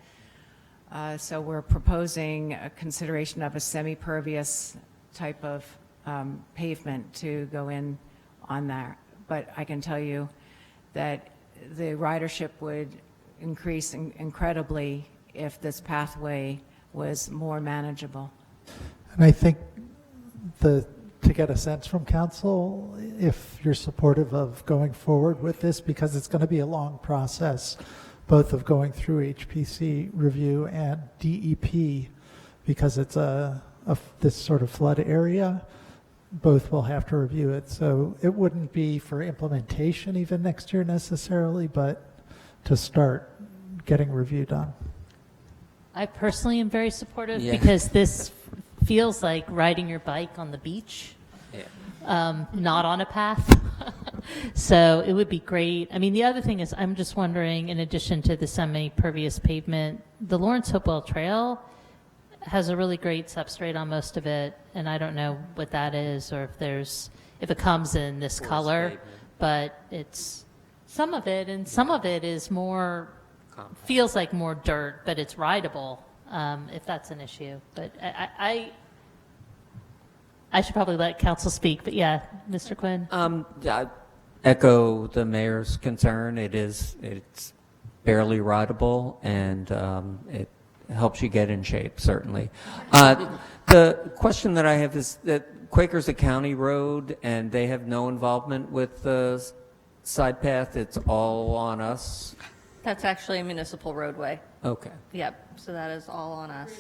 So we're proposing a consideration of a semi-pervious type of pavement to go in on that. But I can tell you that the ridership would increase incredibly if this pathway was more manageable. And I think to get a sense from council, if you're supportive of going forward with this, because it's going to be a long process, both of going through HPC review and DEP, because it's this sort of flood area, both will have to review it. So it wouldn't be for implementation even next year necessarily, but to start getting review done. I personally am very supportive Yeah. because this feels like riding your bike on the beach, not on a path. So it would be great. I mean, the other thing is I'm just wondering, in addition to the semi-pervious pavement, the Lawrence Hopewell Trail has a really great substrate on most of it, and I don't know what that is or if it comes in this color, but it's some of it, and some of it is more, feels like more dirt, but it's rideable, if that's an issue. But I should probably let council speak, but yeah, Mr. Quinn. I echo the mayor's concern. It's barely rideable, and it helps you get in shape, certainly. The question that I have is that Quaker's a county road, and they have no involvement with the side path. It's all on us. That's actually a municipal roadway. Okay. Yep, so that is all on us.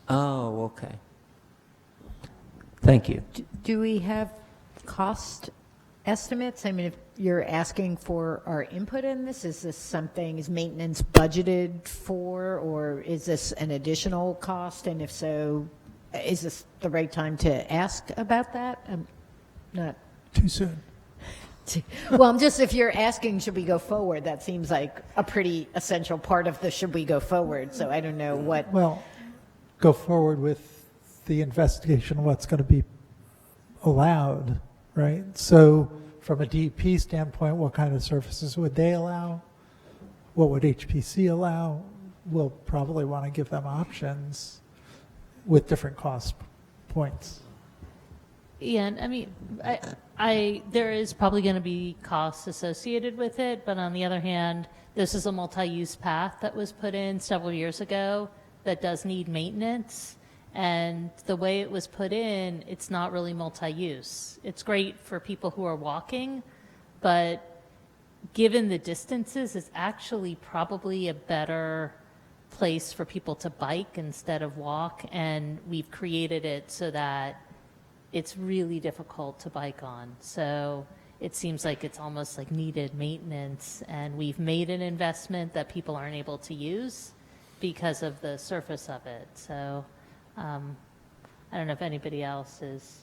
Oh, okay. Thank you. Do we have cost estimates? I mean, if you're asking for our input in this, is maintenance budgeted for, or is this an additional cost? And if so, is this the right time to ask about that? Not too soon. Well, if you're asking, should we go forward? That seems like a pretty essential part of the should we go forward. So I don't know what. Well, go forward with the investigation of what's going to be allowed, right? So from a DEP standpoint, what kind of services would they allow? What would HPC allow? We'll probably want to give them options with different cost points. Yeah, and I mean, there is probably going to be costs associated with it, but on the other hand, this is a multi-use path that was put in several years ago that does need maintenance, and the way it was put in, it's not really multi-use. It's great for people who are walking, but given the distances, it's actually probably a better place for people to bike instead of walk, and we've created it so that it's really difficult to bike on. So it seems like it's almost like needed maintenance, and we've made an investment that people aren't able to use because of the surface of it. So I don't know if anybody else is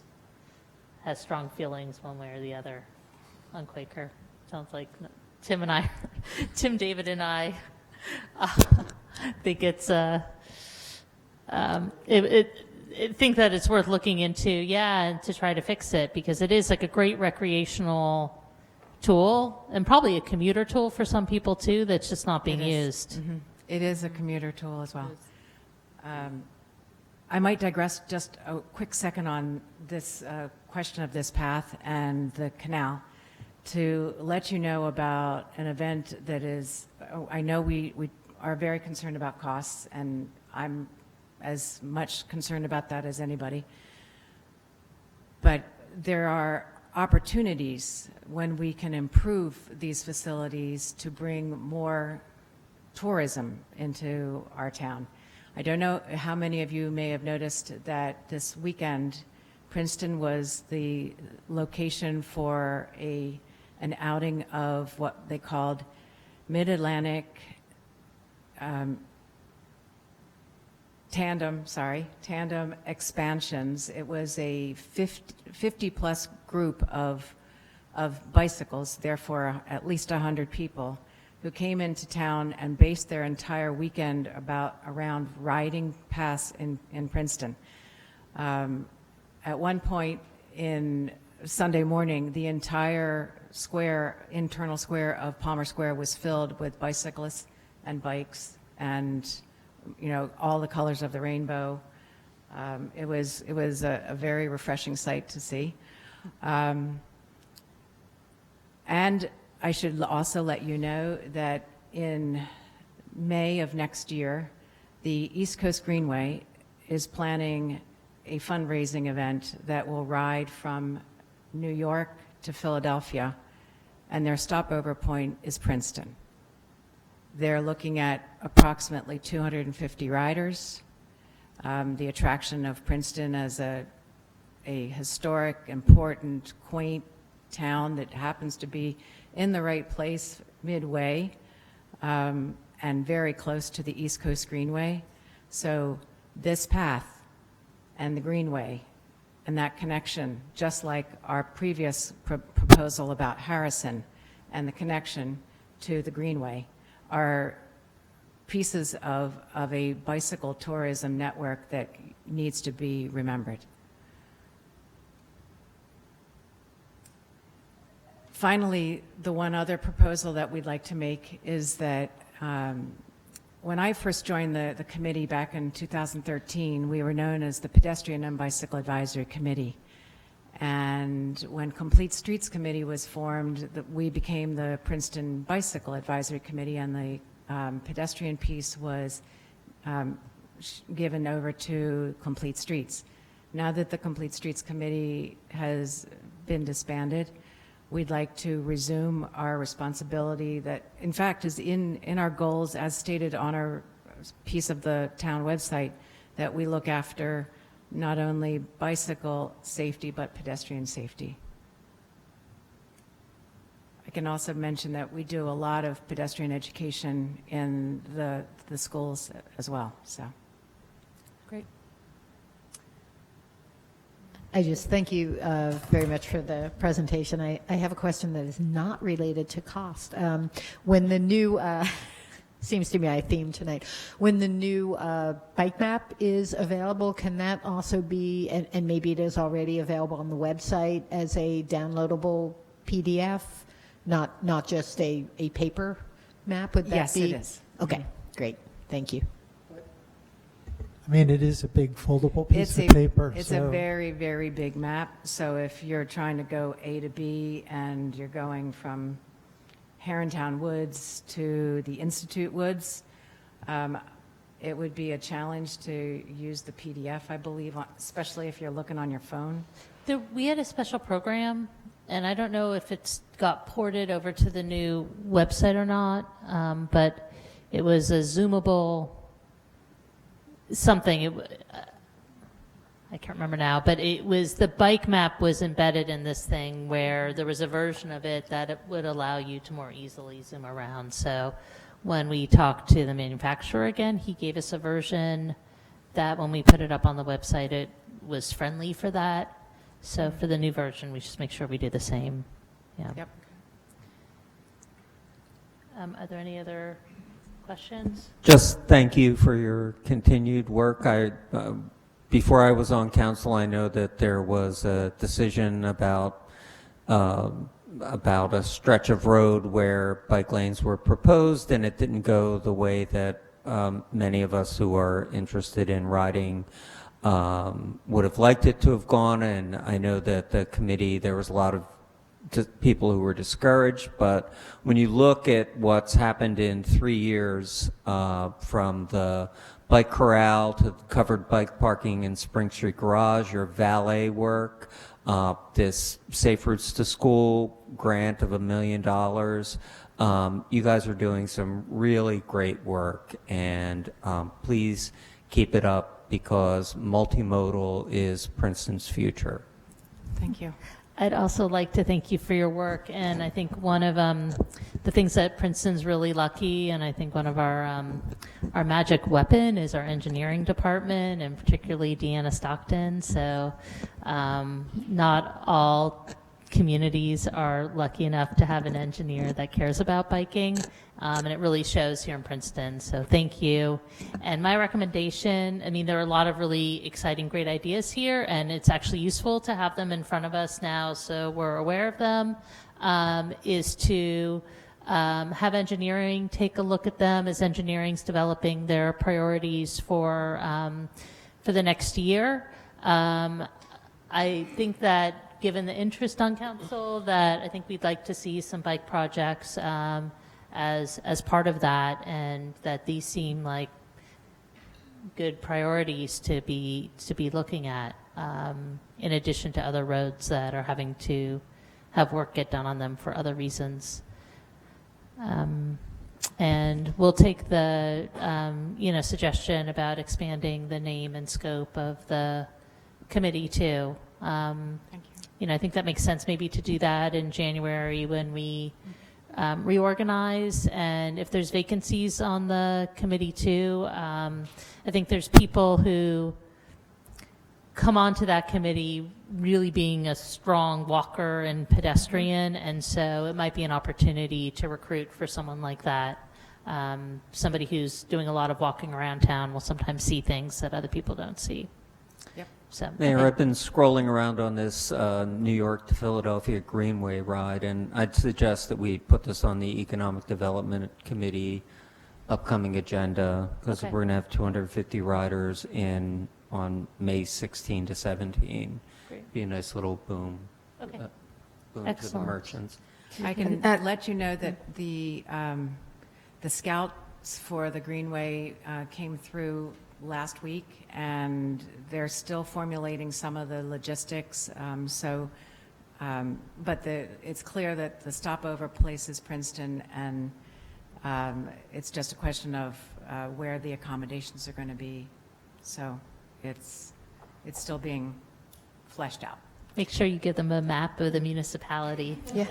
has strong feelings one way or the other on Quaker. Sounds like Tim, David, and I think it's think that it's worth looking into, and to try to fix it, because it is like a great recreational tool and probably a commuter tool for some people too that's just not being used. Mm-hmm. It is a commuter tool as well. I might digress just a quick second on this question of this path and the canal to let you know about an event that is, I know we are very concerned about costs, and I'm as much concerned about that as anybody. But there are opportunities when we can improve these facilities to bring more tourism into our town. I don't know how many of you may have noticed that this weekend, Princeton was the location for an outing of what they called Mid-Atlantic tandem expansions. It was a 50-plus group of bicycles, therefore at least 100 people, who came into town and based their entire weekend around riding paths in Princeton. At one point in Sunday morning, the entire internal square of Palmer Square was filled with bicyclists and bikes and, all the colors of the rainbow. It was a very refreshing sight to see. And I should also let you know that in May of next year, the East Coast Greenway is planning a fundraising event that will ride from New York to Philadelphia, and their stopover point is Princeton. They're looking at approximately 250 riders. The attraction of Princeton as a historic, important, quaint town that happens to be in the right place midway and very close to the East Coast Greenway. So this path and the Greenway and that connection, just like our previous proposal about Harrison and the connection to the Greenway, are pieces of a bicycle tourism network that needs to be remembered. Finally, the one other proposal that we'd like to make is that when I first joined the committee back in 2013, we were known as the Pedestrian and Bicycle Advisory Committee. And when Complete Streets Committee was formed, we became the Princeton Bicycle Advisory Committee, and the pedestrian piece was given over to Complete Streets. Now that the Complete Streets Committee has been disbanded, we'd like to resume our responsibility that, in fact, is in our goals as stated on our piece of the town website, that we look after not only bicycle safety, but pedestrian safety. I can also mention that we do a lot of pedestrian education in the schools as well, so. Great. I just thank you very much for the presentation. I have a question that is not related to cost. When the new, seems to be my theme tonight, when the new bike map is available, can that also be, and maybe it is already available on the website as a downloadable PDF, not just a paper map? Would that Yes, be? it is. Okay, great. Thank you. I mean, it is a big foldable piece of paper. It's so a very, very big map. So if you're trying to go A to B and you're going from Herrontown Woods to the Institute Woods, it would be a challenge to use the PDF, I believe, especially if you're looking on your phone. We had a special program, and I don't know if it's got ported over to the new website or not, but it was a zoomable something. I can't remember now, but it was, the bike map was embedded in this thing where there was a version of it that it would allow you to more easily zoom around. So when we talked to the manufacturer again, he gave us a version that when we put it up on the website, it was friendly for that. So for the new version, we just make sure we do the same. Yeah. Yep. Are there any other questions? Just thank you for your continued work. Before I was on council, I know that there was a decision about a stretch of road where bike lanes were proposed, and it didn't go the way that many of us who are interested in riding would have liked it to have gone. And I know that the committee, there was a lot of people who were discouraged, but when you look at what's happened in 3 years, from the bike corral to covered bike parking in Spring Street Garage, your valet work, this Safe Routes to School grant of $1 million, you guys are doing some really great work, and please keep it up, because multimodal is Princeton's future. Thank you. I'd also like to thank you for your work, and I think one of the things that Princeton's really lucky, and I think one of our magic weapon is our engineering department, and particularly Deanna Stockton. So not all communities are lucky enough to have an engineer that cares about biking, and it really shows here in Princeton. So thank you. And my recommendation, I mean, there are a lot of really exciting, great ideas here, and it's actually useful to have them in front of us now so we're aware of them, is to have engineering take a look at them as engineering's developing their priorities for the next year. I think that given the interest on council, that I think we'd like to see some bike projects as part of that, and that these seem like good priorities to be looking at, in addition to other roads that are having to have work get done on them for other reasons. And we'll take the suggestion about expanding the name and scope of the committee too. Thank you. I think that makes sense maybe to do that in January when we reorganize, and if there's vacancies on the committee too. I think there's people who come onto that committee really being a strong walker and pedestrian, and so it might be an opportunity to recruit for someone like that. Somebody who's doing a lot of walking around town will sometimes see things that other people don't see. Yep. So, Mayor, okay. I've been scrolling around on this New York to Philadelphia Greenway ride, and I'd suggest that we put this on the Economic Development Committee upcoming agenda, because Okay. we're going to have 250 riders on May 16 to 17. Great. Be a nice little boom. Okay. Boom to the Excellent. merchants. I can let you know that the scouts for the Greenway came through last week, and they're still formulating some of the logistics. But it's clear that the stopover place is Princeton, and it's just a question of where the accommodations are going to be. So it's still being fleshed out. Make sure you give them a map of the municipality. Yeah.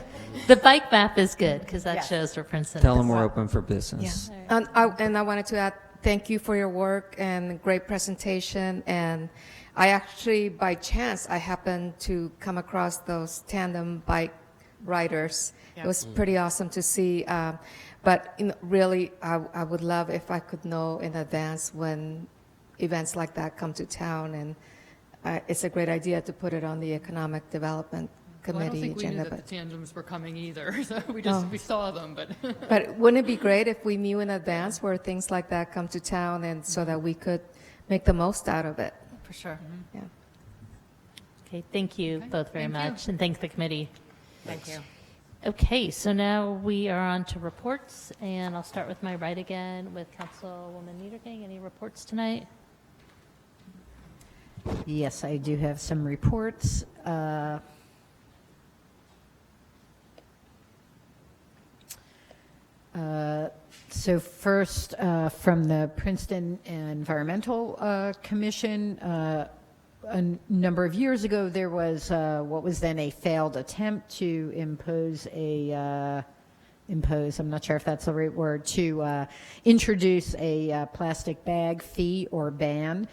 The bike map is good, because that Yes. shows where Princeton Tell is. them we're open for business. Yeah. And I wanted to add, thank you for your work and great presentation. And I actually, by chance, I happened to come across those tandem bike riders. It was pretty awesome to see. But really, I would love if I could know in advance when events like that come to town. And it's a great idea to put it on the Economic Development Well, I don't Committee think we knew agenda. that the tandems were coming either. So we saw them, but. But wouldn't it be great if we knew in advance where things like that come to town, and so that we could make the most out of it? For sure. Yeah. Okay, thank you both very Thank you. much, and thank the committee. Thank you. Okay, so now we are on to reports, and I'll start with my right again with Councilwoman Niedergang. Any reports tonight? Yes, I do have some reports. So first, from the Princeton Environmental Commission, a number of years ago, there was what was then a failed attempt to impose, I'm not sure if that's the right word, to introduce a plastic bag fee or ban.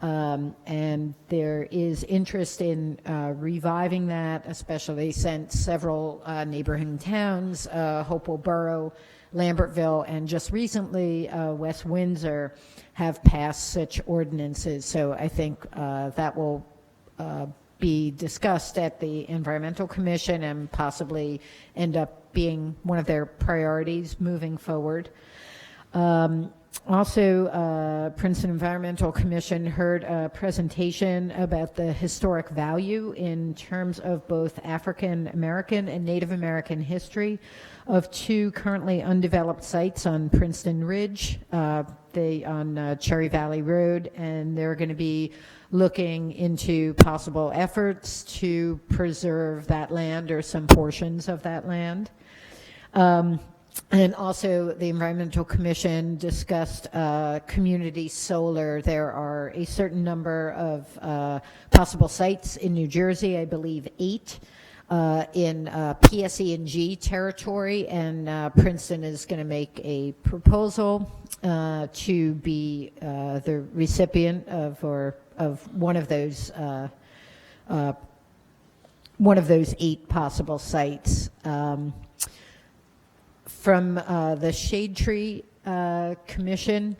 And there is interest in reviving that, especially since several neighboring towns, Hopewell Borough, Lambertville, and just recently West Windsor have passed such ordinances. So I think that will be discussed at the Environmental Commission and possibly end up being one of their priorities moving forward. Also, Princeton Environmental Commission heard a presentation about the historic value in terms of both African American and Native American history of two currently undeveloped sites on Princeton Ridge, on Cherry Valley Road, and they're going to be looking into possible efforts to preserve that land or some portions of that land. And also, the Environmental Commission discussed community solar. There are a certain number of possible sites in New Jersey, I believe 8, in PSE&G territory, and Princeton is going to make a proposal to be the recipient of one of those 8 possible sites. From the Shade Tree Commission,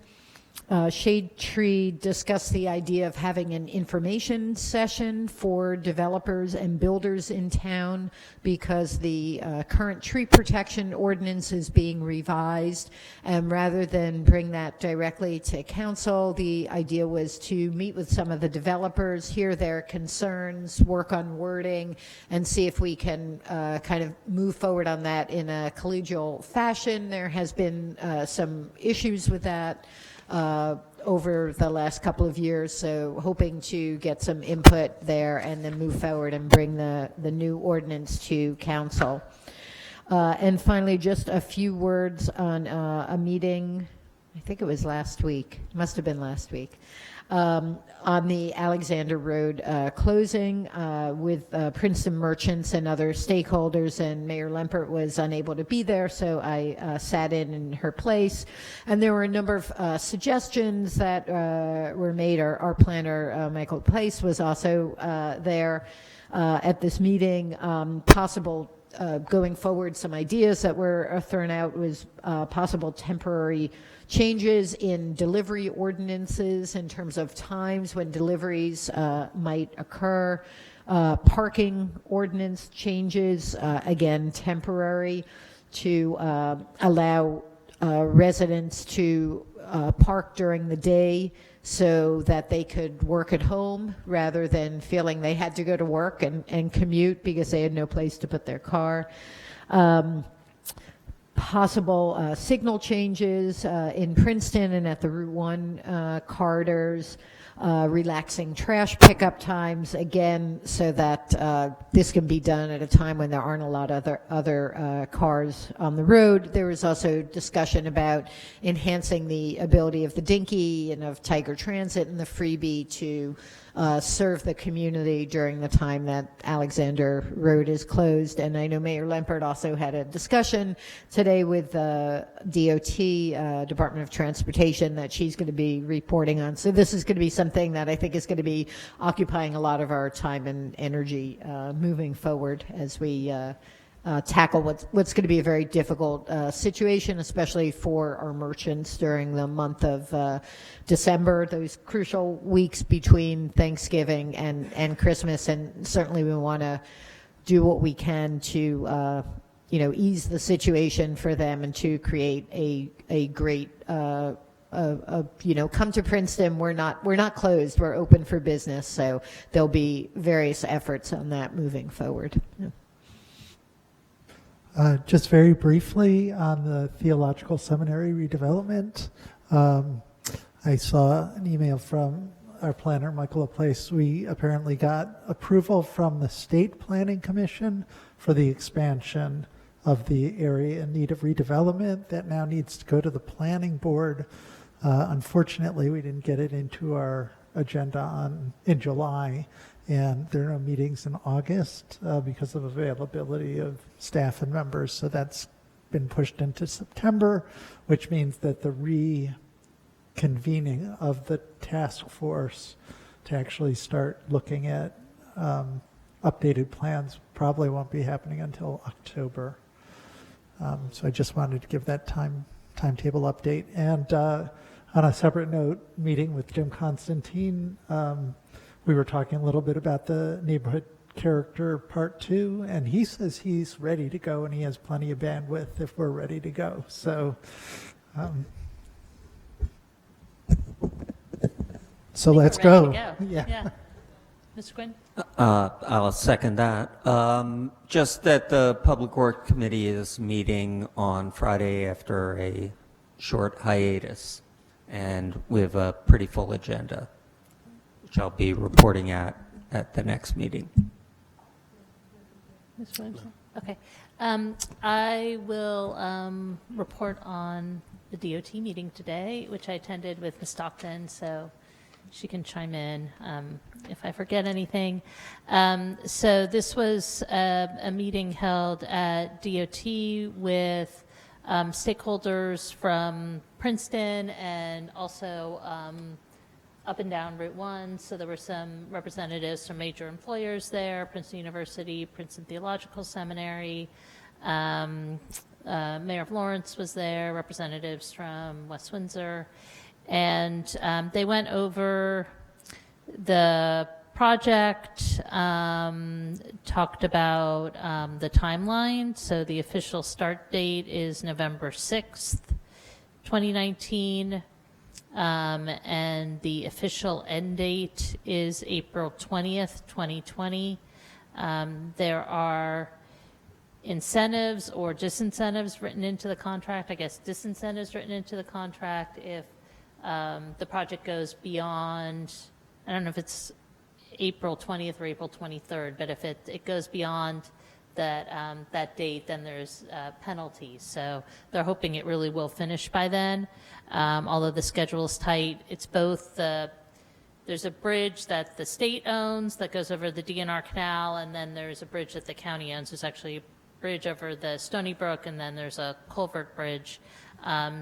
Shade Tree discussed the idea of having an information session for developers and builders in town because the current tree protection ordinance is being revised, and rather than bring that directly to council, the idea was to meet with some of the developers, hear their concerns, work on wording, and see if we can kind of move forward on that in a collegial fashion. There has been some issues with that over the last couple of years, so hoping to get some input there and then move forward and bring the new ordinance to council. And finally, just a few words on a meeting, I think it was last week, must have been last week, on the Alexander Road closing with Princeton merchants and other stakeholders, and Mayor Lempert was unable to be there, so I sat in her place. And there were a number of suggestions that were made. Our planner, Michael Place, was also there at this meeting. Possible going forward, some ideas that were thrown out was possible temporary changes in delivery ordinances in terms of times when deliveries might occur, parking ordinance changes, again, temporary, to allow residents to park during the day so that they could work at home rather than feeling they had to go to work and commute because they had no place to put their car. Possible signal changes in Princeton and at the Route 1 corridors, relaxing trash pickup times, again, so that this can be done at a time when there aren't a lot of other cars on the road. There was also discussion about enhancing the ability of the Dinky and of Tiger Transit and the Freebie to serve the community during the time that Alexander Road is closed. And I know Mayor Lempert also had a discussion today with DOT, Department of Transportation, that she's going to be reporting on. So this is going to be something that I think is going to be occupying a lot of our time and energy moving forward as we tackle what's going to be a very difficult situation, especially for our merchants during the month of December, those crucial weeks between Thanksgiving and Christmas. And certainly we want to do what we can to ease the situation for them and to create a great come to Princeton. We're not closed. We're open for business. So there'll be various efforts on that moving forward. Yeah. Just very briefly on the Theological Seminary redevelopment, I saw an email from our planner, Michael Laplace. We apparently got approval from the State Planning Commission for the expansion of the area in need of redevelopment. That now needs to go to the Planning Board. Unfortunately, we didn't get it into our agenda in July, and there are no meetings in August because of availability of staff and members. So that's been pushed into September, which means that the convening of the task force to actually start looking at updated plans probably won't be happening until October. So I just wanted to give that timetable update. And on a separate note, meeting with Jim Constantine, we were talking a little bit about the neighborhood character part 2, and he says he's ready to go and he has plenty of bandwidth if we're ready to go. So so let's We're ready go. to Yeah. Mr. Quinn? I'll second that. Just that the Public Works Committee is meeting on Friday after a short hiatus, and we have a pretty full agenda, which I'll be reporting at the next meeting. Ms. Williamson? Okay. I will report on the DOT meeting today, which I attended with Ms. Stockton, so she can chime in if I forget anything. So this was a meeting held at DOT with stakeholders from Princeton and also up and down Route 1. So there were some representatives from major employers there, Princeton University, Princeton Theological Seminary, Mayor of Lawrence was there, representatives from West Windsor, and they went over the project, talked about the timeline. So the official start date is November 6th, 2019. And the official end date is April 20th, 2020. There are incentives or disincentives written into the contract. I guess disincentives written into the contract if the project goes beyond, I don't know if it's April 20th or April 23rd, but if it goes beyond that date, then there's penalties. So they're hoping it really will finish by then. Although the schedule is tight, it's both there's a bridge that the state owns that goes over the DNR Canal, and then there's a bridge that the county owns. There's actually a bridge over the Stony Brook, and then there's a culvert bridge.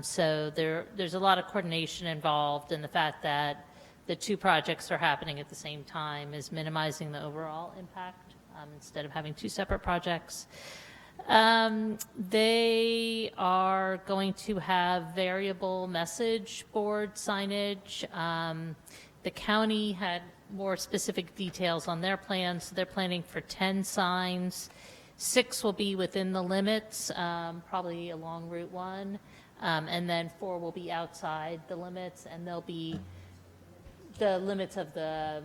So there's a lot of coordination involved, and the fact that the two projects are happening at the same time is minimizing the overall impact instead of having two separate projects. They are going to have variable message board signage. The county had more specific details on their plans. So they're planning for 10 signs. 6 will be within the limits, probably along Route 1, and then 4 will be outside the limits, and they'll be the limits of the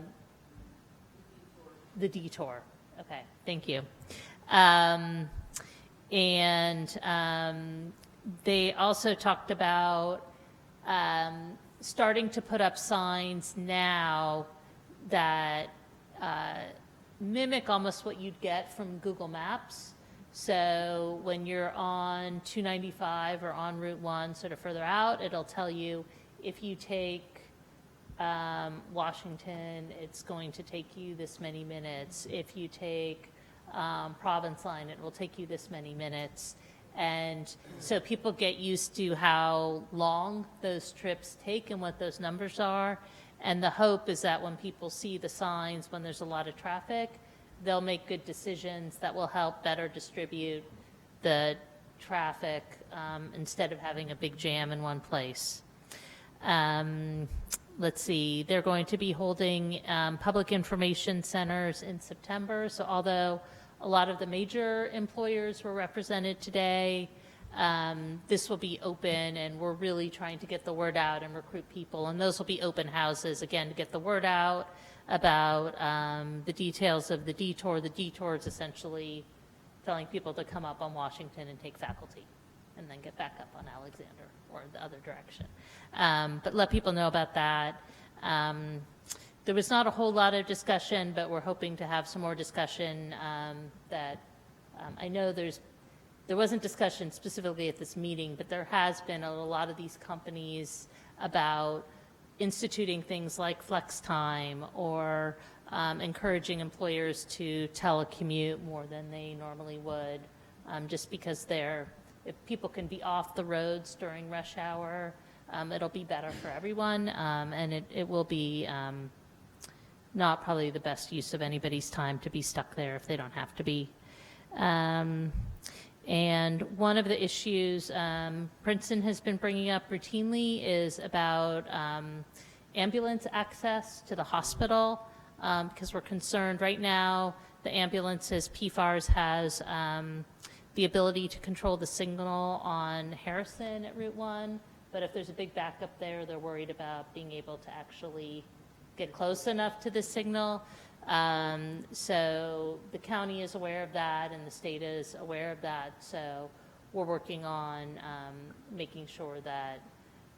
detour. Okay, thank you. They also talked about starting to put up signs now that mimic almost what you'd get from Google Maps. So when you're on 295 or on Route 1, sort of further out, it'll tell you if you take Washington, it's going to take you this many minutes. If you take Province Line, it will take you this many minutes. And so people get used to how long those trips take and what those numbers are. And the hope is that when people see the signs, when there's a lot of traffic, they'll make good decisions that will help better distribute the traffic instead of having a big jam in one place. Let's see, they're going to be holding public information centers in September. So although a lot of the major employers were represented today, this will be open, and we're really trying to get the word out and recruit people. And those will be open houses, again, to get the word out about the details of the detour. The detour is essentially telling people to come up on Washington and take faculty and then get back up on Alexander or the other direction. But let people know about that. There was not a whole lot of discussion, but we're hoping to have some more discussion I know there wasn't discussion specifically at this meeting, but there has been a lot of these companies about instituting things like flex time or encouraging employers to telecommute more than they normally would, just because if people can be off the roads during rush hour, It'll be better for everyone, and it will be not probably the best use of anybody's time to be stuck there if they don't have to be. And one of the issues Princeton has been bringing up routinely is about ambulance access to the hospital, because we're concerned right now the ambulances, PFARS has the ability to control the signal on Harrison at Route 1, but if there's a big backup there, they're worried about being able to actually get close enough to the signal. So the county is aware of that and the state is aware of that. So we're working on making sure that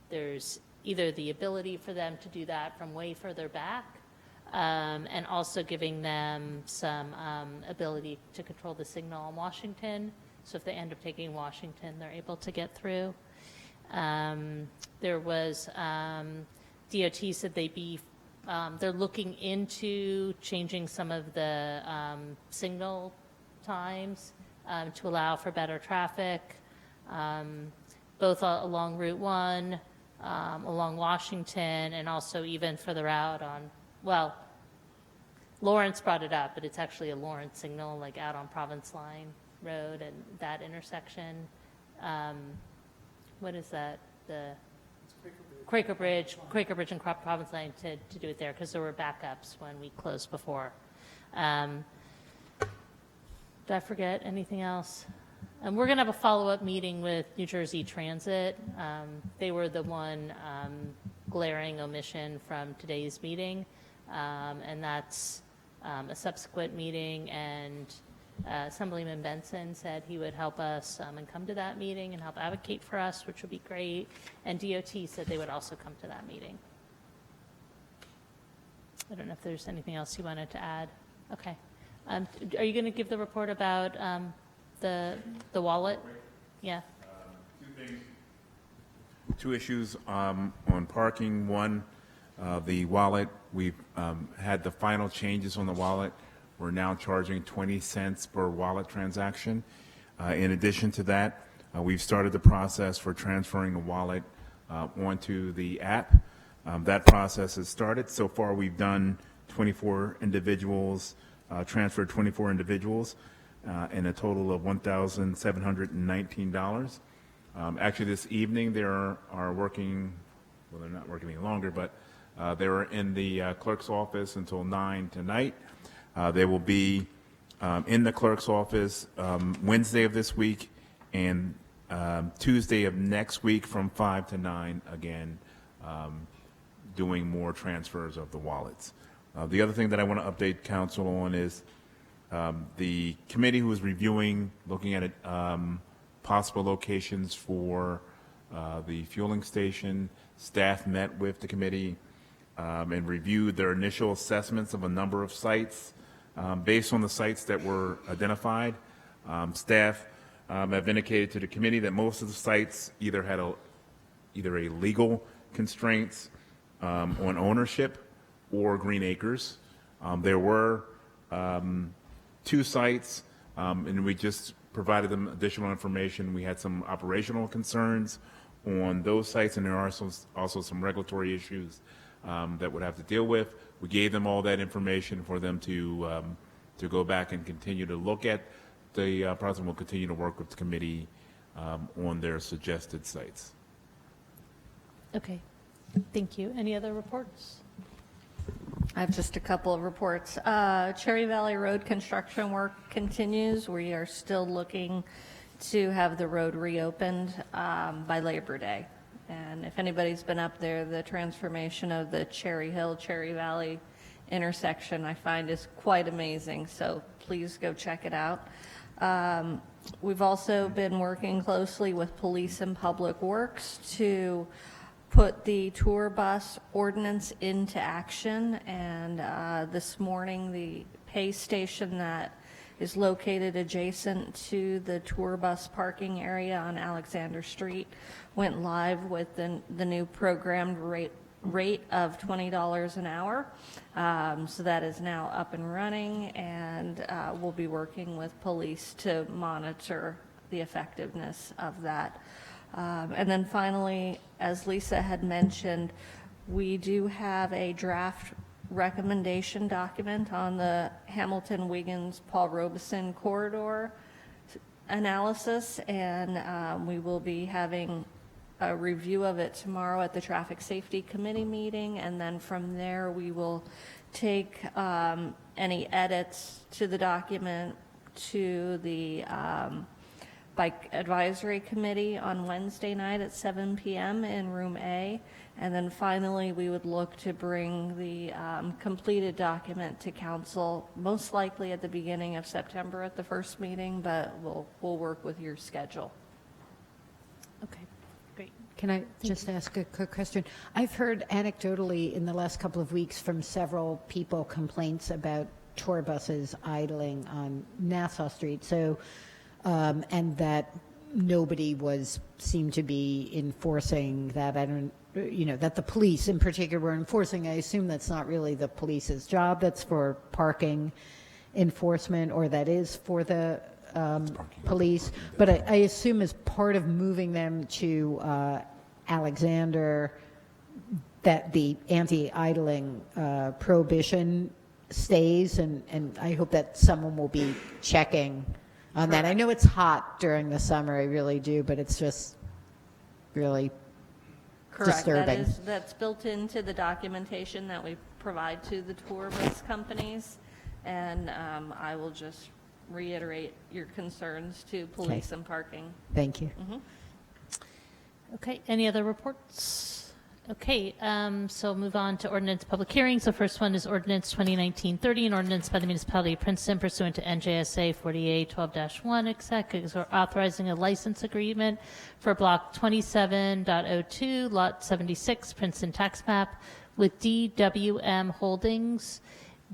there's either the ability for them to do that from way further back, and also giving them some ability to control the signal on Washington. So if they end up taking Washington, they're able to get through. There was, DOT said they're looking into changing some of the signal times to allow for better traffic, both along Route 1, along Washington, and also even further out on, well, Lawrence brought it up, but it's actually a Lawrence signal, like out on Province Line Road and that intersection. What is that? The Quaker Bridge and Province Line to do it there, because there were backups when we closed before. Did I forget anything else? We're going to have a follow-up meeting with New Jersey Transit. They were the one glaring omission from today's meeting, and that's a subsequent meeting, and Assemblyman Benson said he would help us and come to that meeting and help advocate for us, which would be great. And DOT said they would also come to that meeting. I don't know if there's anything else you wanted to add. Okay. Are you going to give the report about the wallet? Yeah. Two things. Two issues on parking. One, the wallet. We've had the final changes on the wallet. We're now charging 20 cents per wallet transaction. In addition to that, we've started the process for transferring the wallet onto the app. That process has started. So far, we've done 24 individuals, transferred 24 individuals, in a total of $1,719. Actually, this evening, they are working, well, they're not working any longer, but they were in the clerk's office until 9 tonight. They will be in the clerk's office Wednesday of this week and Tuesday of next week from 5 to 9, again, doing more transfers of the wallets. The other thing that I want to update council on is the committee who is reviewing, looking at possible locations for the fueling station. Staff met with the committee and reviewed their initial assessments of a number of sites. Based on the sites that were identified, staff have indicated to the committee that most of the sites either had either a legal constraints on ownership or green acres. There were 2 sites, and we just provided them additional information. We had some operational concerns on those sites, and there are also some regulatory issues that would have to deal with. We gave them all that information for them to go back and continue to look at the process, and we'll continue to work with the committee on their suggested sites. Okay, thank you. Any other reports? I have just a couple of reports. Cherry Valley Road construction work continues. We are still looking to have the road reopened by Labor Day. And if anybody's been up there, the transformation of the Cherry Hill, Cherry Valley intersection I find is quite amazing. So please go check it out. We've also been working closely with Police and Public Works to put the tour bus ordinance into action. And this morning, the pay station that is located adjacent to the tour bus parking area on Alexander Street went live with the new programmed rate of $20 an hour. So that is now up and running, and we'll be working with police to monitor the effectiveness of that. And then finally, as Lisa had mentioned, we do have a draft recommendation document on the Hamilton-Wiggins-Paul Robeson corridor analysis, and we will be having a review of it tomorrow at the Traffic Safety Committee meeting, and then from there we will take any edits to the document to the Bike Advisory Committee on Wednesday night at 7 p.m. in Room A, and then finally we would look to bring the completed document to council, most likely at the beginning of September at the first meeting, but we'll work with your schedule. Okay, great. Can I just ask a quick question? I've heard anecdotally in the last couple of weeks from several people complaints about tour buses idling on Nassau Street. So, and that nobody seemed to be enforcing that. I don't, that the police in particular were enforcing. I assume that's not really the police's job. That's for parking enforcement, or that is for the police. But I assume as part of moving them to Alexander, that the anti-idling prohibition stays, and I hope that someone will be checking on that. I know it's hot during the summer, I really do, but it's just really disturbing. That's built into the documentation that we provide to the tour bus companies, and I will just reiterate your concerns to police and parking. Thank you. Okay, any other reports? Okay, so move on to ordinance public hearings. The first one is ordinance 2019-30, an ordinance by the municipality of Princeton pursuant to NJSA 4812-1, etc., authorizing a license agreement for block 27.02, lot 76, Princeton tax map with DWM Holdings,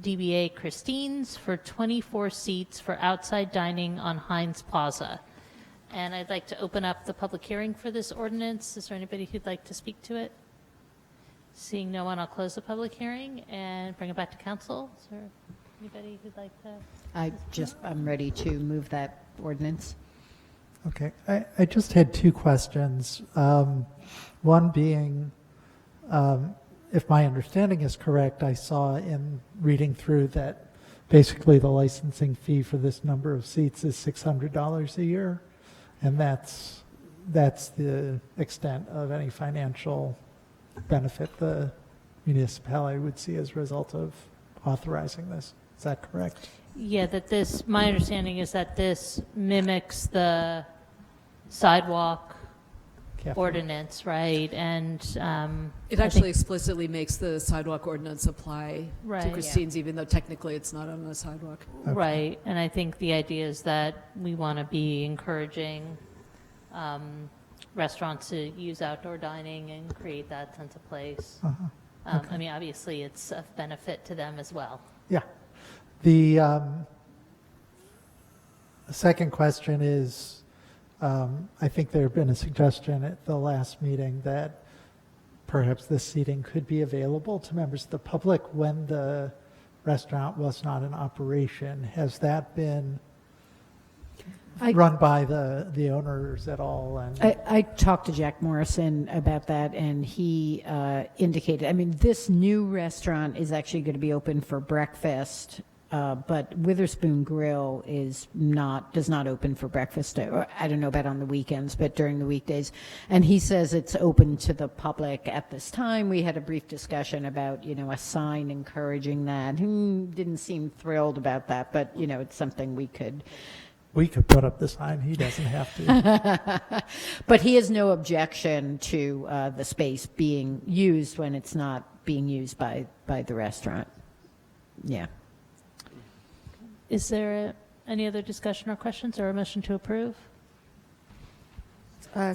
DBA Christine's, for 24 seats for outside dining on Heinz Plaza. And I'd like to open up the public hearing for this ordinance. Is there anybody who'd like to speak to it? Seeing no one, I'll close the public hearing and bring it back to council. Is there anybody who'd like to? I'm ready to move that ordinance. Okay, I just had two questions. One being, if my understanding is correct, I saw in reading through that basically the licensing fee for this number of seats is $600 a year, and that's the extent of any financial benefit the municipality would see as a result of authorizing this. Is that correct? Yeah, my understanding is that this mimics the sidewalk ordinance, right? And it actually explicitly makes the sidewalk ordinance apply to Right. Christine's, even though technically it's not on the sidewalk. Right, and I think the idea is that we want to be encouraging restaurants to use outdoor dining and create that sense of place. Okay. I mean, obviously, it's of benefit to them as well. Yeah. The second question is, I think there had been a suggestion at the last meeting that perhaps this seating could be available to members of the public when the restaurant was not in operation. Has that been run by the owners at all? And I talked to Jack Morrison about that, and he indicated, I mean, this new restaurant is actually going to be open for breakfast, but Witherspoon Grill does not open for breakfast. Or I don't know about on the weekends, but during the weekdays. And he says it's open to the public at this time. We had a brief discussion about, a sign encouraging that. He didn't seem thrilled about that, but, it's something we could put up the sign. He doesn't have to. But he has no objection to the space being used when it's not being used by the restaurant. Yeah. Is there any other discussion or questions or a motion to approve? I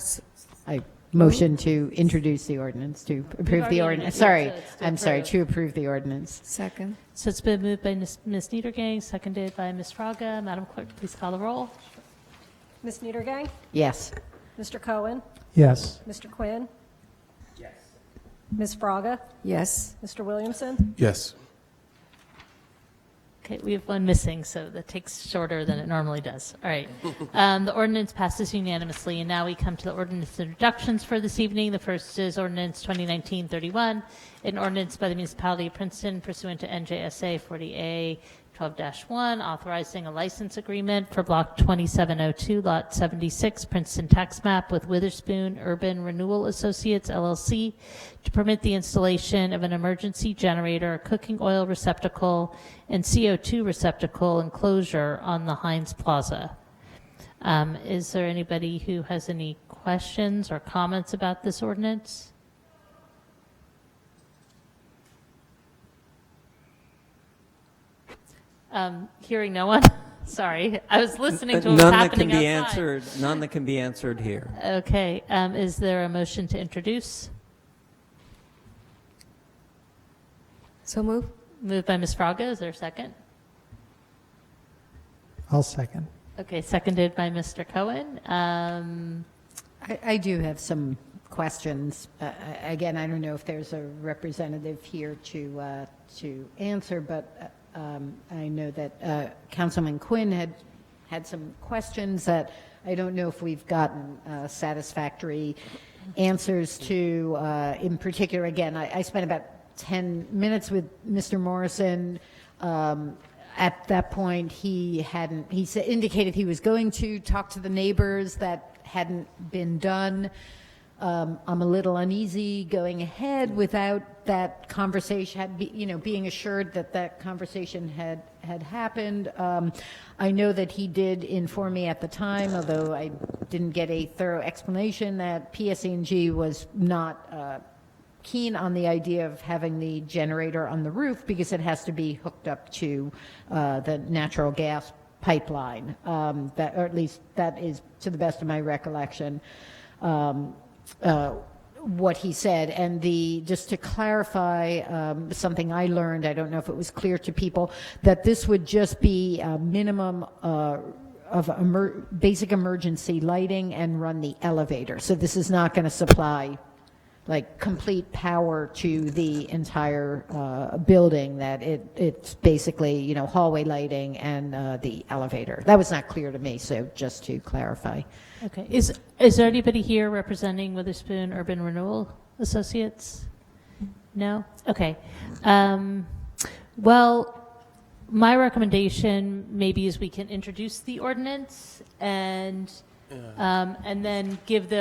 motion to introduce the ordinance, to approve the ordinance. Sorry, I'm sorry, to approve the ordinance. Second. So it's been moved by Ms. Niedergang, seconded by Ms. Fraga. Madam Clerk, please call the roll. Ms. Niedergang? Yes. Mr. Cohen? Yes. Mr. Quinn? Yes. Ms. Fraga? Yes. Mr. Williamson? Yes. Okay, we have one missing, so that takes shorter than it normally does. All right. The ordinance passes unanimously, and now we come to the ordinance introductions for this evening. The first is ordinance 2019-31, an ordinance by the municipality of Princeton pursuant to NJSA 40A 12-1, authorizing a license agreement for Block 2702, Lot 76, Princeton Tax Map with Witherspoon Urban Renewal Associates, LLC, to permit the installation of an emergency generator, cooking oil receptacle, and CO2 receptacle enclosure on the Heinz Plaza. Is there anybody who has any questions or comments about this ordinance? Hearing no one. Sorry, I was listening to what was happening outside. None that can be answered here. Okay, is there a motion to introduce? So move. Moved by Ms. Fraga. Is there a second? I'll second. Okay, seconded by Mr. Cohen. I do have some questions. Again, I don't know if there's a representative here to answer, but I know that Councilman Quinn had some questions that I don't know if we've gotten satisfactory answers to. In particular, again, I spent about 10 minutes with Mr. Morrison. At that point, he indicated he was going to talk to the neighbors. That hadn't been done. I'm a little uneasy going ahead without that conversation, being assured that that conversation had happened. I know that he did inform me at the time, although I didn't get a thorough explanation, that PSE&G was not keen on the idea of having the generator on the roof because it has to be hooked up to the natural gas pipeline. Or at least that is to the best of my recollection. What he said. And just to clarify something I learned, I don't know if it was clear to people, that this would just be a minimum of basic emergency lighting and run the elevator. So this is not going to supply like complete power to the entire building, that it's basically, hallway lighting and the elevator. That was not clear to me, so just to clarify. Okay. Is there anybody here representing Witherspoon Urban Renewal Associates? No? Okay. Well, my recommendation maybe is we can introduce the ordinance and then give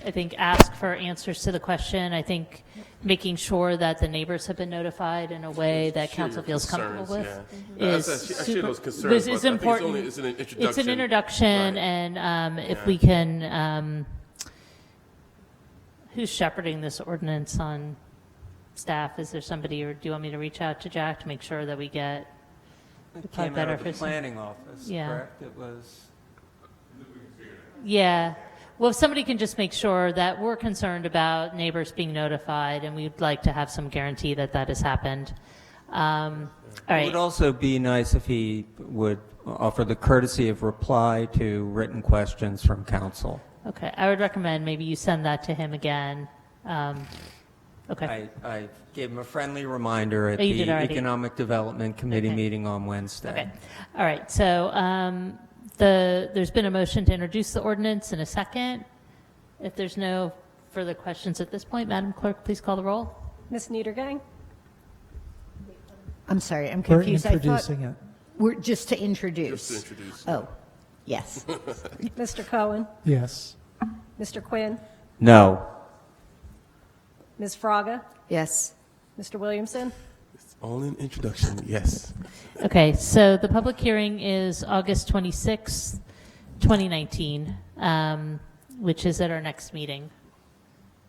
I think ask for answers to the question. I think making sure that the neighbors have been notified in a way that council feels comfortable with is important. It's an introduction, right. And if we can, who's shepherding this ordinance on staff? Is there somebody, or do you want me to reach out to Jack to make sure that we get it came out of the planning office, yeah. Correct? It was. Yeah. Well, if somebody can just make sure that we're concerned about neighbors being notified, and we'd like to have some guarantee that that has happened. All right. It would also be nice if he would offer the courtesy of reply to written questions from council. Okay. I would recommend maybe you send that to him again. Okay. I gave him a friendly reminder at the Economic Development Committee meeting on Wednesday. Okay. All right. So there's been a motion to introduce the ordinance in a second. If there's no further questions at this point, Madam Clerk, please call the roll. Ms. Niedergang? I'm sorry, I'm confused. We're introducing it. We're just to introduce. Just to introduce. Oh, yes. Mr. Cohen? Yes. Mr. Quinn? No. Ms. Fraga? Yes. Mr. Williamson? It's only an introduction, yes. Okay, so the public hearing is August 26th, 2019, which is at our next meeting.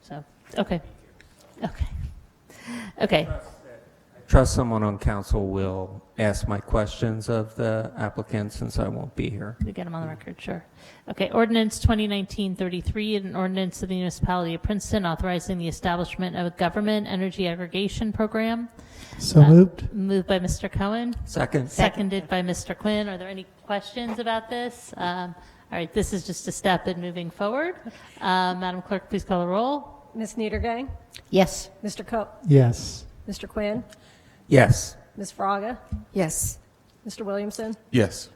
So, okay. Trust someone on council will ask my questions of the applicant since I won't be here. We get them on the record, sure. Okay, ordinance 2019-33, an ordinance of the municipality of Princeton authorizing the establishment of a government energy aggregation program. So moved. Moved by Mr. Cohen. Second. Seconded by Mr. Quinn. Are there any questions about this? All right, this is just a step in moving forward. Madam Clerk, please call the roll. Ms. Niedergang? Yes. Mr. Cohen? Yes. Mr. Quinn? Yes. Ms. Fraga, Yes. Mr. Williamson, Yes.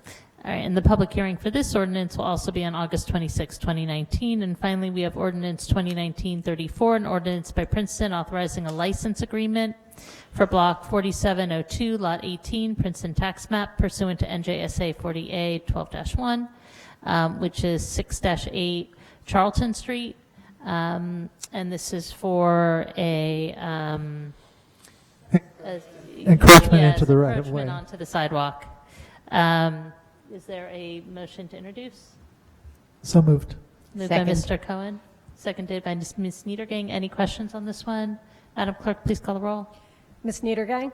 All right, and the public hearing for this ordinance will also be on August 26, 2019. And finally, we have ordinance 2019-34, an ordinance by Princeton authorizing a license agreement for Block 4702, Lot 18, Princeton Tax Map pursuant to NJSA 40A 12-1, which is 6-8 Charlton Street. And this is for Encroachment into the right of way. Encroachment onto the sidewalk. Is there a motion to introduce? So moved. Moved by Mr. Cohen, seconded by Ms. Niedergang. Any questions on this one? Madam Clerk, please call the roll. Ms. Niedergang,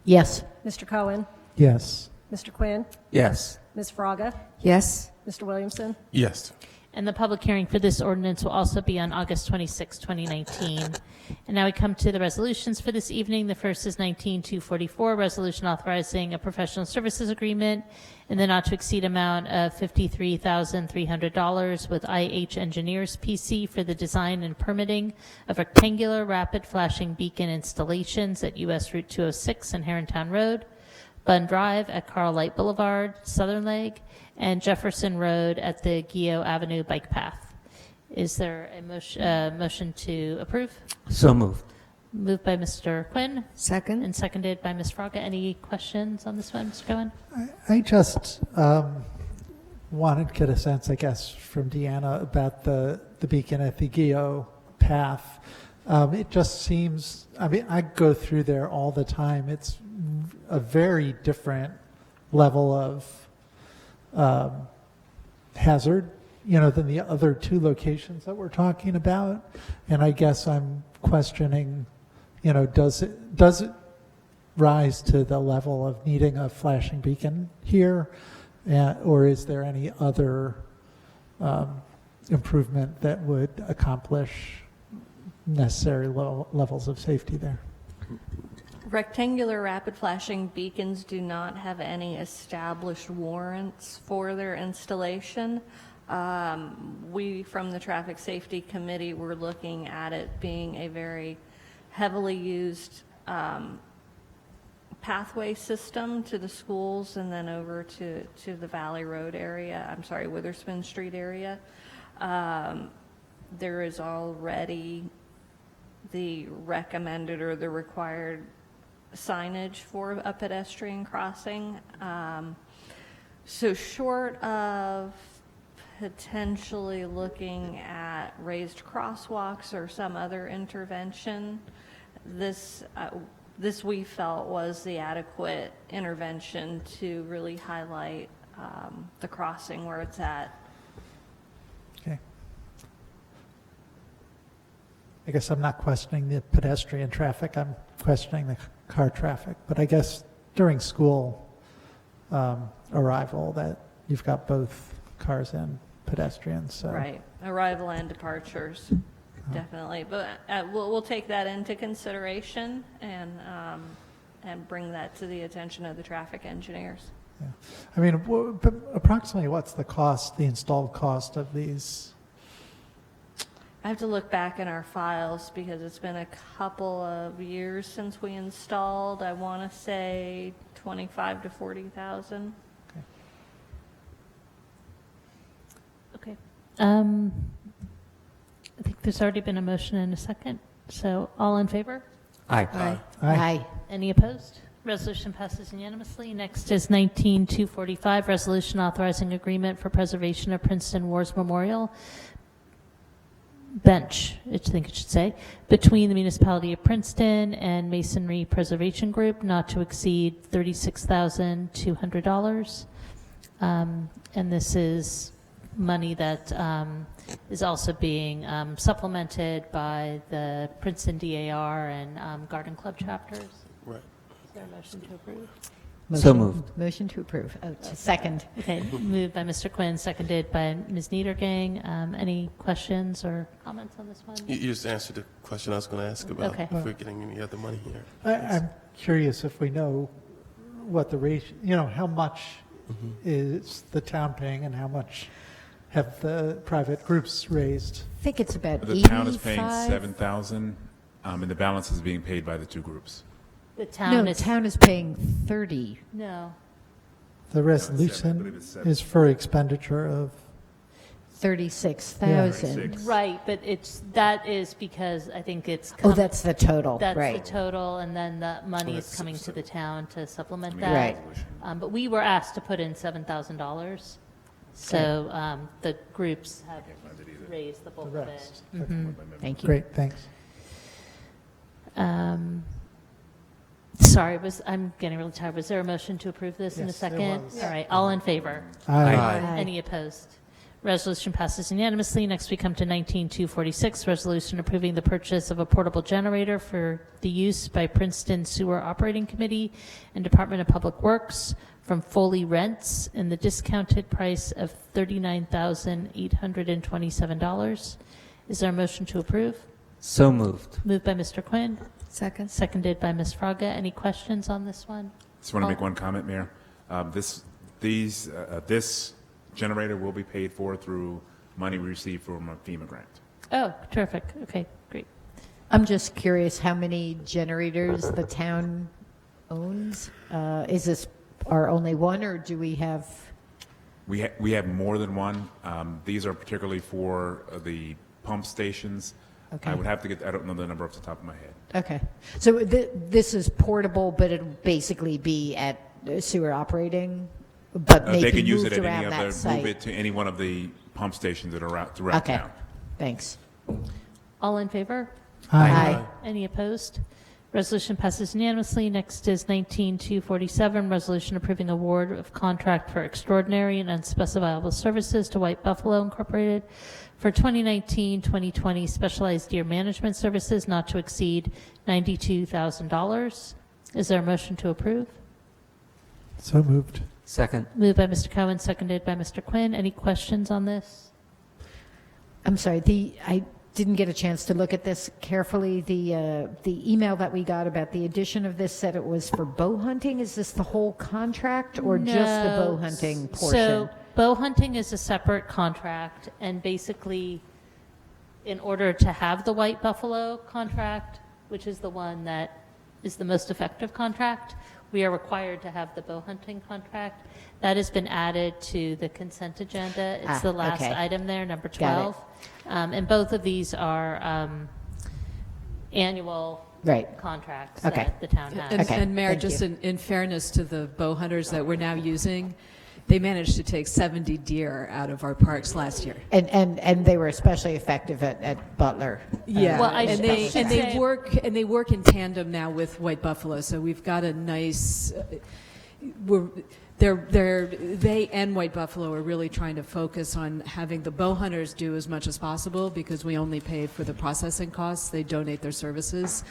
Yes. Mr. Cohen, Yes. Mr. Quinn, Yes. Ms. Fraga, Yes. Mr. Williamson, Yes. And the public hearing for this ordinance will also be on August 26, 2019. And now we come to the resolutions for this evening. The first is 19-244, resolution authorizing a professional services agreement in the not-to-exceed amount of $53,300 with IH Engineers PC for the design and permitting of rectangular rapid flashing beacon installations at US Route 206 and Herrontown Road, Bund Drive at Carl Light Boulevard, Southern Leg, and Jefferson Road at the Guillot Avenue bike path. Is there a motion to approve? So moved. Moved by Mr. Quinn. Second. And seconded by Ms. Fraga. Any questions on this one, Mr. Cohen? I just wanted to get a sense, I guess, from Deanna about the beacon at the Guillot path. It just seems, I mean, I go through there all the time. It's a very different level of hazard, than the other two locations that we're talking about. And I guess I'm questioning, does it rise to the level of needing a flashing beacon here? Or is there any other improvement that would accomplish necessary levels of safety there? Rectangular rapid flashing beacons do not have any established warrants for their installation. We, from the Traffic Safety Committee, were looking at it being a very heavily used pathway system to the schools and then over to the Valley Road area, Witherspoon Street area. There is already the recommended or the required signage for a pedestrian crossing. So short of potentially looking at raised crosswalks or some other intervention, this we felt was the adequate intervention to really highlight the crossing where it's at. Okay. I guess I'm not questioning the pedestrian traffic, I'm questioning the car traffic. But I guess during school arrival that you've got both cars and pedestrians. So. Right, arrival and departures, definitely. But we'll take that into consideration and bring that to the attention of the traffic engineers. Yeah. I mean, approximately what's the cost, the installed cost of these? I have to look back in our files because it's been a couple of years since we installed. I want to say 25 to 40,000. Okay. I think there's already been a motion and a second. So all in favor? Aye. Aye. Aye. Any opposed? Resolution passes unanimously. Next is 19-245, resolution authorizing agreement for preservation of Princeton Wars Memorial Bench, I think it should say, between the municipality of Princeton and Masonry Preservation Group, not to exceed $36,200. And this is money that is also being supplemented by the Princeton DAR and Garden Club chapters. Right. Is there a motion to approve? So moved. Motion to approve. Second. Okay, moved by Mr. Quinn, seconded by Ms. Niedergang. Any questions or comments on this one? You just answered the question I was going to ask about Okay. if we're getting any other money here. I'm curious if we know what the ratio, how much is the town paying and how much have the private groups raised? I think it's about The town is paying 85. $7,000, and the balance is being paid by the two groups. The town No, is. town is paying 30. No. The resolution is for expenditure of, 36,000. Right, but that is because I think it's. Oh, that's the total, That's right. the total, and then the money Oh, is that's coming to the town to supplement Right. that. But we were asked to put in $7,000, so the groups have raised the bulk of it. Thank you. great, thanks. Sorry, I'm getting really tired. Was there a motion to approve this in a Yes, there second? was. All right, all in favor? Aye. Any opposed? Resolution passes unanimously. Next, we come to 19246, resolution approving the purchase of a portable generator for the use by Princeton Sewer Operating Committee and Department of Public Works from Foley Rents in the discounted price of $39,827. Is there a motion to approve? So moved. Moved by Mr. Quinn, Second. seconded by Ms. Fraga. Any questions on this one? Just want to make one comment, Mayor. This generator will be paid for through money we received from a FEMA grant. Oh, terrific. Okay, great. I'm just curious how many generators the town owns? Is this our only one, or do we have? We have more than one. These are particularly for the pump stations. Okay. I would have to I don't know the number off the top of my head. Okay. So this is portable, but it'll basically be at sewer operating, but maybe They can use moved it at around any of that the, site. move it to any one of the pump stations that are out throughout Okay. town. Thanks. All in favor? Aye. Any opposed? Resolution passes unanimously. Next is 19247, resolution approving award of contract for extraordinary and unspecifiable services to White Buffalo Incorporated for 2019-2020 specialized year management services not to exceed $92,000. Is there a motion to approve? So moved. Second. Moved by Mr. Cohen, seconded by Mr. Quinn. Any questions on this? I'm sorry, I didn't get a chance to look at this carefully. The email that we got about the addition of this said it was for bow hunting. Is this the whole contract or just the bow hunting portion? So bow hunting is a separate contract, and basically, in order to have the White Buffalo contract, which is the one that is the most effective contract, we are required to have the bow hunting contract. That has been added to the consent agenda. It's the last okay. item there, number Got 12. And both of these are annual contracts Okay. that the town has. And Mayor, thank just you. in fairness to the bow hunters that we're now using, they managed to take 70 deer out of our parks last year. And they were especially effective at Butler. Yeah, Well, I and should say- they work in tandem now with White Buffalo. So we've got a nice. They and White Buffalo are really trying to focus on having the bow hunters do as much as possible because we only pay for the processing costs. They donate their services.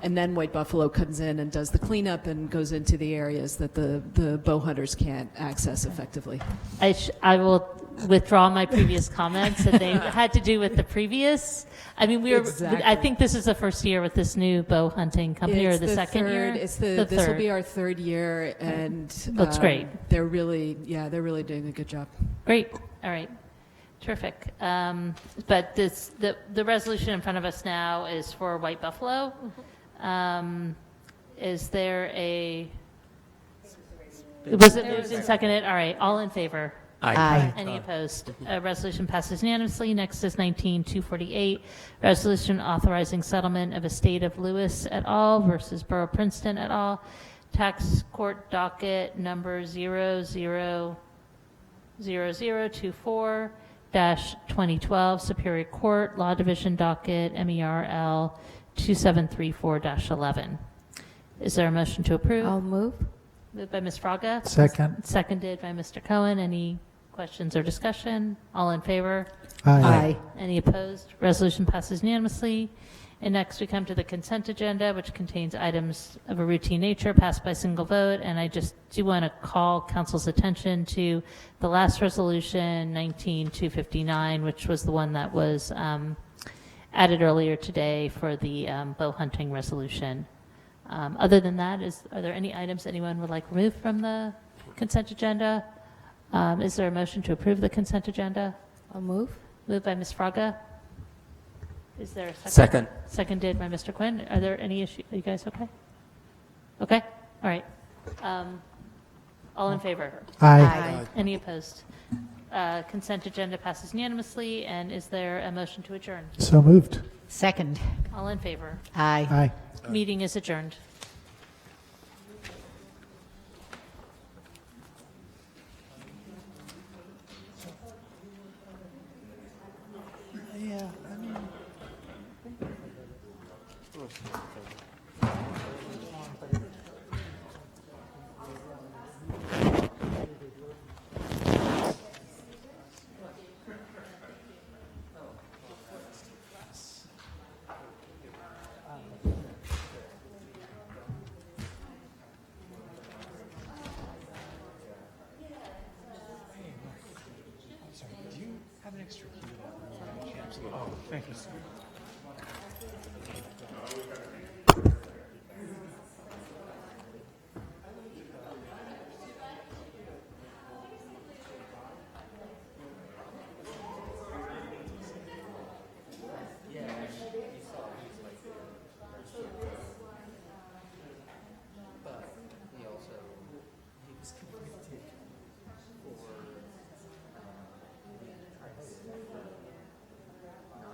And then White Buffalo comes in and does the cleanup and goes into the areas that the bow hunters can't access effectively. I will withdraw my previous comments that they had to do with the previous. I mean, Exactly. I think this is the first year with this new bow hunting company, or It's the second year? This third. will be our third year, and That's great. They're really doing a good job. Great, all right, terrific. But the resolution in front of us now is for White Buffalo. Is there was it moved and seconded? All right, all in favor? Aye. Any opposed? Resolution passes unanimously. Next is 19248, resolution authorizing settlement of estate of Lewis et al. Versus Borough of Princeton et al. Tax court docket number 000024-2012, Superior Court, Law Division docket MERL 2734-11. Is there a motion to approve? I'll move. Moved by Ms. Fraga. Second. Seconded by Mr. Cohen. Any questions or discussion? All in favor? Aye. Any opposed? Resolution passes unanimously. And next we come to the consent agenda, which contains items of a routine nature passed by single vote. And I just do want to call council's attention to the last resolution, 19259, which was the one that was added earlier today for the bow hunting resolution. Other than that, are there any items anyone would like removed from the consent agenda? Is there a motion to approve the consent agenda? I'll move. Moved by Ms. Fraga. Is there a second? Second. Seconded by Mr. Quinn. Are there any issues? Are you guys okay? Okay, all right. All in favor? Aye. Any opposed? Consent agenda passes unanimously, and is there a motion to adjourn? So moved. Second. All in favor? Aye. Aye. Meeting is adjourned. Yeah, I mean. Do you have an extra key? Absolutely. Oh, thank you.